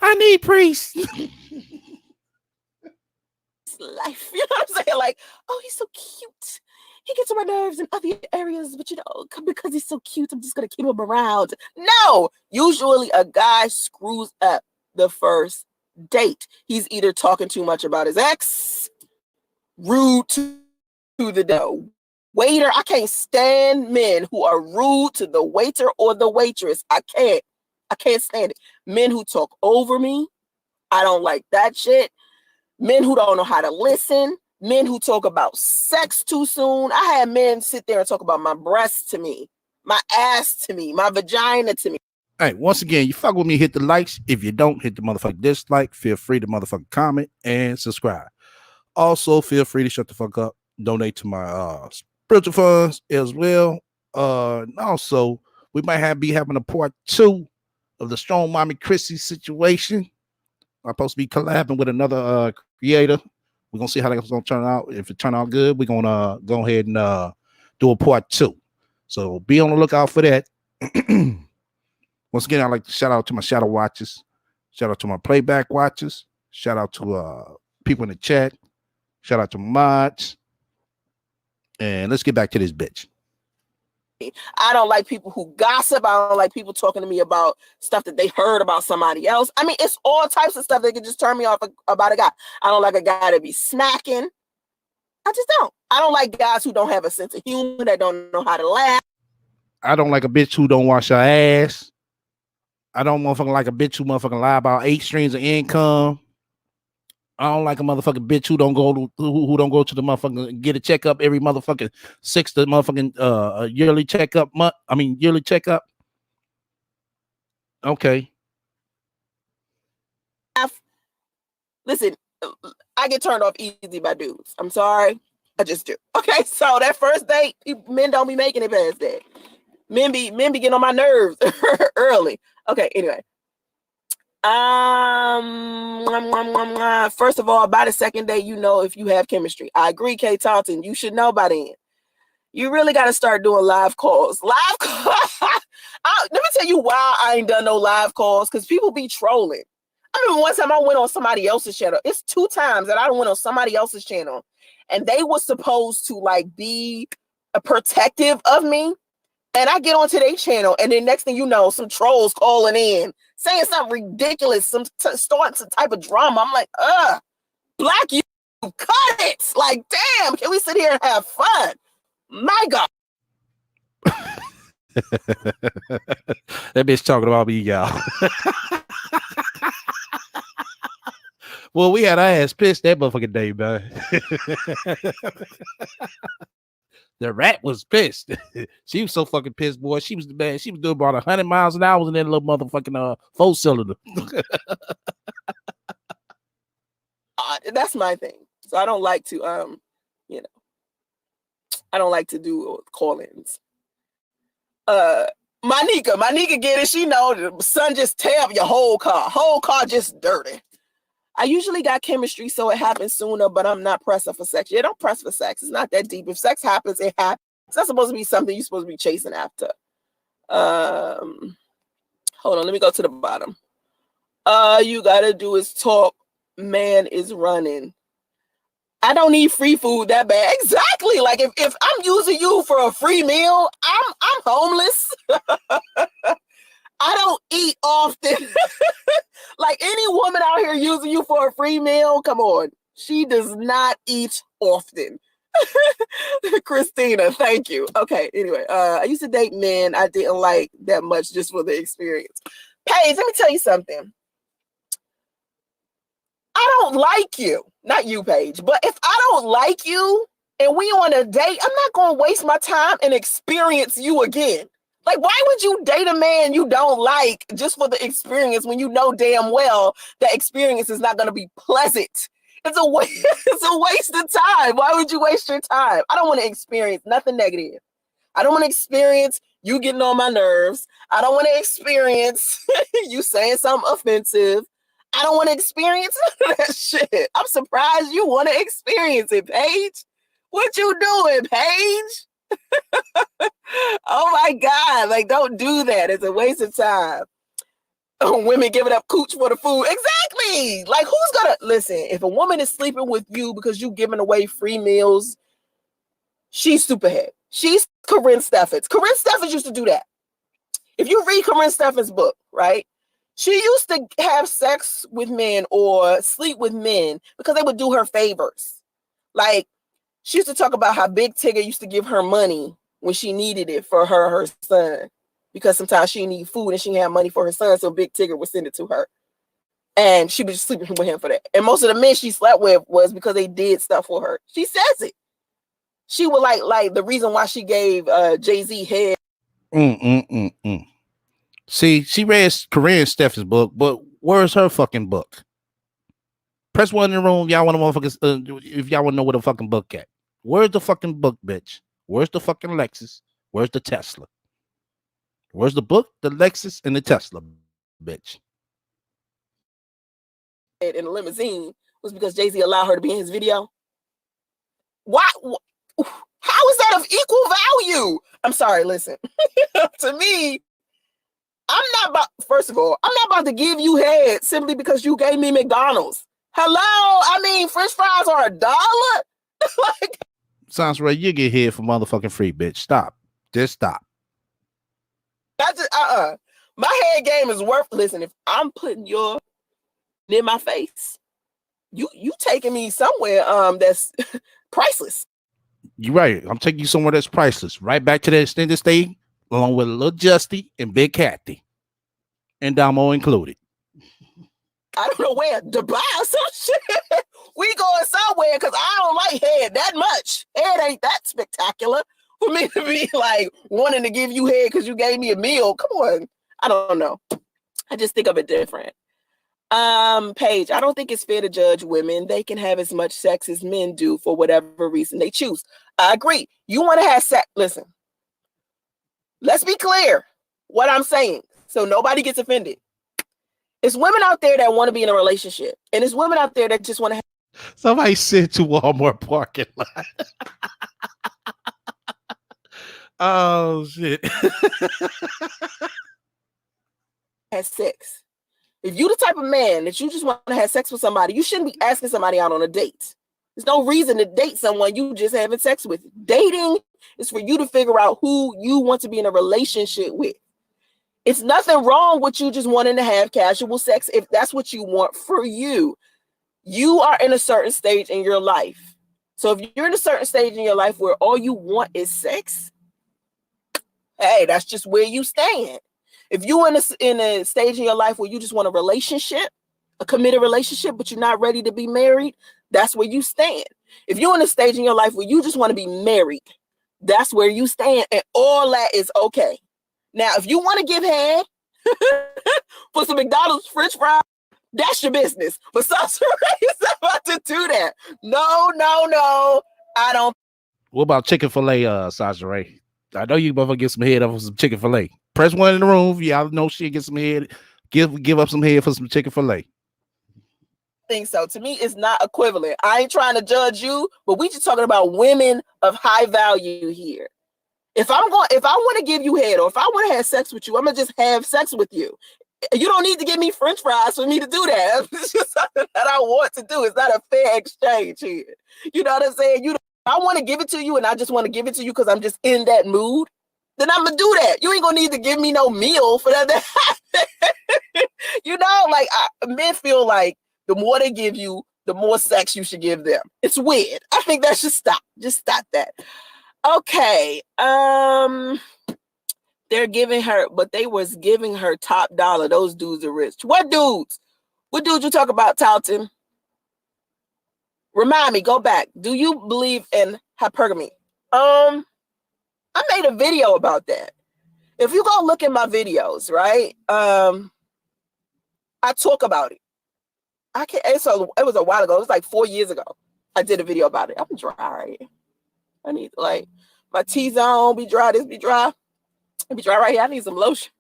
I need priests. Life, you know what I'm saying? Like, oh, he's so cute. He gets on my nerves in other areas, but you know, because he's so cute, I'm just gonna keep him around. No, usually a guy screws up the first date. He's either talking too much about his ex, rude to the waiter. I can't stand men who are rude to the waiter or the waitress. I can't stand it. Men who talk over me, I don't like that shit. Men who don't know how to listen. Men who talk about sex too soon. I had men sit there and talk about my breasts to me, my ass to me, my vagina to me. Hey, once again, you fuck with me, hit the likes. If you don't, hit the motherfucking dislike. Feel free to motherfucking comment and subscribe. Also, feel free to shut the fuck up. Donate to my spiritual funds as well. And also, we might be having a part 2 of the Strong Mommy Chrissy situation. I'm supposed to be collabing with another creator. We're gonna see how that's gonna turn out. If it turn out good, we're gonna go ahead and do a part 2. So be on the lookout for that. Once again, I'd like to shout out to my shadow watchers, shout out to my playback watchers, shout out to people in the chat, shout out to mods, and let's get back to this bitch. I don't like people who gossip. I don't like people talking to me about stuff that they heard about somebody else. I mean, it's all types of stuff that can just turn me off about a guy. I don't like a guy to be snacking. I just don't. I don't like guys who don't have a sense of humor, that don't know how to laugh. I don't like a bitch who don't wash her ass. I don't motherfucking like a bitch who motherfucking lie about 8 streams of income. I don't like a motherfucking bitch who don't go to who don't go to the motherfucking get a checkup every motherfucking 6 to motherfucking yearly checkup month. I mean yearly checkup. Okay. Listen, I get turned off easy by dudes. I'm sorry. I just do. Okay, so that first date, men don't be making it past that. Men be getting on my nerves early. Okay, anyway. First of all, by the second day, you know if you have chemistry. I agree, Kay Taunton. You should know by then. You really got to start doing live calls. Live calls. Let me tell you why I ain't done no live calls, because people be trolling. I remember one time I went on somebody else's channel. It's 2 times that I went on somebody else's channel, and they were supposed to like be protective of me. And I get onto their channel, and then next thing you know, some trolls calling in, saying something ridiculous, starting some type of drama. I'm like, black, you cut it. Like, damn, can we sit here and have fun? My God. That bitch talking about me, y'all. Well, we had our ass pissed that motherfucking day, man. The rat was pissed. She was so fucking pissed, boy. She was doing about 100 miles an hour in that little motherfucking 4-cylinder. That's my thing. So I don't like to I don't like to do call-ins. Monica get it. She know the sun just tear up your whole car just dirty. I usually got chemistry, so it happens sooner, but I'm not pressing for sex. Yeah, don't press for sex. It's not that deep. If sex happens, it happens. It's not supposed to be something you're supposed to be chasing after. Hold on, let me go to the bottom. You gotta do is talk. Man is running. I don't need free food that bad. Exactly. Like if I'm using you for a free meal, I'm homeless. I don't eat often. Like any woman out here using you for a free meal, come on. She does not eat often. Christina, thank you. Okay, anyway, I used to date men I didn't like that much just for the experience. Paige, let me tell you something. I don't like you. Not you, Paige, but if I don't like you and we on a date, I'm not going to waste my time and experience you again. Like, why would you date a man you don't like just for the experience when you know damn well that experience is not going to be pleasant? It's a waste of time. Why would you waste your time? I don't want to experience nothing negative. I don't want to experience you getting on my nerves. I don't want to experience you saying something offensive. I don't want to experience none of that shit. I'm surprised you want to experience it, Paige. What you doing, Paige? Oh my God, like don't do that. It's a waste of time. Women giving up cooch for the food. Exactly. Like who's gonna listen? If a woman is sleeping with you because you giving away free meals, she's superhead. She's Corinne Steffens. Corinne Steffens used to do that. If you read Corinne Steffens' book, right? She used to have sex with men or sleep with men because they would do her favors. Like she used to talk about how Big Tigger used to give her money when she needed it for her son, because sometimes she needed food and she didn't have money for her son, so Big Tigger would send it to her. And she was just sleeping with him for that. And most of the men she slept with was because they did stuff for her. She says it. She would like the reason why she gave Jay-Z head. See, she read Corinne Steffens' book, but where's her fucking book? Press one in the room. Y'all want to motherfuckers? If y'all want to know where the fucking book at, where's the fucking book, bitch? Where's the fucking Lexus? Where's the Tesla? Where's the book, the Lexus, and the Tesla, bitch? In a limousine was because Jay-Z allowed her to be in his video. Why? How is that of equal value? I'm sorry, listen. To me, I'm not about, first of all, I'm not about to give you head simply because you gave me McDonald's. Hello? I mean, French fries are $1. Like, sounds right. You get head for motherfucking free, bitch. Stop. Just stop. That's just, my head game is worth. Listen, if I'm putting your near my face, you taking me somewhere that's priceless. You're right. I'm taking you somewhere that's priceless. Right back to the extended stay, along with Lil Justy and Big Cathy, and Damo included. I don't know where, Dubai or some shit. that much. Head ain't that spectacular for me to be like wanting to give you head because you gave me a meal. Come on. I don't know. I just think of it different. Paige, I don't think it's fair to judge women. They can have as much sex as men do for whatever reason they choose. I agree. You want to have sex. Listen, let's be clear what I'm saying so nobody gets offended. It's women out there that want to be in a relationship, and it's women out there that just want to have. Somebody said to Walmart parking lot. Oh shit. Have sex. If you the type of man that you just want to have sex with somebody, you shouldn't be asking somebody out on a date. There's no reason to date someone you just having sex with. Dating is for you to figure out who you want to be in a relationship with. It's nothing wrong with you just wanting to have casual sex if that's what you want for you. You are in a certain stage in your life. So if you're in a certain stage in your life where all you want is sex, hey, that's just where you stand. If you're in a stage in your life where you just want a relationship, a committed relationship, but you're not ready to be married, that's where you stand. If you're in a stage in your life where you just want to be married, that's where you stand, and all that is okay. Now, if you want to give head for some McDonald's French fries, that's your business. But Sasha Ray is not about to do that. No, I don't. What about chicken fillet, Sasha Ray? I know you motherfucker get some head up for some chicken fillet. Press one in the room. Y'all know she get some head. Give up some head for some chicken fillet. Think so. To me, it's not equivalent. I ain't trying to judge you, but we just talking about women of high value here. If I want to give you head, or if I want to have sex with you, I'm gonna just have sex with you. You don't need to give me French fries for me to do that. It's just something that I want to do. It's not a fair exchange here. You know what I'm saying? I want to give it to you, and I just want to give it to you because I'm just in that mood. Then I'm gonna do that. You ain't gonna need to give me no meal for that. Like men feel like the more they give you, the more sex you should give them. It's weird. I think that should stop. Just stop that. Okay. They're giving her, but they was giving her top dollar. Those dudes are rich. What dudes? What dudes you talk about, Talton? Remind me, go back. Do you believe in hypergamy? I made a video about that. If you go look at my videos, right? I talk about it. So it was a while ago. It was like 4 years ago. I did a video about it. I'm dry right here. I need my T-zone be dry. This be dry. It be dry right here. I need some lotion.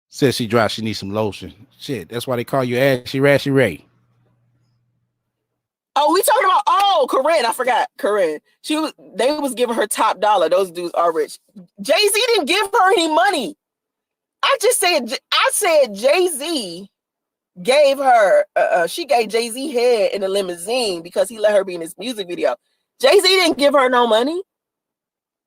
Says she dry. She needs some lotion. Shit, that's why they call you Ashy Rashy Ray. Oh, we talking about Corinne. I forgot Corinne. They was giving her top dollar. Those dudes are rich. Jay-Z didn't give her any money. I said Jay-Z gave her. She gave Jay-Z head in a limousine because he let her be in his music video. Jay-Z didn't give her no money,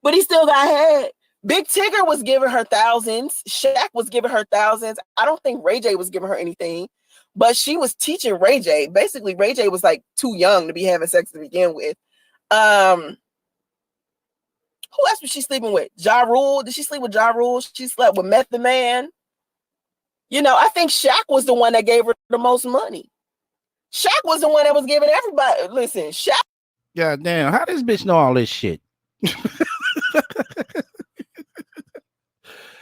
but he still got head. Big Tigger was giving her thousands. Shaq was giving her thousands. I don't think Ray J was giving her anything. But she was teaching Ray J. Basically, Ray J was like too young to be having sex to begin with. Who else was she sleeping with? Ja Rule? Did she sleep with Ja Rule? She slept with Method Man. I think Shaq was the one that gave her the most money. Shaq was the one that was giving everybody. Listen, Shaq. God damn, how this bitch know all this shit?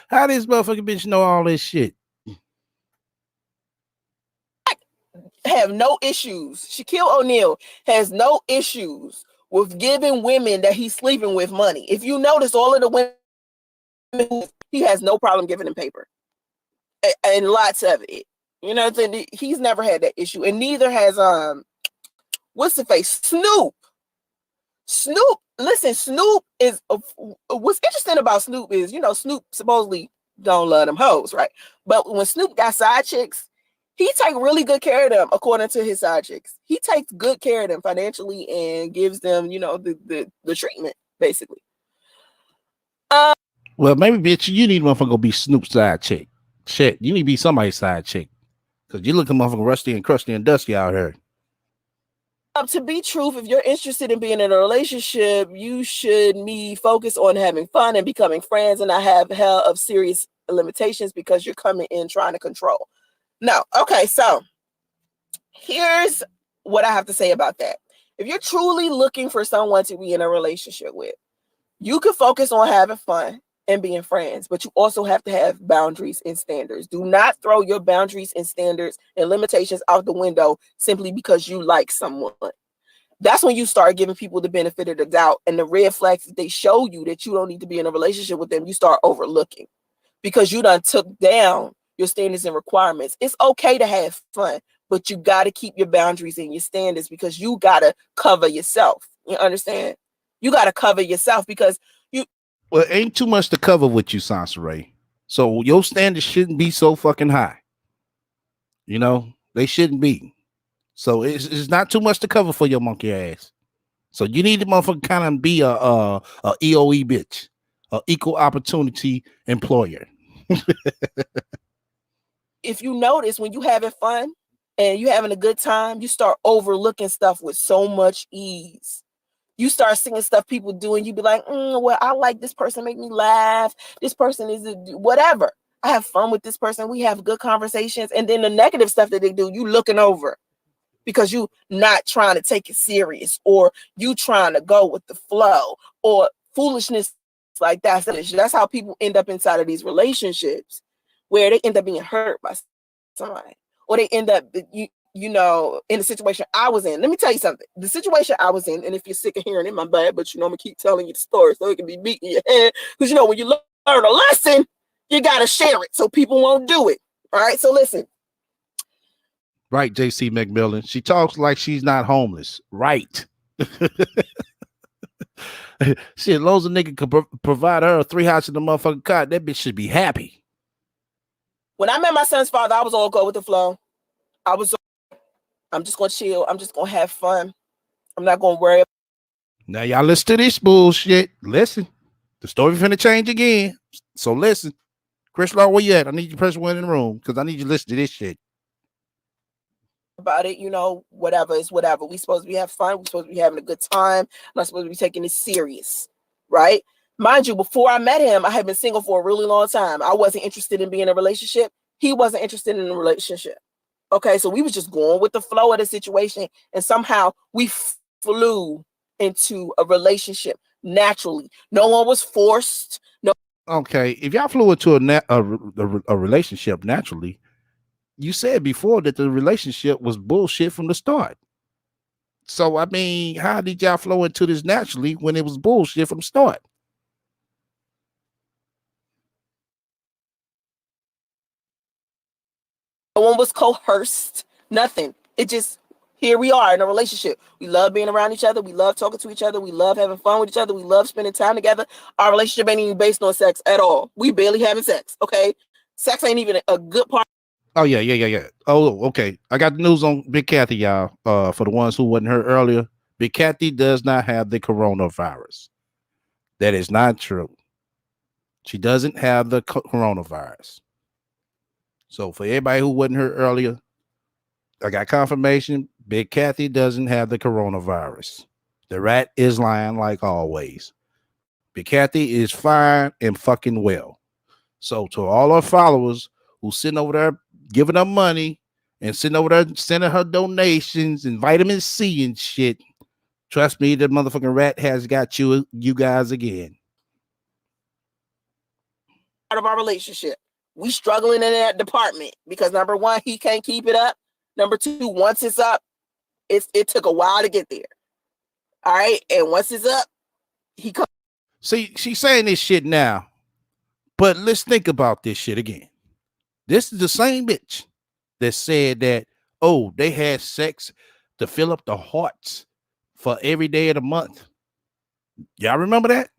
How this motherfucking bitch know all this shit? Have no issues. Shaquille O'Neal has no issues with giving women that he's sleeping with money. If you notice, all of the women, he has no problem giving them paper, and lots of it. He's never had that issue, and neither has what's the face Snoop. Listen, Snoop is what's interesting about Snoop is Snoop supposedly don't love them hoes, right? But when Snoop got side chicks, he take really good care of them, according to his side chicks. He takes good care of them financially and gives them, the treatment, basically. Well, maybe, bitch, you need one for go be Snoop's side chick. Shit, you need to be somebody's side chick. Because you looking motherfucking rusty and crusty and dusty out here. To be truth, if you're interested in being in a relationship, you should be focused on having fun and becoming friends and not have hell of serious limitations because you're coming in trying to control. No. Okay, so here's what I have to say about that. If you're truly looking for someone to be in a relationship with, you can focus on having fun and being friends, but you also have to have boundaries and standards. Do not throw your boundaries and standards and limitations out the window simply because you like someone. That's when you start giving people the benefit of the doubt, and the red flags that they show you that you don't need to be in a relationship with them, you start overlooking because you done took down your standards and requirements. It's okay to have fun, but you got to keep your boundaries and your standards because you got to cover yourself. You understand? You got to cover yourself because you. Well, ain't too much to cover with you, Sansaray. So your standards shouldn't be so fucking high. You know, they shouldn't be. So it's not too much to cover for your monkey ass. So you need to motherfucker kind of be a EOE bitch, a equal opportunity employer. If you notice when you having fun and you having a good time, you start overlooking stuff with so much ease. You start seeing stuff people do and you be like, well, I like this person, make me laugh. This person is whatever. I have fun with this person. We have good conversations. And then the negative stuff that they do, you looking over because you not trying to take it serious, or you trying to go with the flow, or foolishness like that. That's how people end up inside of these relationships where they end up being hurt by somebody, or they end up, you know, in the situation I was in. Let me tell you something. The situation I was in, and if you're sick of hearing it, my bad, but you know, I'm gonna keep telling you the story so it can be beating your head. Because you know, when you learn a lesson, you gotta share it so people won't do it. All right. So listen. Right, JC McMillan. She talks like she's not homeless. Right. Shit, as long as a nigga could provide her 3 houses in the motherfucking car, that bitch should be happy. When I met my son's father, I was all go with the flow. I'm just gonna chill. I'm just gonna have fun. I'm not gonna worry. Now y'all listen to this bullshit. Listen, the story finna change again. So listen, Chris Law, where you at? I need you to press one in the room because I need you to listen to this shit. About it, you know, whatever is whatever. We supposed to be having fun. We supposed to be having a good time. I'm not supposed to be taking this serious, right? Mind you, before I met him, I had been single for a really long time. I wasn't interested in being in a relationship. He wasn't interested in a relationship. Okay, so we was just going with the flow of the situation, and somehow we flew into a relationship naturally. No one was forced. No. Okay, if y'all flew into a relationship naturally, you said before that the relationship was bullshit from the start. So I mean, how did y'all flow into this naturally when it was bullshit from the start? No one was coerced. Nothing. It just, here we are in a relationship. We love being around each other. We love talking to each other. We love having fun with each other. We love spending time together. Our relationship ain't even based on sex at all. We barely having sex. Okay, sex ain't even a good part. Oh yeah. Oh, okay. I got the news on Big Kathy, y'all. For the ones who wasn't heard earlier, Big Kathy does not have the coronavirus. That is not true. She doesn't have the coronavirus. So for everybody who wasn't heard earlier, I got confirmation. Big Kathy doesn't have the coronavirus. The rat is lying like always. Big Kathy is fine and fucking well. So to all our followers who sitting over there giving her money and sitting over there sending her donations and vitamin C and shit, trust me, the motherfucking rat has got you guys again. Part of our relationship. We struggling in that department because number one, he can't keep it up. Number two, once it's up, it took a while to get there. All right, and once it's up, he comes. See, she's saying this shit now, but let's think about this shit again. This is the same bitch that said that, oh, they had sex to fill up the hearts for every day of the month. Y'all remember that?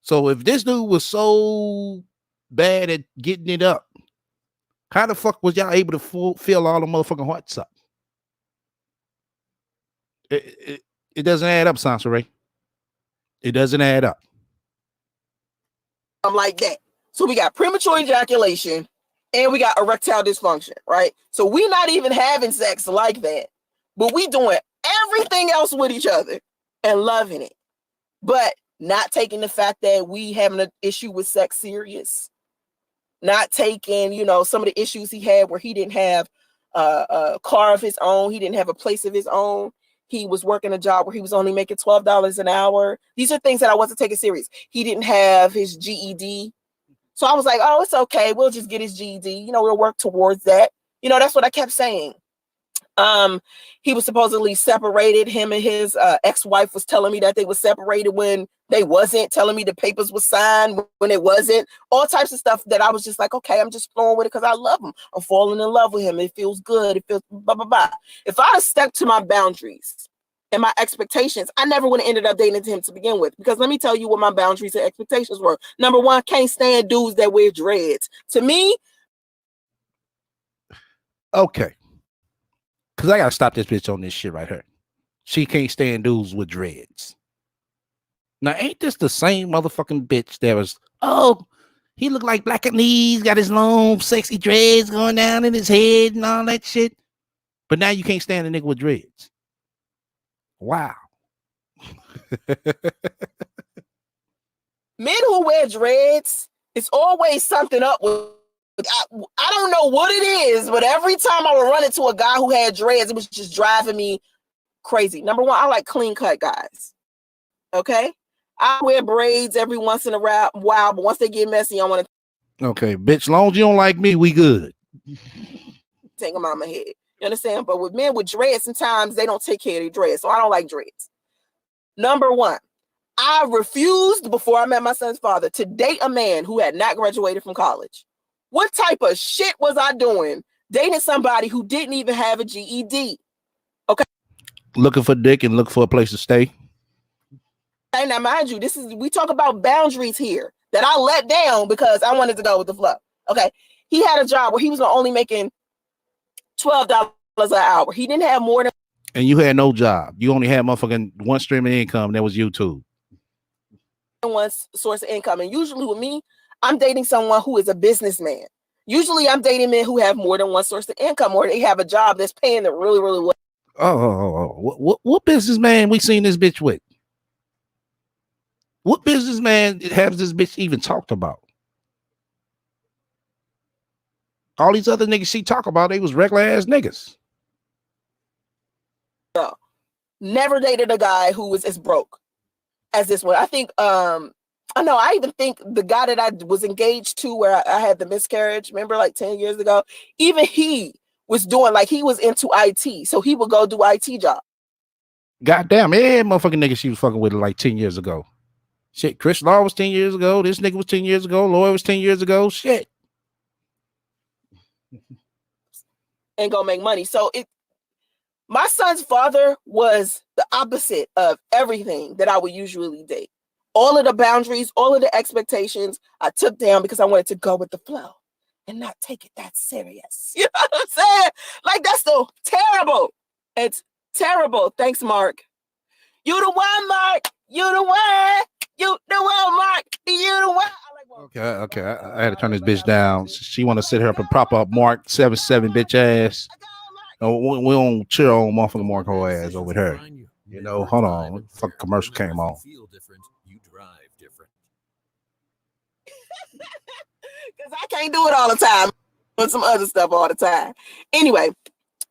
So if this dude was so bad at getting it up, how the fuck was y'all able to fill all the motherfucking hearts up? It doesn't add up, Sansaray. It doesn't add up. I'm like that. So we got premature ejaculation and we got erectile dysfunction, right? So we're not even having sex like that, but we doing everything else with each other and loving it, but not taking the fact that we having an issue with sex serious. Not taking, you know, some of the issues he had where he didn't have a car of his own. He didn't have a place of his own. He was working a job where he was only making $12 an hour. These are things that I wasn't taking serious. He didn't have his GED. So I was like, oh, it's okay. We'll just get his GED. You know, we'll work towards that. You know, that's what I kept saying. He was supposedly separated. Him and his ex-wife was telling me that they were separated when they wasn't, telling me the papers were signed when it wasn't, all types of stuff that I was just like, okay, I'm just flowing with it because I love him. I'm falling in love with him. It feels good. It feels blah, blah, blah. If I had stuck to my boundaries and my expectations, I never would have ended up dating him to begin with. Because let me tell you what my boundaries and expectations were. Number one, can't stand dudes that wear dreads. To me. Okay. Because I got to stop this bitch on this shit right here. She can't stand dudes with dreads. Now, ain't this the same motherfucking bitch that was, oh, he looked like Black and Knees, got his long, sexy dreads going down in his head and all that shit. But now you can't stand a nigga with dreads. Wow. Men who wear dreads, it's always something up with. I don't know what it is, but every time I would run into a guy who had dreads, it was just driving me crazy. Number one, I like clean cut guys. Okay? I wear braids every once in a while, but once they get messy, I want to. Okay, bitch, long as you don't like me, we good. Take them out my head. You understand? But with men with dreads, sometimes they don't take care of their dreads, so I don't like dreads. Number one, I refused before I met my son's father to date a man who had not graduated from college. What type of shit was I doing dating somebody who didn't even have a GED? Okay. Looking for dick and looking for a place to stay. And now, mind you, we talk about boundaries here that I let down because I wanted to go with the flow. Okay. He had a job where he was only making $12 an hour. He didn't have more than. And you had no job. You only had motherfucking one stream of income. That was YouTube. One source of income. And usually with me, I'm dating someone who is a businessman. Usually I'm dating men who have more than one source of income or they have a job that's paying them really, really well. What businessman we seen this bitch with? What businessman has this bitch even talked about? All these other niggas she talk about, they was regular ass niggas. No, never dated a guy who was as broke as this one. I think, I even think the guy that I was engaged to where I had the miscarriage, remember like 10 years ago, even he was doing like he was into IT. So he would go do IT job. Goddamn, yeah, motherfucking nigga she was fucking with like 10 years ago. Shit, Chris Law was 10 years ago. This nigga was 10 years ago. Lloyd was 10 years ago. Shit. And go make money. So my son's father was the opposite of everything that I would usually date. All of the boundaries, all of the expectations I took down because I wanted to go with the flow and not take it that serious. You know what I'm saying? Like, that's so terrible. It's terrible. Thanks, Mark. You the one, Mark. You the one. You the one, Mark. You the one. Okay. I had to turn this bitch down. She want to sit here up and prop up Mark 77 bitch ass. No, we don't cheer on motherfucking Mark whole ass over here. You know, hold on. What the fuck commercial came on? Because I can't do it all the time. But some other stuff all the time. Anyway,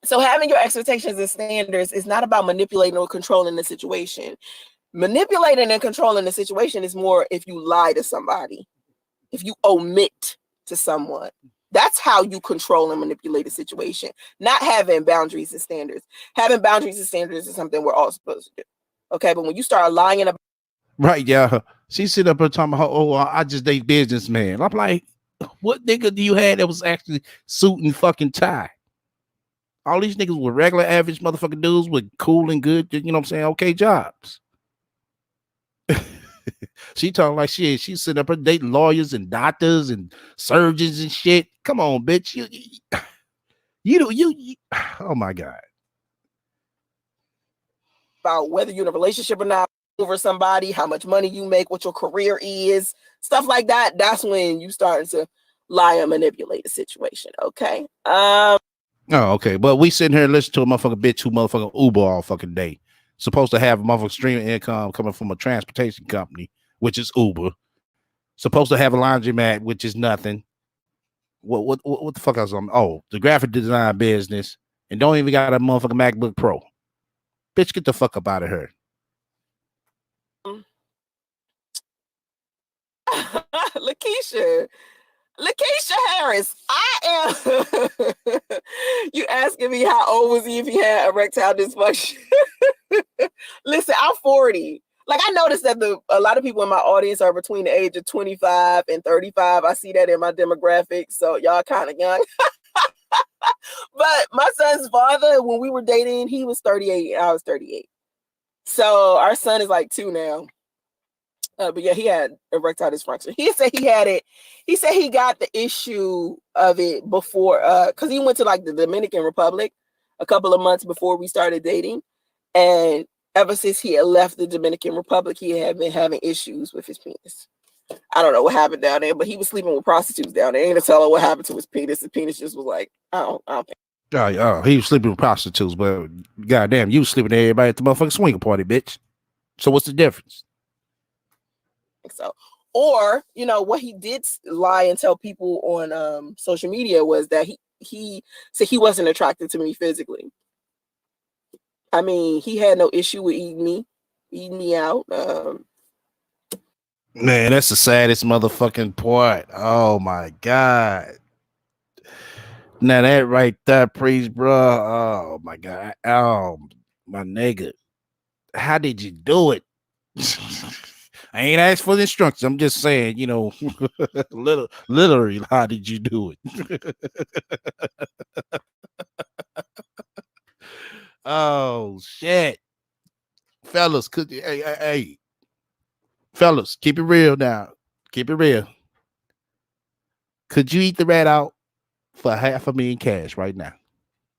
so having your expectations and standards is not about manipulating or controlling the situation. Manipulating and controlling the situation is more if you lie to somebody, if you omit to someone. That's how you control and manipulate a situation, not having boundaries and standards. Having boundaries and standards is something we're all supposed to do. Okay, but when you start lying about. Right, yeah. She sit up here talking about, oh, I just date businessman. I'm like, what nigga do you have that was actually suit and fucking tie? All these niggas were regular average motherfucking dudes with cool and good, you know what I'm saying, okay jobs. She talking like shit. She sit up her dating lawyers and doctors and surgeons and shit. Come on, bitch. You oh my God. About whether you're in a relationship or not, over somebody, how much money you make, what your career is, stuff like that. That's when you starting to lie and manipulate the situation. Okay. Oh, okay. But we sitting here listening to a motherfucking bitch who motherfucking Uber all fucking day. Supposed to have a motherfucking stream of income coming from a transportation company, which is Uber. Supposed to have a laundromat, which is nothing. What the fuck else on? Oh, the graphic design business, and don't even got a motherfucking MacBook Pro. Bitch, get the fuck up out of here. Lakeisha Harris, I am. You asking me how old was he if he had erectile dysfunction? Listen, I'm 40. Like, I noticed that a lot of people in my audience are between the age of 25 and 35. I see that in my demographics, so y'all kind of young. But my son's father, when we were dating, he was 38 and I was 38. So our son is like 2 now. But yeah, he had erectile dysfunction. He said he had it. He said he got the issue of it before, because he went to like the Dominican Republic a couple of months before we started dating. And ever since he had left the Dominican Republic, he had been having issues with his penis. I don't know what happened down there, but he was sleeping with prostitutes down there. Ain't gonna tell her what happened to his penis. The penis just was like, I don't think. Oh, he was sleeping with prostitutes, but goddamn, you was sleeping with everybody at the motherfucking swinger party, bitch. So what's the difference? So, or what he did lie and tell people on social media was that he said he wasn't attracted to me physically. I mean, he had no issue with eating me out. Man, that's the saddest motherfucking part. Oh my god. Now that right there, priest, bro. Oh my god. Oh my nigga. How did you do it? I ain't asked for the instructions. I'm just saying, literally, how did you do it? Oh shit. Fellas, hey, fellas, keep it real now. Keep it real. Could you eat the rat out for $500,000 cash right now?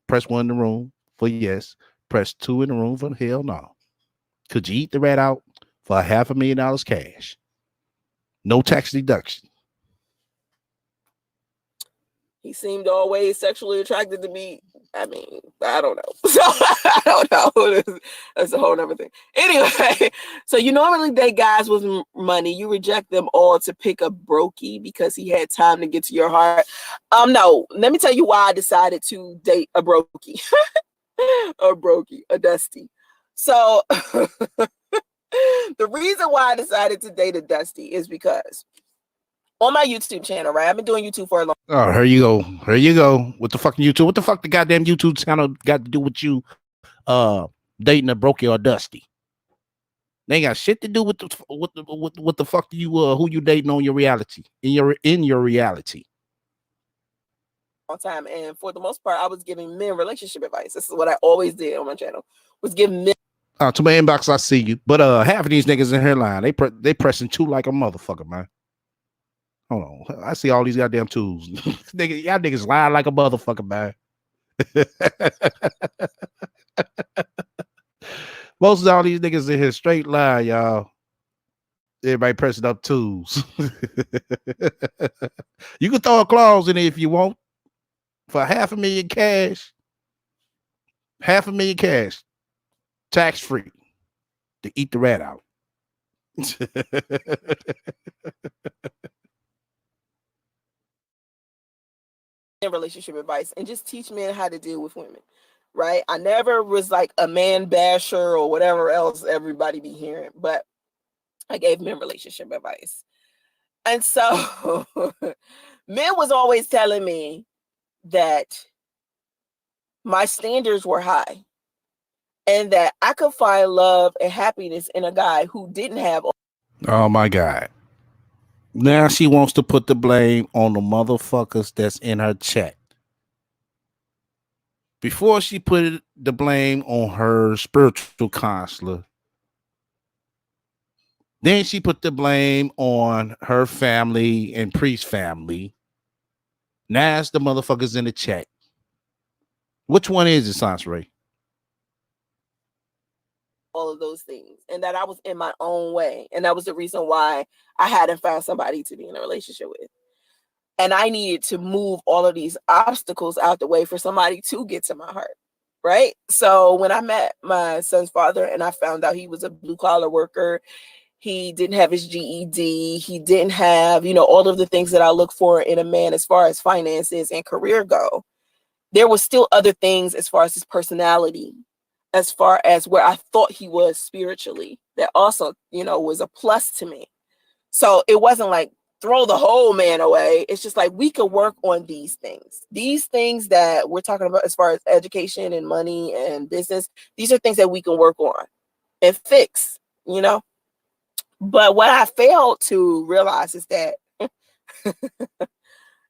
Press 1 in the room for yes. Press 2 in the room for hell no. Could you eat the rat out for $500,000 cash? No tax deduction. He seemed always sexually attracted to me. I mean, I don't know. So I don't know. That's a whole other thing. Anyway, so you normally date guys with money. You reject them all to pick a brokey because he had time to get to your heart. No. Let me tell you why I decided to date a brokey. A dusty. So the reason why I decided to date a dusty is because on my YouTube channel, right? I've been doing YouTube for a long time. Oh, here you go. Here you go. What the fucking YouTube? What the fuck the goddamn YouTube channel got to do with you dating a brokey or dusty? They ain't got shit to do with what the fuck you who you dating on your reality in your reality. Time, and for the most part, I was giving men relationship advice. This is what I always did on my channel, was giving men. To my inbox, I see you, but half of these niggas in here line, they pressing 2 like a motherfucker, man. Hold on, I see all these goddamn tools. Nigga, y'all niggas lying like a motherfucker, man. Most of all these niggas in here straight lie, y'all. Everybody pressing up twos. You can throw a clause in it if you want for $500,000 cash. $500,000 cash, tax free, to eat the rat out. Relationship advice and just teach men how to deal with women, right? I never was like a man basher or whatever else everybody be hearing, but I gave men relationship advice. And so men was always telling me that my standards were high and that I could find love and happiness in a guy who didn't have. Oh my God. Now she wants to put the blame on the motherfuckers that's in her chat. Before she put the blame on her spiritual counselor, then she put the blame on her family and priest family. Now it's the motherfuckers in the chat. Which one is it, Sansray? All of those things, and that I was in my own way, and that was the reason why I hadn't found somebody to be in a relationship with. And I needed to move all of these obstacles out the way for somebody to get to my heart, right? So when I met my son's father and I found out he was a blue collar worker, He didn't have his GED. He didn't have, all of the things that I look for in a man as far as finances and career go. There was still other things as far as his personality, as far as where I thought he was spiritually, that also, was a plus to me. So it wasn't like throw the whole man away. It's just like we could work on these things that we're talking about as far as education and money and business. These are things that we can work on and fix, But what I failed to realize is that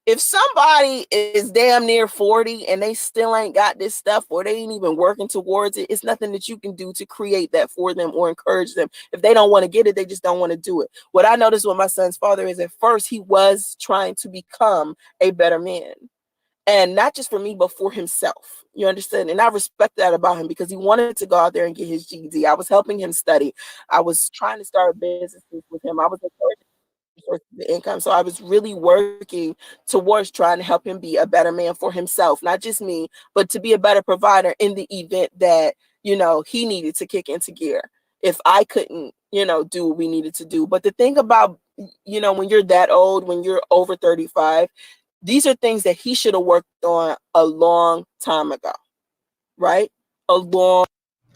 if somebody is damn near 40 and they still ain't got this stuff, or they ain't even working towards it, it's nothing that you can do to create that for them or encourage them. If they don't want to get it, they just don't want to do it. What I noticed with my son's father is at first he was trying to become a better man. And not just for me, but for himself. You understand? And I respect that about him because he wanted to go out there and get his GED. I was helping him study. I was trying to start businesses with him. I was encouraging sources of income. So I was really working towards trying to help him be a better man for himself, not just me, but to be a better provider in the event that, he needed to kick into gear if I couldn't, do what we needed to do. But the thing about, when you're that old, when you're over 35, these are things that he should have worked on a long time ago, right? A long.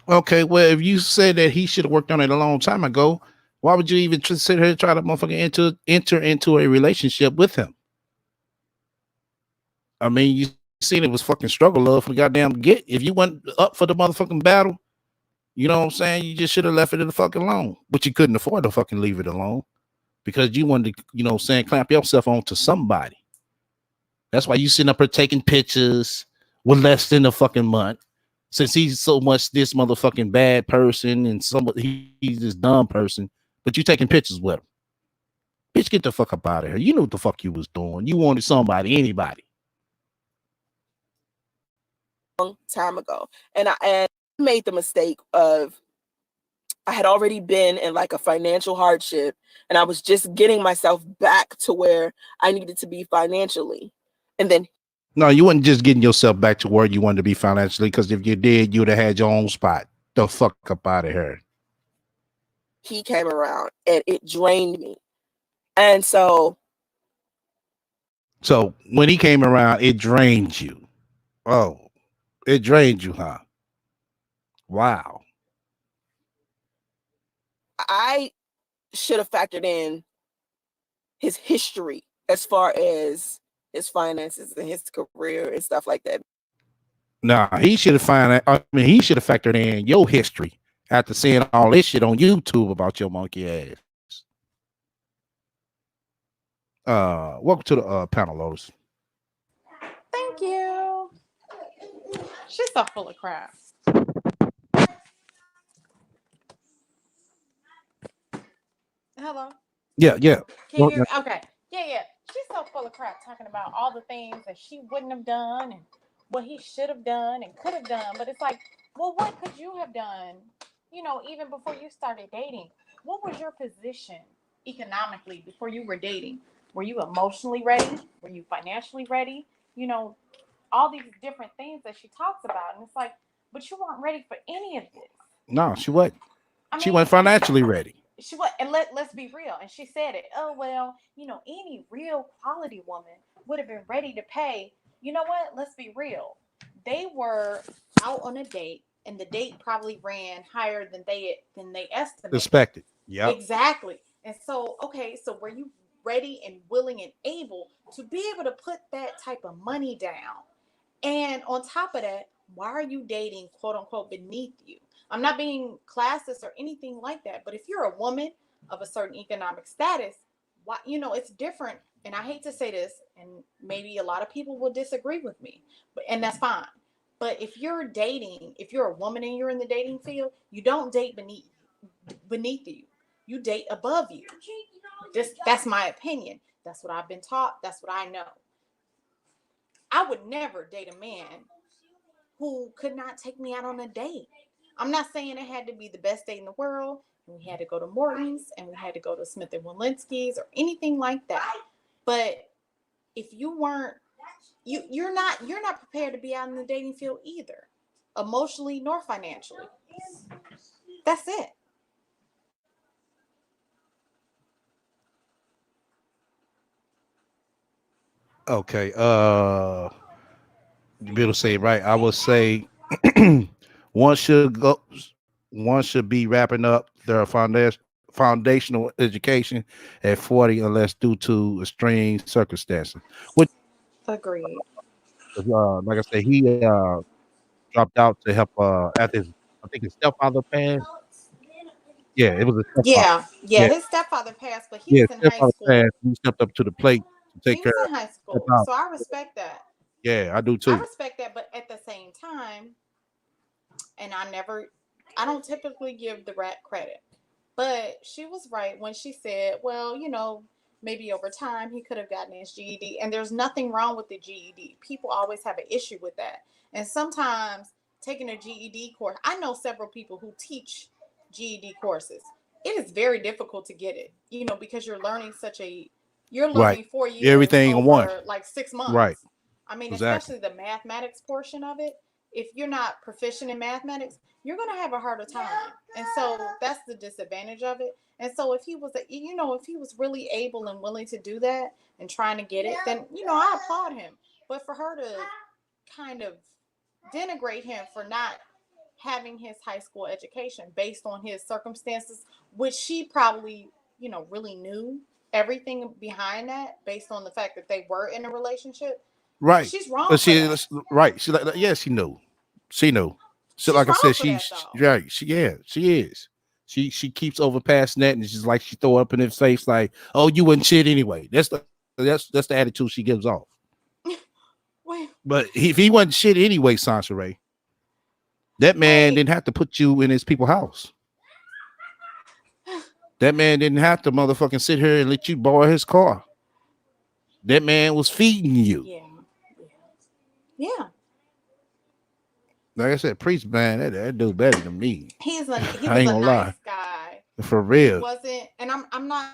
Okay, well, if you said that he should have worked on it a long time ago, why would you even sit here and try to motherfucking enter into a relationship with him? I mean, you seen it was fucking struggle love for the goddamn get. If you went up for the motherfucking battle, you know what I'm saying? You just should have left it the fucking alone. But you couldn't afford to fucking leave it alone because you wanted to, clamp yourself onto somebody. That's why you sitting up here taking pictures with less than a fucking month. Since he's so much this motherfucking bad person and he's this dumb person, but you taking pictures with him. Bitch, get the fuck up out of here. You know what the fuck you was doing. You wanted somebody, anybody. Time ago. And I made the mistake of I had already been in like a financial hardship and I was just getting myself back to where I needed to be financially. And then No, you wasn't just getting yourself back to where you wanted to be financially, because if you did, you'd have had your own spot. The fuck up out of here. he came around and it drained me. And so when he came around, it drained you. Oh, it drained you, huh? Wow. I should have factored in his history as far as his finances and his career and stuff like that. Nah, he should have he should have factored in your history after seeing all this shit on YouTube about your monkey ass. Welcome to the panel, Lotus. Thank you. She's so full of crap. Hello. Yeah, yeah. Can you hear me? Okay. Yeah. She's so full of crap talking about all the things that she wouldn't have done and what he should have done and could have done. But it's like, well, what could you have done? Even before you started dating, what was your position economically before you were dating? Were you emotionally ready? Were you financially ready? All these different things that she talks about. And it's like, but you weren't ready for any of this. No, she wasn't. I She mean, wasn't financially ready. she was, and let's be real. And she said it. Oh well, any real quality woman would have been ready to pay. You know what? Let's be real. They were out on a date, and the date probably ran higher than they estimated. Expected. Yeah. Exactly. And so, okay, so were you ready and willing and able to be able to put that type of money down? And on top of that, why are you dating quote unquote beneath you? I'm not being classist or anything like that, but if you're a woman of a certain economic status, why it's different. And I hate to say this, and maybe a lot of people will disagree with me, and that's fine. But if you're a woman and you're in the dating field, you don't date beneath you. You date above you. That's my opinion. That's what I've been taught. That's what I know. I would never date a man who could not take me out on a date. I'm not saying it had to be the best date in the world, and we had to go to Morton's and we had to go to Smith and Walensky's or anything like that. But if you weren't, you're not prepared to be out in the dating field either, emotionally nor financially. That's it. Okay. Bill say it right. I would say one should go. One should be wrapping up their foundational education at 40, unless due to extreme circumstances. Which, Agreed. like I said, he dropped out to help after his, I think his stepfather passed. Yeah, it was a stepfather. Yeah, yeah. Yeah, His stepfather passed, but he yeah, was in high stepfather passed. school. He stepped up to the plate to He take was care of in high step school, out. so I respect that. Yeah, I do I too. respect that, but at the same time, and I don't typically give the rat credit, but she was right when she said, well, maybe over time he could have gotten his GED, and there's nothing wrong with the GED. People always have an issue with that, and sometimes taking a GED course, I know several people who teach GED courses. It is very difficult to get it, because you're Right. learning 4 years Everything in one. over like six Right. months. I mean, Exactly. especially the mathematics portion of it. If you're not proficient in mathematics, you're going to have a harder time. And so that's the disadvantage of it. And so if he was really able and willing to do that and trying to get it, then, I applaud him. But for her to kind of denigrate him for not having his high school education based on his circumstances, which she probably, really knew everything behind that based on the fact that they were in a relationship. Right. She's wrong for that. Right. She like yeah, she knew. She knew. So She's like I wrong said, for that though. right. She is. She keeps overpassing that, and she's like she throw up in his face like, "Oh, you wasn't shit anyway." That's the attitude she gives off. Wait, But if he wasn't shit anyway, Sansa Ray, that man wait. didn't have to put you in his people's house. That man didn't have to motherfucking sit here and let you borrow his car. That man was feeding you. Yeah, yeah. Like I said, Priest, man, that dude better than me. He I was ain't a gonna lie. nice guy. For He real. wasn't, and I'm not.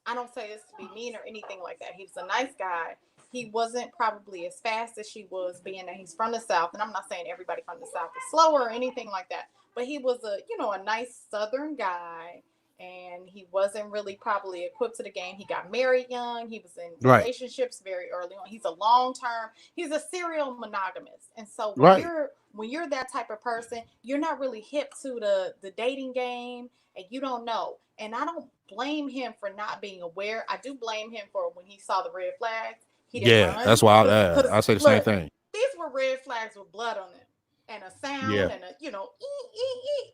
I don't say this to be mean or anything like that. He was a nice guy. He wasn't probably as fast as she was, being that he's from the South. And I'm not saying everybody from the South is slower or anything like that. But he was a nice Southern guy, and he wasn't really probably equipped to the game. He got married young. He was in Right. relationships very early on. He's a long term. He's a serial monogamous. And so Right. when you're that type of person, you're not really hip to the dating game, and you don't know. And I don't blame him for not being aware. I do blame him for when he saw the red flags, he didn't Yeah, run. that's why Because I say the same look, thing. these were red flags with blood on them, and a Yeah. sound, and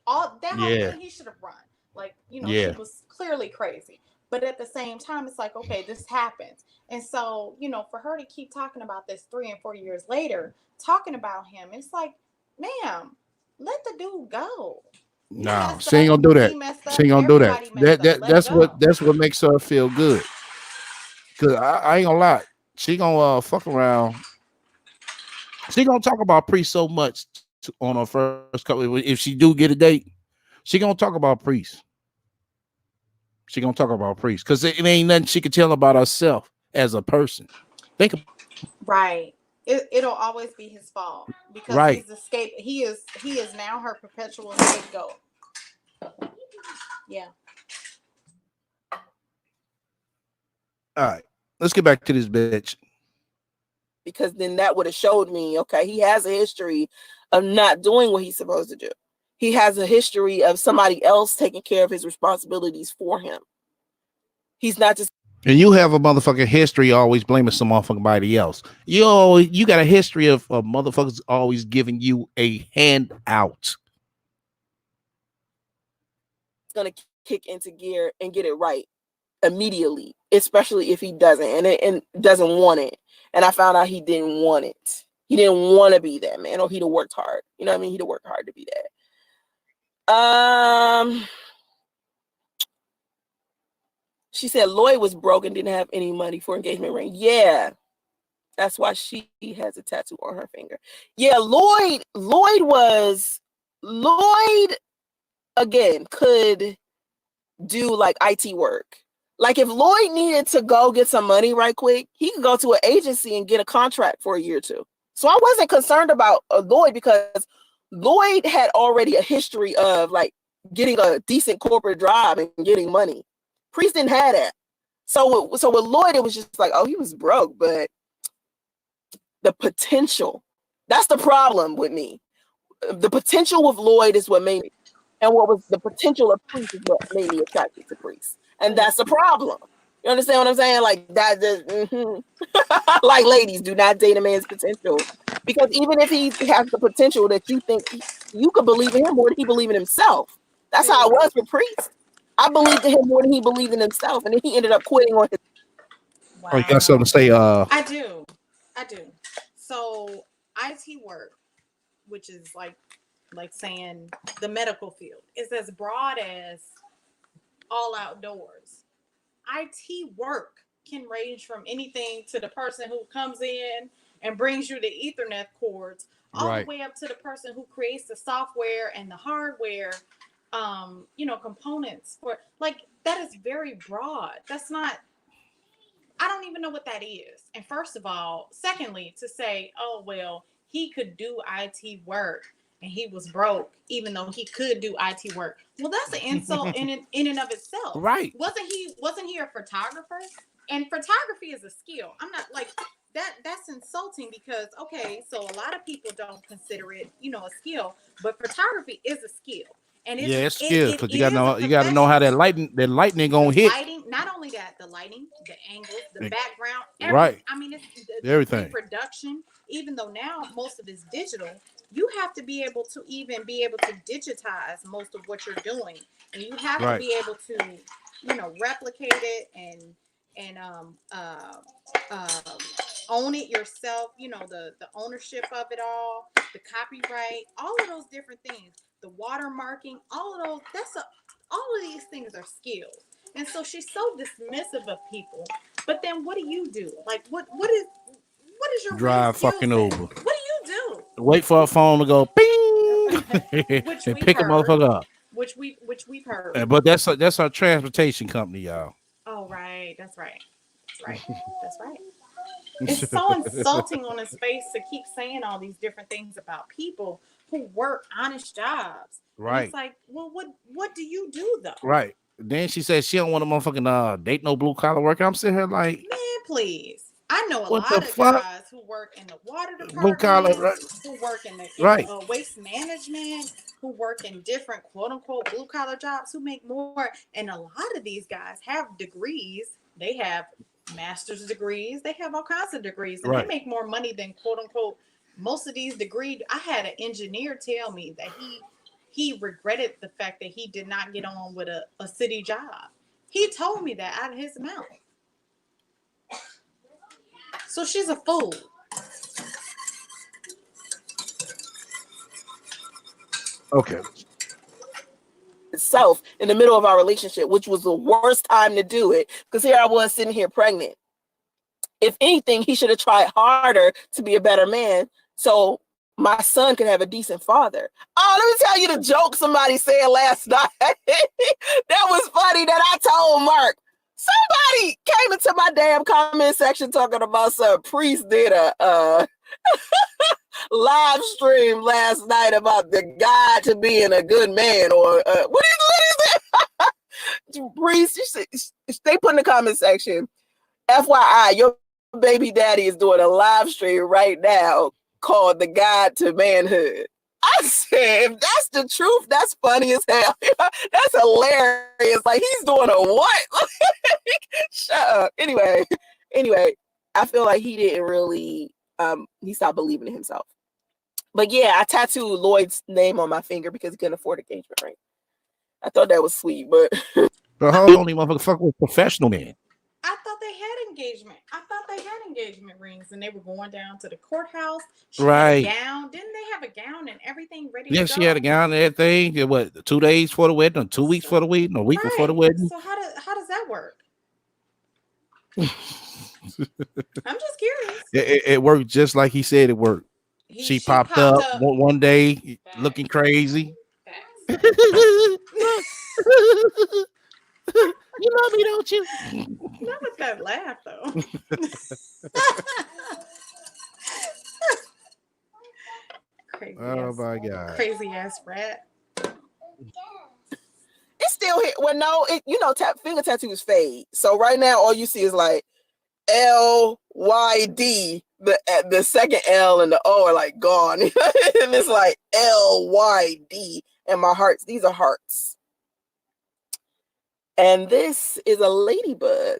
all that whole Yeah. thing. He should have run. Like, she Yeah. was clearly crazy. But at the same time, it's like, okay, this happens. And so, for her to keep talking about this 3 and 4 years later, talking about him, it's like, ma'am, let the dude go. You No, messed she ain't up. gonna do that. He messed She up. ain't gonna do that. Everybody messed up. Let it go. That's what makes her feel good. Cause I ain't gonna lie. She gonna fuck around. She gonna talk about Priest so much on her first couple. If she do get a date, she gonna talk about Priest. She gonna talk about Priest because it ain't nothing she could tell about herself as a person. Think about Right. It'll always be his fault because right. he's escaped. He is now her perpetual scapegoat. Yeah. All right, let's get back to this bitch. Because then that would have showed me, okay, he has a history of not doing what he's supposed to do. He has a history of somebody else taking care of his responsibilities for him. He's not just. And you have a motherfucking history always blaming some motherfucking else. You got a history of motherfuckers always giving you a handout. Going to kick into gear and get it right immediately, especially if he doesn't and doesn't want it. And I found out he didn't want it. He didn't want to be that man, or he'd have worked hard. You know what I mean? He'd have worked hard to be that. She said Lloyd was broke and didn't have any money for engagement ring. Yeah. That's why she has a tattoo on her finger. Yeah, Lloyd again could do like IT work. Like if Lloyd needed to go get some money right quick, he could go to an agency and get a contract for a year or two. So I wasn't concerned about Lloyd because Lloyd had already a history of like getting a decent corporate job and getting money. Priest didn't have that. So with Lloyd, it was just like, oh, he was broke, but the potential. That's the problem with me. The potential with Lloyd is what made me, and what was the potential of Priest is what made me attracted to Priest. And that's the problem. You understand what I'm saying? Like that just like, ladies, do not date a man's potential. Because even if he has the potential that you think you could believe in him more than he believed in himself. That's how it was with Priest. I believed in him more than he believed in himself, and then he ended up quitting on his. Wow. Oh, you got something to say? I do. So IT work, which is like saying the medical field, is as broad as all outdoors. IT work can range from anything to the person who comes in and brings you the Ethernet cords, all the way up to the person who creates the software and the hardware, components for, like, that is very broad. That's not, I don't even know what that is. And first of all, secondly, to say, oh, well, he could do IT work and he was broke, even though he could do IT work. Well, that's an insult in and of itself. Right. Wasn't he a photographer? And photography is a skill. I'm not like that. That's insulting because, okay, so a lot of people don't consider it, a skill, but photography is a skill. And it's skill because you gotta know how that lightning gonna hit. Lighting, not only that, the lighting, the angles, the background, everything. Right. I mean, it's everything. The production. Even though now most of it's digital, you have to be able to digitize most of what you're doing, and you have to be able to, replicate it and own it yourself. The ownership of it all, the copyright, all of those different things. The watermarking, all of those, all of these things are skills. And so she's so dismissive of people. But then what do you do? Like, what is your drive fucking Uber? What do you do? Wait for a phone to go bing and pick a motherfucker up. Which we've heard. But that's our transportation company, y'all. Oh, right. That's right. It's so insulting on his face to keep saying all these different things about people who work honest jobs. Right. And it's like, well, what do you do though? Right. Then she said she don't want a motherfucking date no blue collar worker. I'm sitting here like, man, please. I know a lot of guys who work in the water department, blue collar, right? Who work in the waste management, who work in different quote unquote blue collar jobs, who make more. And a lot of these guys have degrees. They have master's degrees. They have all kinds of degrees, and they make more money than quote unquote most of these degrees. I had an engineer tell me that he regretted the fact that he did not get on with a city job. He told me that out of his mouth. So she's a fool. Okay. Itself in the middle of our relationship, which was the worst time to do it, because here I was sitting here pregnant. If anything, he should have tried harder to be a better man so my son could have a decent father. Oh, let me tell you the joke somebody said last night. That was funny that I told Mark. Somebody came into my damn comment section talking about some priest did a live stream last night about the guide to being a good man, or what is it? Priest, they put in the comment section, FYI, your baby daddy is doing a live stream right now called The Guide to Manhood. I said, if that's the truth, that's funny as hell. That's hilarious. Like, he's doing a what? Shut up. Anyway, I feel like he didn't really, he stopped believing in himself. But yeah, I tattooed Lloyd's name on my finger because he couldn't afford an engagement ring. I thought that was sweet, but. But how only motherfucker with professional man? I thought they had engagement. I thought they had engagement rings, and they were going down to the courthouse. She had a gown. Didn't they have a gown and everything ready to go? Yes, she had a gown and everything. What, 2 days for the wedding, or 2 weeks for the wedding, or a week before the wedding? So how does that work? I'm just curious. It worked just like he said it worked. She popped up one day looking crazy. You love me, don't you? Not with that laugh, though. Crazy my God. Crazy ass rat. It's still here. Well, no, finger tattoos fade. So right now, all you see is like LYD the second L and the O are like gone. And it's like LYD. And my hearts, these are hearts. And this is a ladybug.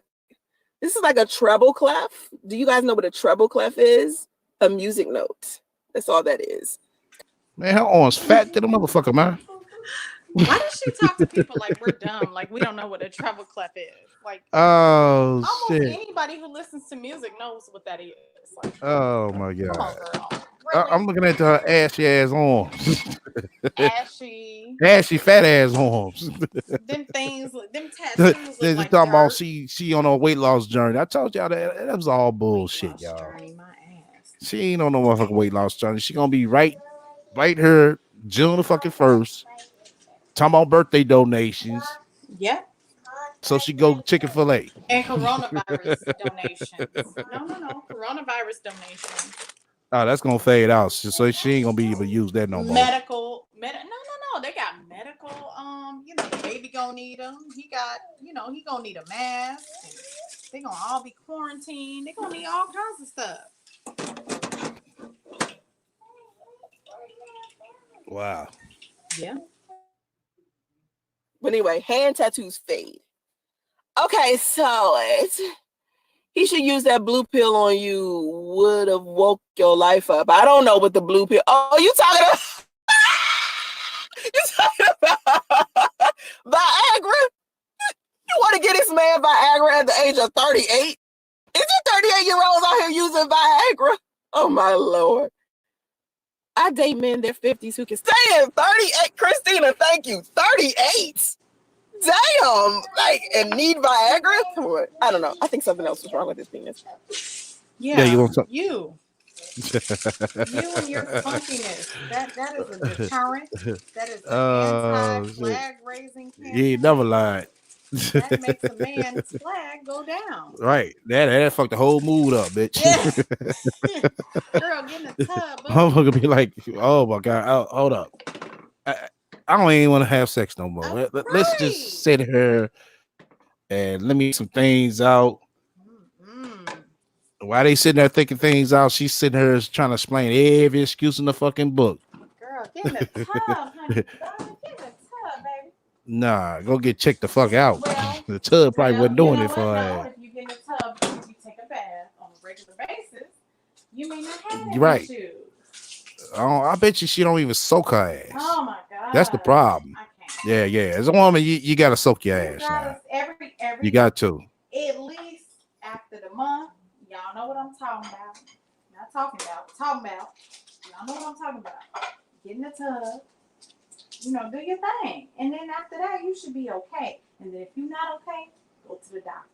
This is like a treble clef. Do you guys know what a treble clef is? A music note. That's all that is. Man, her arms fat to the motherfucker, man. Why does she talk to people like we're dumb? Like we don't know what a treble clef is. Like Oh almost shit. anybody who listens to music knows what that is. Like, Oh my come on, god. girl. Really? I'm looking at her ashy ass arms. Ashy. Ashy fat ass arms. Them things, them tattoos They're look like talking about dirt. she on a weight loss journey. I told y'all that was all Weight bullshit, loss y'all. journey, my ass. She ain't on no motherfucking weight loss journey. She gonna be right here June the fucking 1st. Talking about birthday donations. Yep. So she go Chick-fil-A. And coronavirus donations. No. Coronavirus donations. Oh, that's gonna fade out. So she ain't gonna be able to use that no more. No. They got medical. The baby gonna need them. He got, he gonna need a mask. They gonna all be quarantined. They gonna need all kinds of stuff. Wow. Yeah. But anyway, hand tattoos fade. Okay, so he should use that blue pill on you. Would have woke your life up. I don't know what the blue pill. Oh, you talking about? You talking about Viagra? You want to get this man Viagra at the age of 38? Is it 38-year-olds out here using Viagra? Oh my Lord. I date men in their 50s who can stay in 38. Christina, thank you. 38. Damn. And need Viagra? I don't know. I think something else was wrong with his penis. Yeah, you want some? You and your funkiness. That is a deterrent. That is an anti-flag raising campaign. He ain't never lied. That makes a man's flag go down. Right. That fucked the whole mood up, bitch. Yeah. Girl, get in the tub. I'm gonna be like, oh my god, hold up. I don't even want to have sex no more. Right. Let's just sit here and let me some things out. While they sitting there thinking things out, she's sitting here trying to explain every excuse in the fucking book. Girl, get in the tub, honey. Get in the tub, baby. Nah, go get checked the fuck out. Well, The tub probably wasn't doing it for her. If you get in the tub and you take a bath on a regular basis, you may not have any Right. issues. I bet you she don't even soak her ass. Oh my god. That's the problem. I can't. Yeah. As a woman, you gotta soak your ass now. Every You got to. at least after the month. Y'all know what I'm talking about. Not talking about. Talking about. Y'all know what I'm talking about. Get in the tub. Do your thing. And then after that, you should be okay. And then if you're not okay, go to the doctor.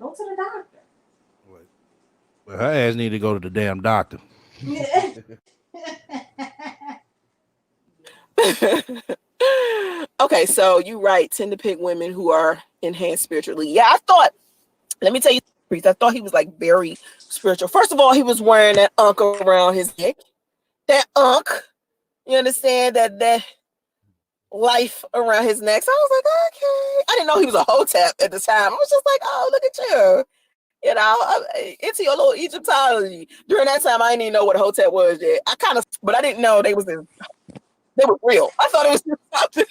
Go to the doctor. Well, her ass need to go to the damn doctor. Okay, so you right. Tend to pick women who are enhanced spiritually. Yeah, let me tell you, I thought he was like very spiritual. First of all, he was wearing that unk around his neck. That unk, you understand that life around his neck. So I was like, okay. I didn't know he was a hotep at the time. I was just like, oh, look at you. Into your little Egyptology. During that time, I didn't even know what a hotep was yet. But I didn't know they were real. I thought it was just something.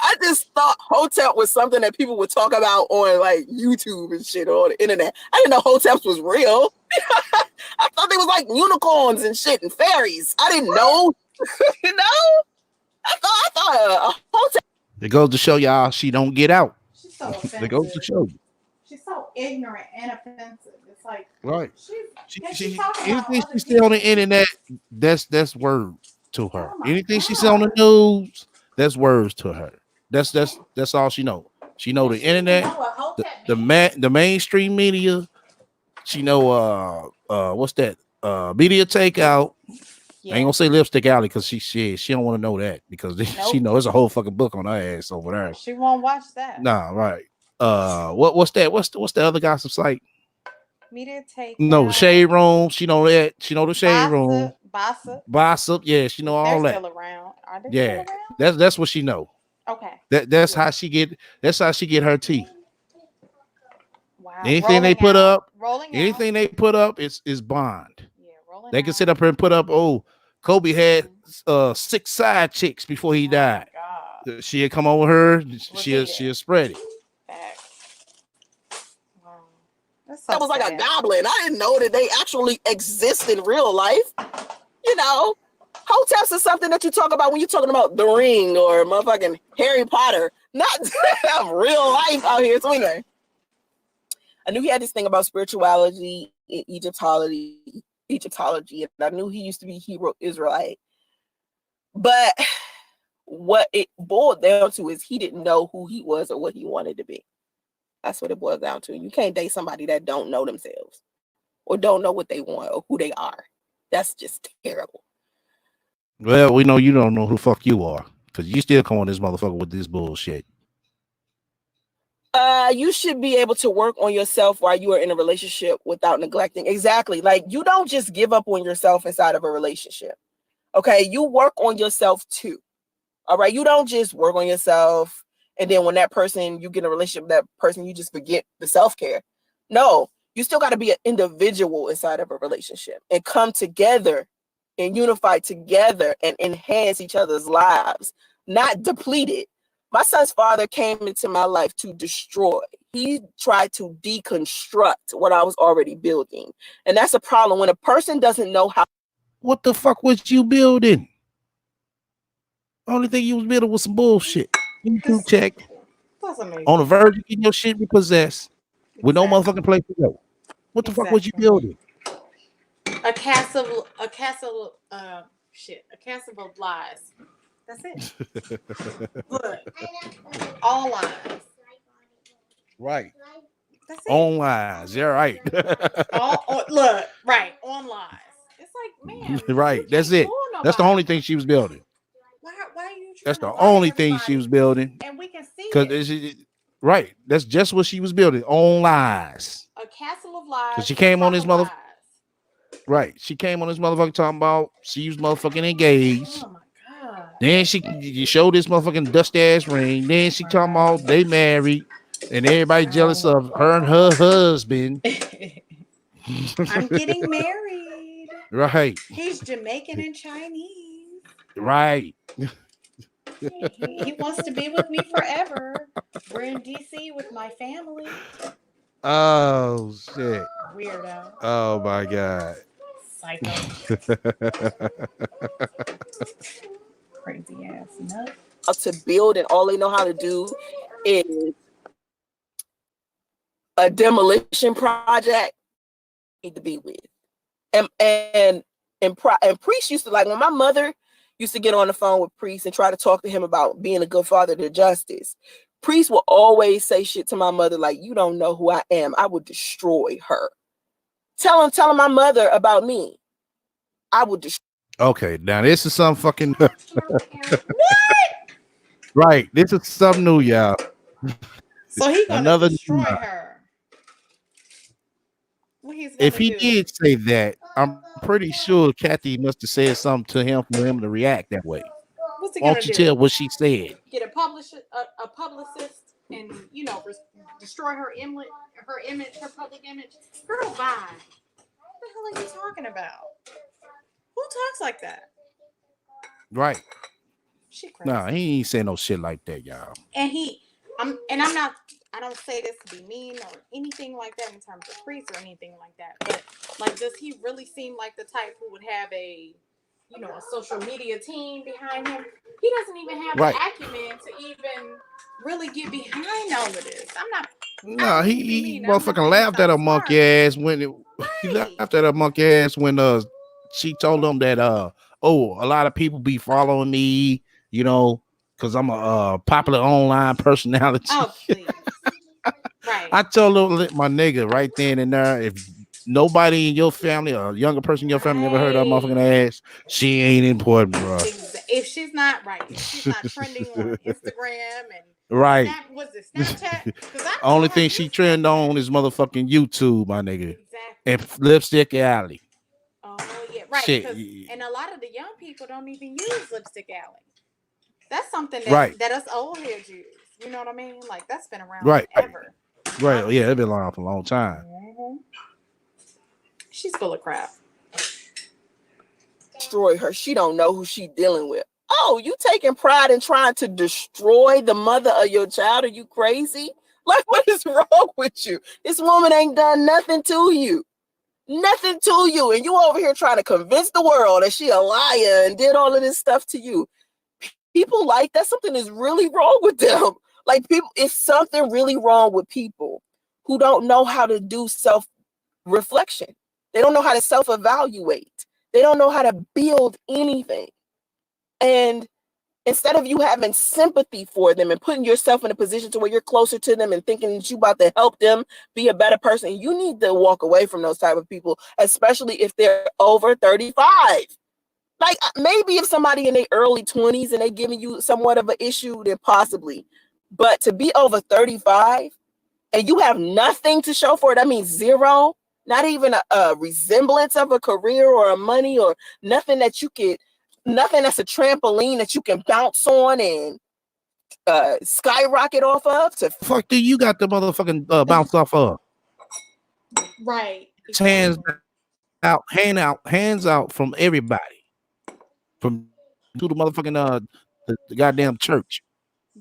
I just thought hotep was something that people would talk about on like YouTube and shit or the internet. I didn't know hoteps was real. I thought they was like unicorns and shit and fairies. I didn't know. I thought a hotep. It goes to show y'all she don't get out. She's so offensive. It goes to show you. She's so ignorant and offensive. It's like Right. She's anything she see on the internet, that's word to her. Anything she see on the news, that's words to her. That's all she know. She know the internet, the mainstream media. She know what's that? Media takeout. Yeah. I ain't gonna say lipstick alley because she don't want to know that because she know it's a whole fucking book on her ass over there. She won't watch that. Nah, right. What's that? What's the other gossip site? Media takeout. No, the Shade Room. She know that. She know the Shade Room. Bossip. Yeah, she know all that. Still around. Are they still around? That's what she know. Okay. That's how she get her tea. Wow. Anything they put up, rolling anything out. they put up is bond. Yeah, rolling They can out. sit up here and put up, oh, Kobe had 6 side chicks before he Oh my died. God. She'll come over her, she'll Repeat she'll it. spread it. Facts. Wow. That's That so was like a sad. goblin. I didn't know that they actually exist in real life. You know, hoteps is something that you talk about when you're talking about The Ring or motherfucking Harry Potter, not real life out here swinging. I knew he had this thing about spirituality, Egyptology, and I knew he used to be Hebrew Israelite. But what it boiled down to is he didn't know who he was or what he wanted to be. That's what it boils down to. You can't date somebody that don't know themselves or don't know what they want or who they are. That's just terrible. Well, we know you don't know who the fuck you are, because you still come on this motherfucker with this bullshit. You should be able to work on yourself while you are in a relationship without neglecting. Exactly. Like, you don't just give up on yourself inside of a relationship. Okay, you work on yourself too. All right, you don't just work on yourself and then when that person, you get in a relationship with that person, you just forget the self-care. No, you still got to be an individual inside of a relationship and come together and unify together and enhance each other's lives, not deplete it. My son's father came into my life to destroy. He tried to deconstruct what I was already building. And that's a problem when a person doesn't know how. What the fuck was you building? Only thing you was building was some bullshit. YouTube check. That's amazing. On the verge of getting your shit repossessed with no Exactly. motherfucking place to go. What the fuck was you Exactly. building? A castle, a castle of lies. That's it. Look, all lies. Right. That's it. On lies. Yeah, right. Look, right, on lies. It's like, man, Right. That's it. That's the only thing she was building. Why are you trying That's to the lie only to thing she everybody? was building. And we can see Because it. right. That's just what she was building. On lies. A castle of lies. Because she came on this mother. Lies. Right. She came on this motherfucker talking about she was motherfucking engaged. Oh my God. Then you showed this motherfucking dusty ass ring. Then she talking about they married. And everybody jealous of her and her husband. I'm getting married. Right. He's Jamaican and Chinese. Right. He wants to be with me forever. We're in DC with my family. Oh shit. Weirdo. Oh my God. Psycho. Crazy ass nut. To build and all they know how to do is a demolition project. Need to be with. And Priest used to, like, when my mother used to get on the phone with Priest and try to talk to him about being a good father to Justice, Priest will always say shit to my mother like, you don't know who I am. I would destroy her. Tell him my mother about me. I would destroy. Okay, now this is some fucking What? right. This is something new, y'all. So he's gonna Another destroy her. What he's gonna if he do? did say that, I'm pretty sure Kathy must have said something to him for him to react that way. What's he Why gonna don't you do? tell what she said? Get a publicist, and destroy her image, her public image. Girl, bye. What the hell are you talking about? Who talks like that? Right. She crazy. Nah, he ain't saying no shit like that, y'all. And I'm not. I don't say this to be mean or anything like that in terms of priests or anything like that. But like, does he really seem like the type who would have a social media team behind him? He doesn't even have the acumen to even really get behind all of this. I'm not. No, he motherfucking laughed at her monkey ass when he laughed at her monkey ass when she told him that a lot of people be following me, because I'm a popular online personality. Oh, please. Right. I told him, my nigga, right then and there, if nobody in your family or a younger person in your family never heard of her motherfucking ass, she ain't important, bro. If she's not trending on Instagram and right. Snapchat? Only thing she trend on is motherfucking YouTube, my nigga. Exactly. And Lipstick Alley. Oh yeah, right. Shit. And a lot of the young people don't even use Lipstick Alley. That's something that us old heads use. You know what I mean? Like, that's been around forever. Right. Yeah, it's been around for a long time. Mhm. She's full of crap. Destroy her. She don't know who she dealing with. Oh, you taking pride in trying to destroy the mother of your child? Are you crazy? Like, what is wrong with you? This woman ain't done nothing to you. Nothing to you. And you over here trying to convince the world that she a liar and did all of this stuff to you. People like that. Something is really wrong with them. Like, people, it's something really wrong with people who don't know how to do self-reflection. They don't know how to self-evaluate. They don't know how to build anything. And instead of you having sympathy for them and putting yourself in a position to where you're closer to them and thinking that you about to help them be a better person, you need to walk away from those type of people, especially if they're over 35. Like, maybe if somebody in their early 20s and they giving you somewhat of an issue, then possibly. But to be over 35 and you have nothing to show for it, that means zero, not even a resemblance of a career or a money or nothing that you could, nothing that's a trampoline that you can bounce on and skyrocket off of. To Fuck do you got the motherfucking bounce off of? Right. Hands out, hands out from everybody. From to the motherfucking the goddamn church.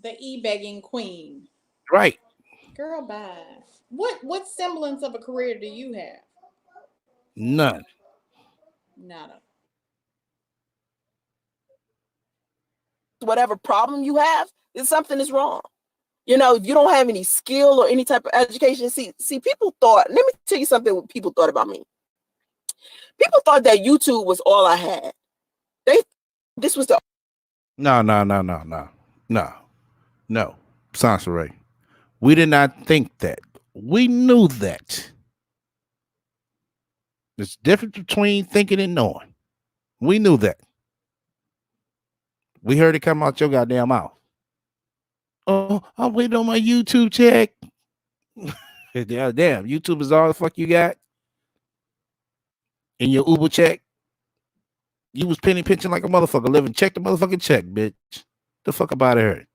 The e-begging queen. Right. Girl, bye. What semblance of a career do you have? None. Nada. whatever problem you have, then something is wrong. You know, if you don't have any skill or any type of education, see, people thought, let me tell you something what people thought about me. People thought that YouTube was all I had. This was the No. Sansaray. We did not think that. We knew that. There's a difference between thinking and knowing. We knew that. We heard it come out your goddamn mouth. Oh, I'm waiting on my YouTube check. Damn, YouTube is all the fuck you got. In your Uber check. You was penny pinching like a motherfucker, living check the motherfucking check, bitch. The fuck up out of here.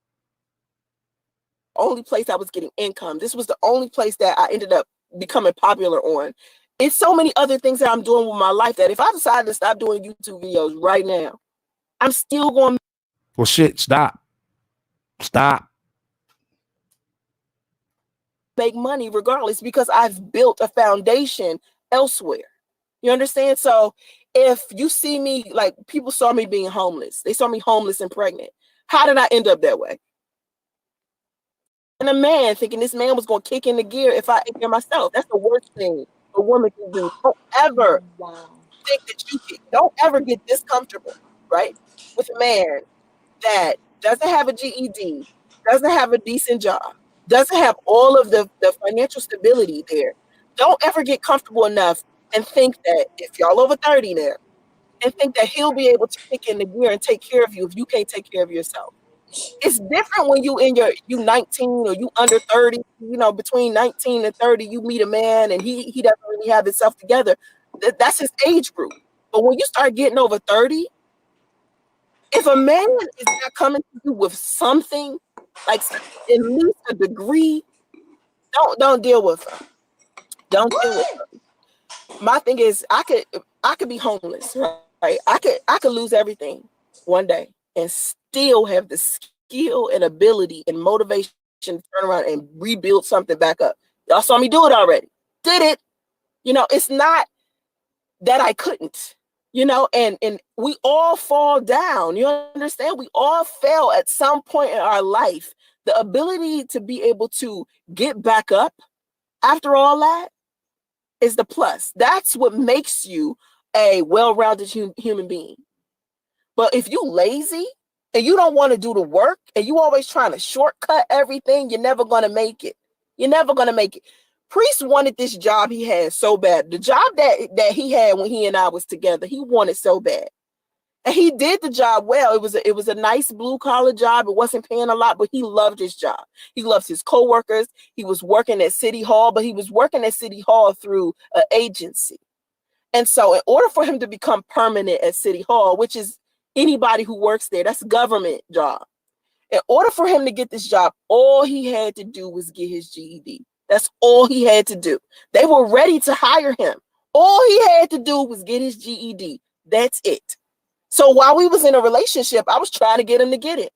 only place I was getting income. This was the only place that I ended up becoming popular on. It's so many other things that I'm doing with my life that if I decided to stop doing YouTube videos right now, I'm still going to Well, shit, stop. make money regardless because I've built a foundation elsewhere. You understand? So if you see me, like people saw me being homeless, they saw me homeless and pregnant. How did I end up that way? And a man thinking this man was going to kick in the gear if I ate there myself. That's the worst thing a woman can do. Don't ever think that you can. Don't ever get this comfortable, right? With a man that doesn't have a GED, doesn't have a decent job, doesn't have all of the financial stability there. Don't ever get comfortable enough and think that if y'all over 30 there, and think that he'll be able to kick in the gear and take care of you if you can't take care of yourself. It's different when you 19 or you under 30, you know, between 19 and 30, you meet a man and he doesn't really have himself together. That's his age group. But when you start getting over 30, if a man is not coming to you with something, like at least a degree, don't deal with him. Don't deal with him. My thing is I could be homeless, right? I could lose everything one day and still have the skill and ability and motivation to turn around and rebuild something back up. Y'all saw me do it already. Did it. You know, it's not that I couldn't, you know, and we all fall down. You understand? We all fail at some point in our life. The ability to be able to get back up after all that is the plus. That's what makes you a well-rounded human being. But if you lazy and you don't want to do the work and you always trying to shortcut everything, you're never going to make it. You're never going to make it. Priest wanted this job he had so bad. The job that he had when he and I was together, he wanted so bad. And he did the job well. It was a nice blue collar job. It wasn't paying a lot, but he loved his job. He loves his coworkers. He was working at City Hall, but he was working at City Hall through an agency. And so in order for him to become permanent at City Hall, which is anybody who works there, that's a government job. In order for him to get this job, all he had to do was get his GED. That's all he had to do. They were ready to hire him. All he had to do was get his GED. That's it. So while we was in a relationship, I was trying to get him to get it.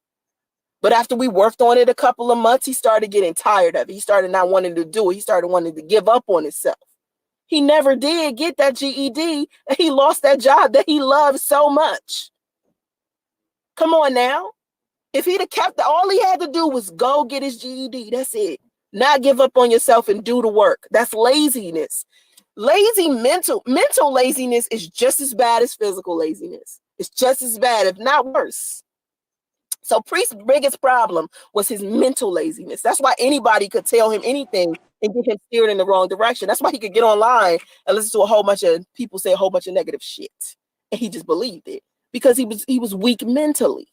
But after we worked on it a couple of months, he started getting tired of it. He started not wanting to do it. He started wanting to give up on himself. He never did get that GED, and he lost that job that he loved so much. Come on now. If he'd have kept all he had to do was go get his GED. That's it. Not give up on yourself and do the work. That's laziness. Mental laziness is just as bad as physical laziness. It's just as bad, if not worse. So Priest's biggest problem was his mental laziness. That's why anybody could tell him anything and get him steered in the wrong direction. That's why he could get online and listen to a whole bunch of people say a whole bunch of negative shit. And he just believed it because he was weak mentally.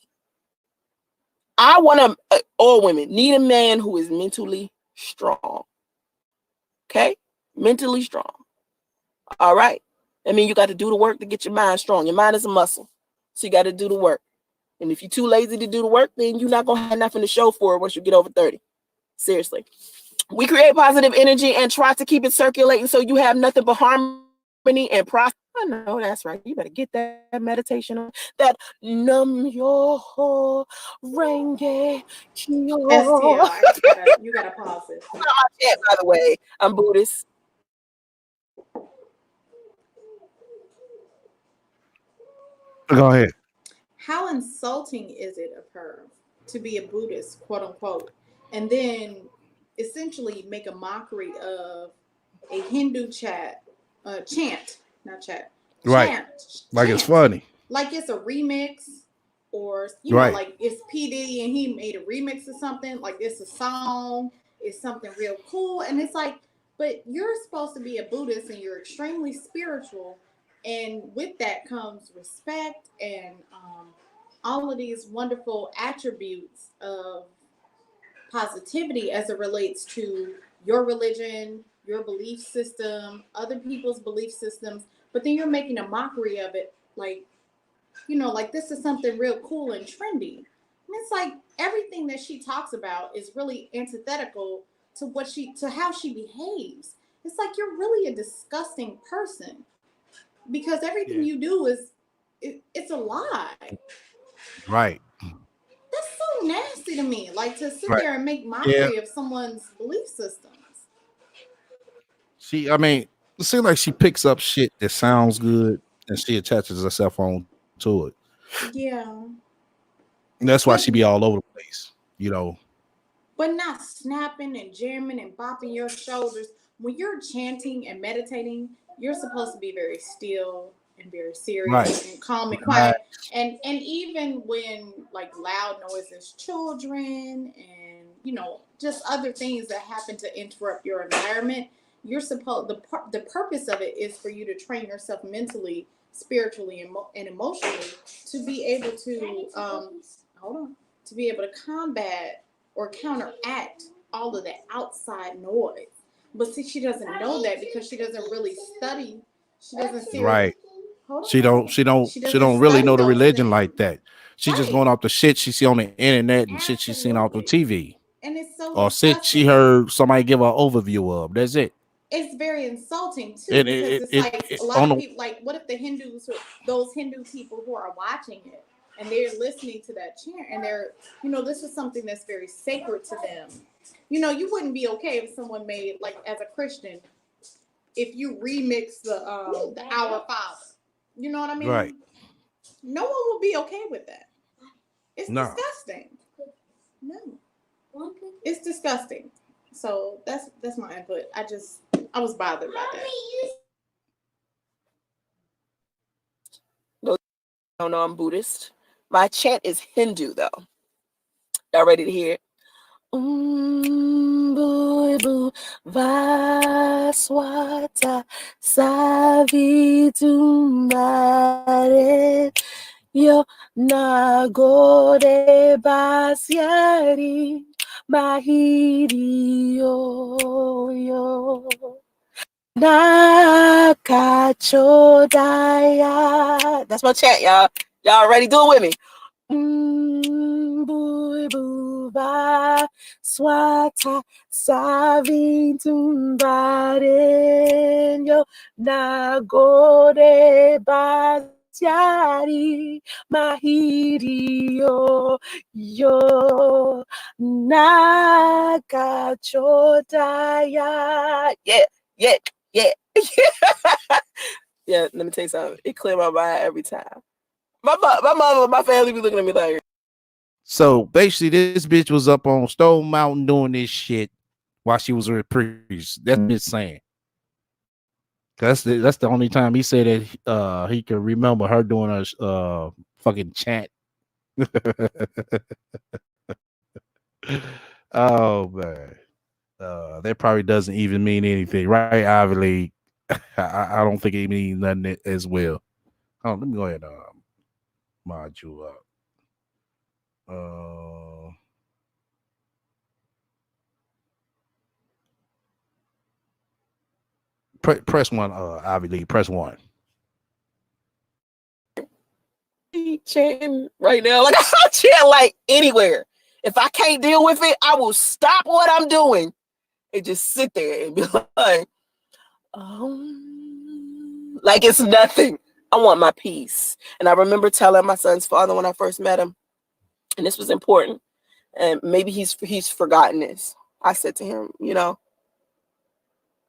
I want to, all women need a man who is mentally strong. Okay? Mentally strong. All right? I mean, you got to do the work to get your mind strong. Your mind is a muscle. So you got to do the work. And if you're too lazy to do the work, then you're not going to have nothing to show for it once you get over 30. Seriously. We create positive energy and try to keep it circulating so you have nothing but harmony and process. I know that's right. You better get that meditation on. That Nam Yo Renge Kyo. STR, you gotta pause it. Not my chat, by the way. I'm Buddhist. Go ahead. How insulting is it of her to be a Buddhist, quote unquote, and then essentially make a mockery of a Hindu chant, not chat, Right. chant, Like it's funny. like it's a remix, or Right. like it's P Diddy and he made a remix of something, like it's a song, it's something real cool, and it's like, but you're supposed to be a Buddhist and you're extremely spiritual, and with that comes respect and all of these wonderful attributes of positivity as it relates to your religion, your belief system, other people's belief systems, but then you're making a mockery of it, like, like this is something real cool and trendy. And it's like everything that she talks about is really antithetical to how she behaves. It's like you're really a disgusting person because everything you do it's a lie. Right. That's so nasty to me. Like to sit Right. there and make mockery of someone's belief systems. I mean, it seems like she picks up shit that sounds good and she attaches herself on to it. Yeah. And that's why she be all over the place, But not snapping and jamming and bopping your shoulders. When you're chanting and meditating, you're supposed to be very still and very serious and calm and quiet. And even when like loud noises, children and just other things that happen to interrupt your environment, you're supposed the purpose of it is for you to train yourself mentally, spiritually, and emotionally to be able to to be able to combat or counteract all of the outside noise. But see, she doesn't know that because she doesn't really study. She doesn't see. Right. She don't really know the religion like that. She's just going off the shit she see on the internet and shit she's seen off the TV. And it's so or shit she heard somebody give her an overview of. That's it. It's very insulting too, because it's like a lot of people, like, what if the Hindus, those Hindu people who are watching it and they're listening to that chant and they're, this is something that's very sacred to them. You wouldn't be okay if someone made, like, as a Christian, if you remix the Our Father. You know what I mean? Right. No one will be okay with that. It's disgusting. No. It's disgusting. So that's my input. I was bothered by that. No, I'm Buddhist. My chant is Hindu though. Y'all ready to hear it? Vaswata Savitumare Yo Nagore Basyari Mahiri yo Nakachodaya. That's my chant, y'all. Y'all ready? Do it with me. ba swata saving tumbarenyo nagore basiari mahirio yo nakachotaya. Yeah. Yeah, let me tell you something. It cleared my mind every time. My mother, my family be looking at me like. So basically, this bitch was up on Stone Mountain doing this shit while she was a priest. That's what it's saying. That's the only time he said that he can remember her doing a fucking chant. Oh man. That probably doesn't even mean anything, right? Obviously, I don't think it means nothing as well. Oh, let me go ahead and mod you up. Press one, Ivy League. Press one. Chanting right now, like I'll chant like anywhere. If I can't deal with it, I will stop what I'm doing and just sit there and be like it's nothing. I want my peace. And I remember telling my son's father when I first met him, and this was important, and maybe he's forgotten this. I said to him,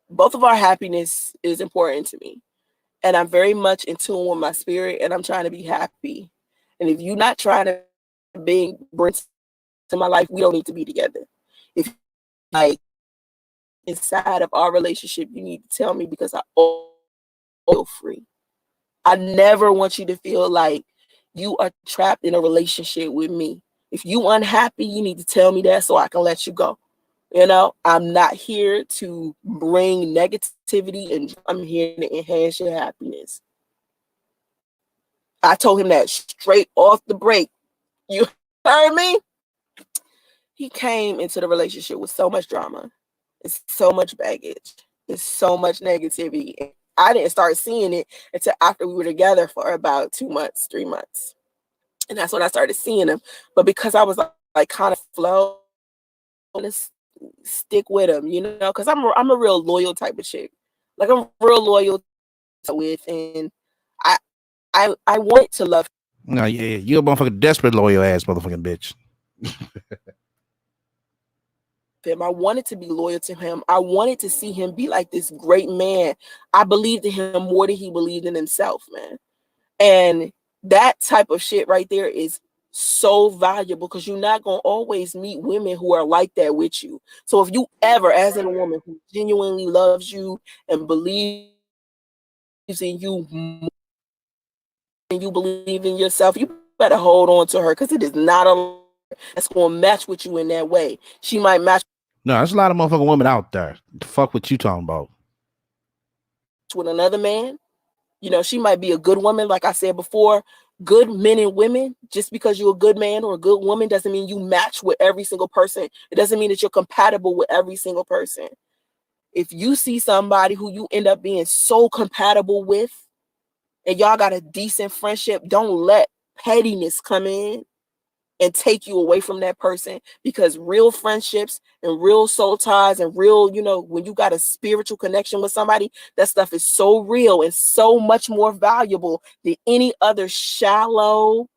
both of our happiness is important to me. And I'm very much in tune with my spirit, and I'm trying to be happy. And if you're not trying to bring to my life, we don't need to be together. If like inside of our relationship, you need to tell me, because I feel free. I never want you to feel like you are trapped in a relationship with me. If you unhappy, you need to tell me that so I can let you go. I'm not here to bring negativity, and I'm here to enhance your happiness. I told him that straight off the break. You heard me? He came into the relationship with so much drama. It's so much baggage. It's so much negativity. I didn't start seeing it until after we were together for about 2 months, 3 months. And that's when I started seeing him. But because I was like kind of flow, stick with him, because I'm a real loyal type of chick. Like I'm real loyal with, and I want to love. No, yeah, you're a motherfucking desperate loyal ass motherfucking bitch. Him. I wanted to be loyal to him. I wanted to see him be like this great man. I believed in him more than he believed in himself, man. And that type of shit right there is so valuable, because you're not going to always meet women who are like that with you. So if you ever, as a woman who genuinely loves you and believes in you and you believe in yourself, you better hold on to her, because it is not a that's going to match with you in that way. She might match. No, there's a lot of motherfucking women out there. The fuck what you talking about? With another man. She might be a good woman, like I said before. Good men and women, just because you're a good man or a good woman doesn't mean you match with every single person. It doesn't mean that you're compatible with every single person. If you see somebody who you end up being so compatible with and y'all got a decent friendship, don't let pettiness come in and take you away from that person, because real friendships and real soul ties and real, when you got a spiritual connection with somebody, that stuff is so real and so much more valuable than any other shallow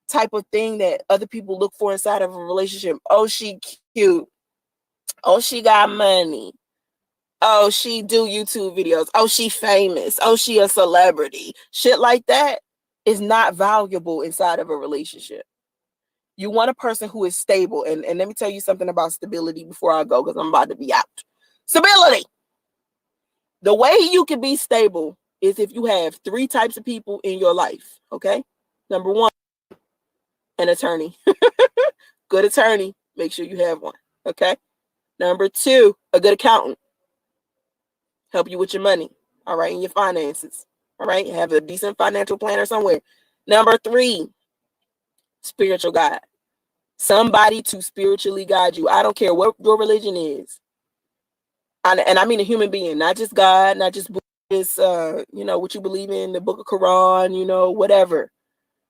type of thing that other people look for inside of a relationship. Oh, she cute. Oh, she got money. Oh, she do YouTube videos. Oh, she famous. Oh, she a celebrity. Shit like that is not valuable inside of a relationship. You want a person who is stable. And let me tell you something about stability before I go, because I'm about to be out. Stability. The way you can be stable is if you have 3 types of people in your life. Okay. Number 1, an attorney. Good attorney. Make sure you have one. Okay. Number 2, a good accountant. Help you with your money. All right. And your finances. All right. Have a decent financial planner somewhere. Number 3, spiritual guide. Somebody to spiritually guide you. I don't care what your religion is. And I mean a human being, not just God, not just Buddhist, what you believe in, the book of Quran, whatever.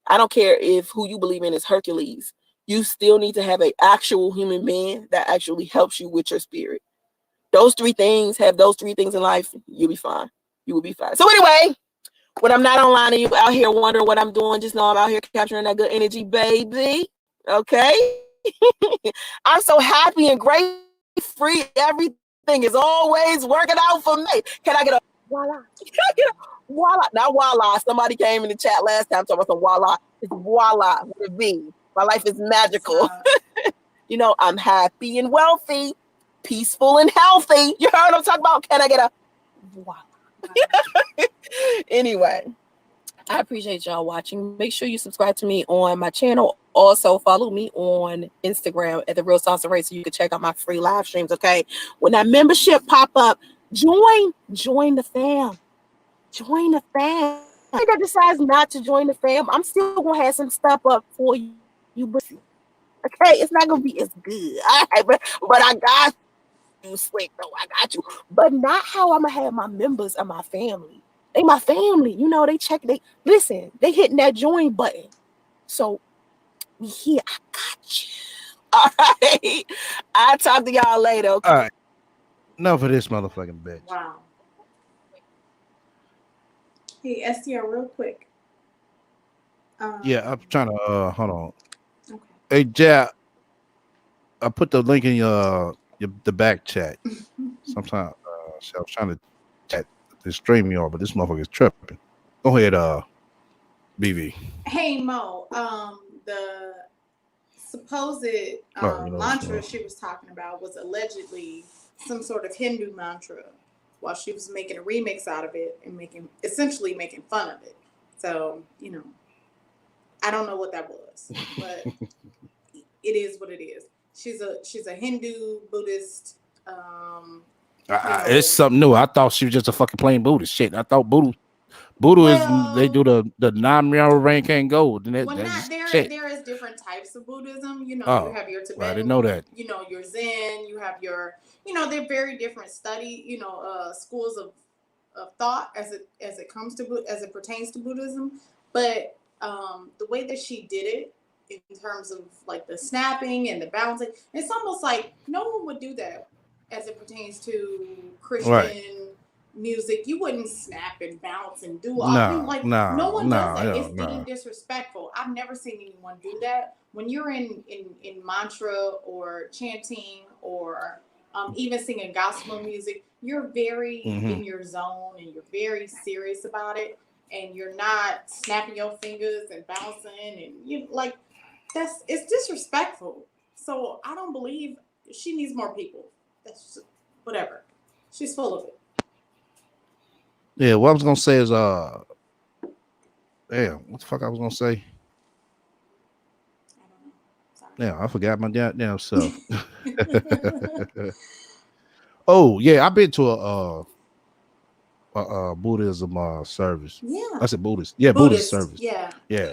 I don't care if who you believe in is Hercules. you still need to have an actual human being that actually helps you with your spirit. Those three things, have those three things in life, you'll be fine. You will be fine. So anyway, when I'm not online and you out here wondering what I'm doing, just know I'm out here capturing that good energy, baby. Okay? I'm so happy and great free. Everything is always working out for me. Can I get a voila? Can I get a voila? Not voila. Somebody came in the chat last time talking about some voila. It's voila with a V. My life is magical. You know, I'm happy and wealthy, peaceful and healthy. You heard what I'm talking about? Can I get a voila? Anyway, I appreciate y'all watching. Make sure you subscribe to me on my channel. Also, follow me on Instagram at The Real Salsa Ray so you can check out my free live streams, okay? When that membership pop up, join the fam. Join the fam. If I decides not to join the fam, I'm still going to have some stuff up for you. Okay? It's not going to be as good. All right, but I got you, Slick, though. I got you. But not how I'm going to have my members of my family. They my family, you know. They listen. They hitting that join button. So we here. I got you. All right. I'll talk to y'all later. Okay? All right. Enough of this motherfucking bitch. Wow. Hey, STR, real quick. Yeah, I'm trying to hold on. Okay. Hey, Jack, I put the link in the back chat. Sometimes I was trying to chat the stream y'all, but this motherfucker is tripping. Go ahead, BV. Hey Mo, the supposed mantra she was talking about was allegedly some sort of Hindu mantra, while she was making a remix out of it and essentially making fun of it. So, you know, I don't know what that was, but it is what it is. She's a Hindu Buddhist. It's something new. I thought she was just a fucking plain Buddhist. Shit, I thought Buddhism, they do the non-mirror rain can't go. There is different types of Buddhism. You know, you have your Tibetan. I didn't know that. You know, your Zen. You have your, you know, they're very different schools of thought as it pertains to Buddhism. But the way that she did it, in terms of like the snapping and the bouncing, it's almost like no one would do that as it pertains to Christian music. You wouldn't snap and bounce and do all. No one does that. It's deemed disrespectful. I've never seen anyone do that. When you're in mantra or chanting or even singing gospel music, you're very in your zone and you're very serious about it, and you're not snapping your fingers and bouncing, and you like it's disrespectful. So I don't believe she needs more people. That's just, whatever. She's full of it. Yeah, what I was gonna say is damn, what the fuck I was gonna say? Yeah, I forgot my damn self. Oh yeah, I've been to a Buddhism service. Yeah, I said Buddhist. Yeah, Buddhist service. Yeah. Yeah.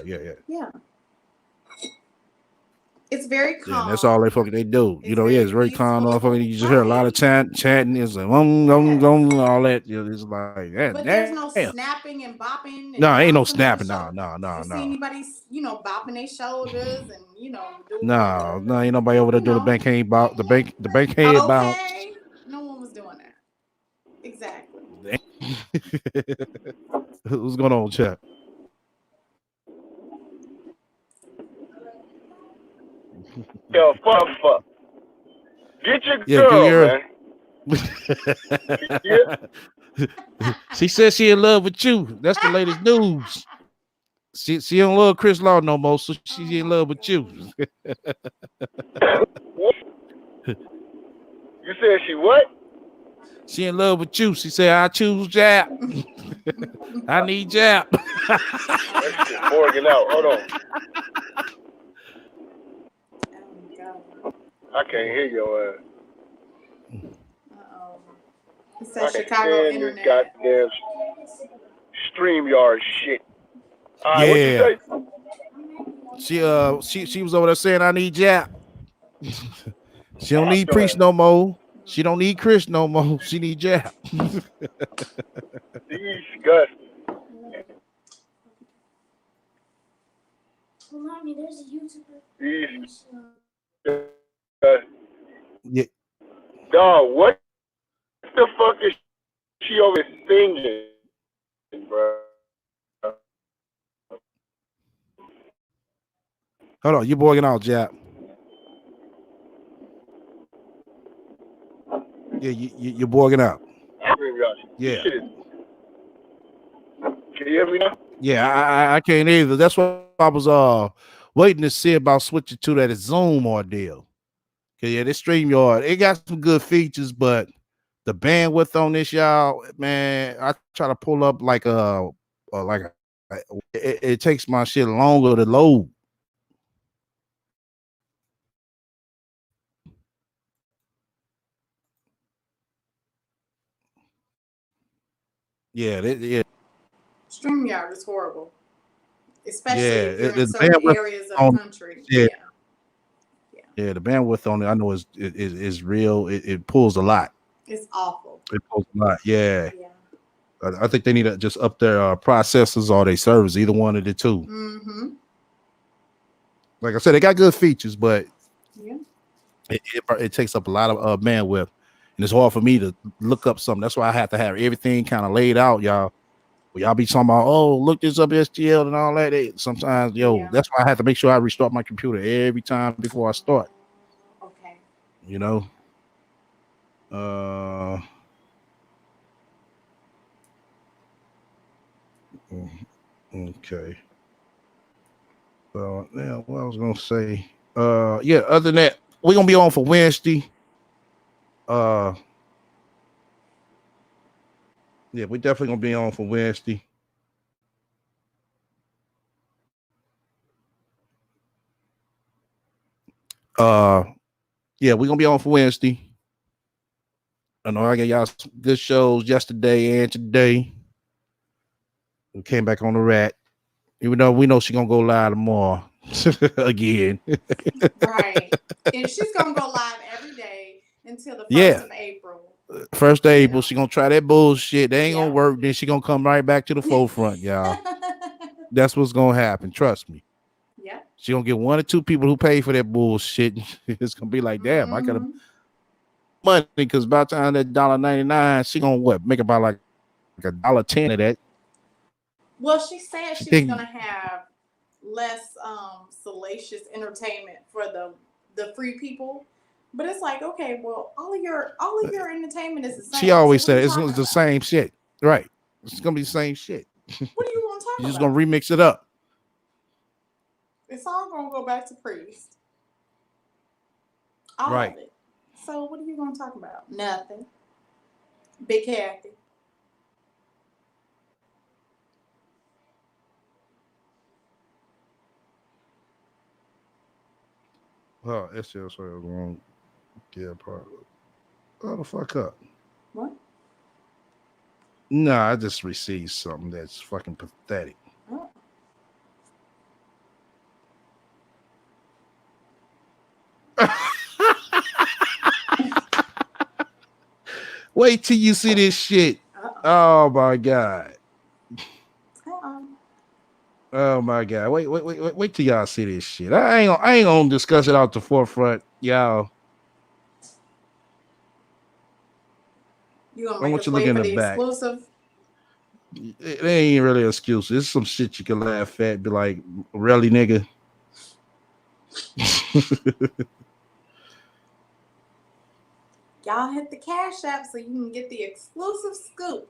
It's very calm. Yeah, that's all they do. It's it's very calm. You just hear a lot of chanting. It's like all that. It's like but there's no snapping and bopping. No, ain't no snapping. No. You see anybody, bopping their shoulders and doing no, ain't nobody over there doing the bank head bounce. The bank head bounce. No one was doing that. Exactly. What's going on, chat? Yo, fuck. Get your girl, man. She said she in love with you. That's the latest news. She don't love Chris Law no more, so she's in love with you. You said she what? She in love with you. She said, I choose Jap. I need Jap. That shit morgan out. Hold on. I can't hear your ass. It says Chicago internet. This goddamn StreamYard shit. All right, yeah. What you say? She was over there saying I need Jap. She don't need Priest no more. She don't need Chris no more. She need Jap. Disgusting. So, mommy, there's a YouTuber. These, Yeah, dog, what the fuck is she over singing, bro? hold on, you bugging out, Jap. Yeah, you're bugging out. This Yeah, shit is. Can you hear me now? yeah, I can't either. That's what I was waiting to see about switching to that Zoom ordeal. Cause yeah, this StreamYard, it got some good features, but the bandwidth on this, y'all, man, I try to pull up like it takes my shit longer to load. Yeah, yeah, StreamYard is horrible, especially yeah. if you're in The certain bandwidth areas of the on country. yeah, Yeah, yeah, the bandwidth on it, I know is real. It pulls a lot. it's awful. It pulls a lot. Yeah. Yeah. I think they need to just up their processors or their servers, either one of the two. Mm-hmm. Like I said, they got good features, but Yeah. it takes up a lot of bandwidth, and it's hard for me to look up something. That's why I have to have everything kind of laid out, y'all. Well, y'all be talking about, oh, look this up STL and all that. Sometimes, Yeah. that's why I have to make sure I restart my computer every time before I start. Okay. You know. Okay. Well, yeah, what I was gonna say. Yeah, other than that, we're gonna be on for Wednesday. Yeah, we definitely gonna be on for Wednesday. Yeah, we're gonna be on for Wednesday. I know I got y'all some good shows yesterday and today. We came back on the rat. Even though we know she's gonna go live tomorrow again. Right. And she's gonna go live every day until the 1st Yeah. of April. 1st of April, she gonna try that bullshit. They ain't gonna Yeah. work. Then she gonna come right back to the forefront, y'all. That's what's gonna happen. Trust me. Yeah. She gonna get 1 or 2 people who pay for that bullshit. It's gonna be like, damn, I gotta money, because by the time that $1.99, she gonna what make about like $1.10 of that. Well, she said she was gonna have less salacious entertainment for the free people. But it's like, okay, well, all of your entertainment is the same. She always so said it's the same shit. Right. It's gonna be the same shit. What are you gonna talk about? You're just gonna remix it up. It's all gonna go back to Priest. All Right. of it. So what are you gonna talk about? Nothing. Big Kathy. Oh, it's just wrong. Yeah, part. Oh, the fuck up. What? Nah, I just received something that's fucking pathetic. Oh. Wait till you see this shit. Oh my god. Oh my god. Wait till y'all see this shit. I ain't gonna discuss it out the forefront, y'all. You gonna I make want us you to look wait in for the the back. exclusive? It ain't really an excuse. It's some shit you can laugh at, be like, really, nigga. Y'all hit the Cash App so you can get the exclusive scoop.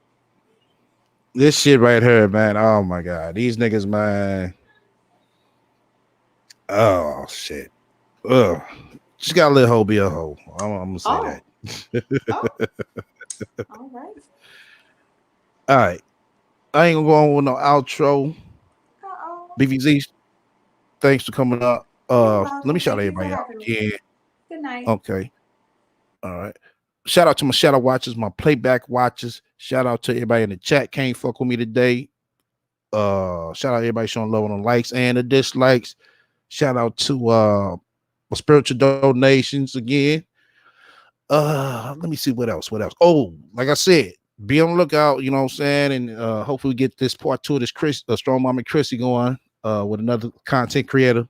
This shit right here, man. Oh my god. These niggas, man. Oh shit. Ugh. Just gotta let hoe be a hoe. I'm gonna say that. All right. All right. I ain't gonna go on with no outro. BVZ, thanks for coming up. Let me shout everybody out again. Good night. Okay. All right. Shout out to my shadow watchers, my playback watchers. Shout out to everybody in the chat. Can't fuck with me today. Shout out everybody showing love on the likes and the dislikes. Shout out to my spiritual donations again. Let me see what else. Oh, like I said, be on the lookout, you know what I'm saying? And hopefully we get this part 2 of this Strong Mama Chrissy going. with another content creator.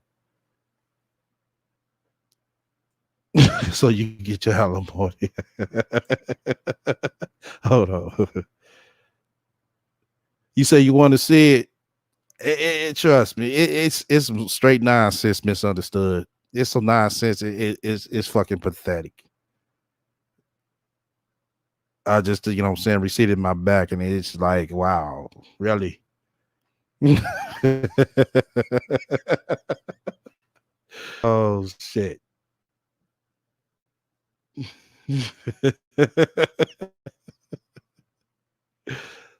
So you get your alimony. Hold on. You say you want to see it? Trust me, it's some straight nonsense, misunderstood. It's some nonsense. It's fucking pathetic. I just, you know what I'm saying, receded my back, and it's like, wow, really? Oh shit.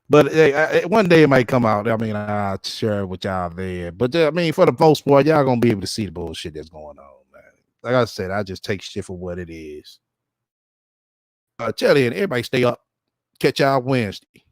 But hey, one day it might come out. I mean, I'll share it with y'all there. But I mean, for the most part, y'all gonna be able to see the bullshit that's going on, man. Like I said, I just take shit for what it is. Tell you, everybody stay up. Catch y'all Wednesday.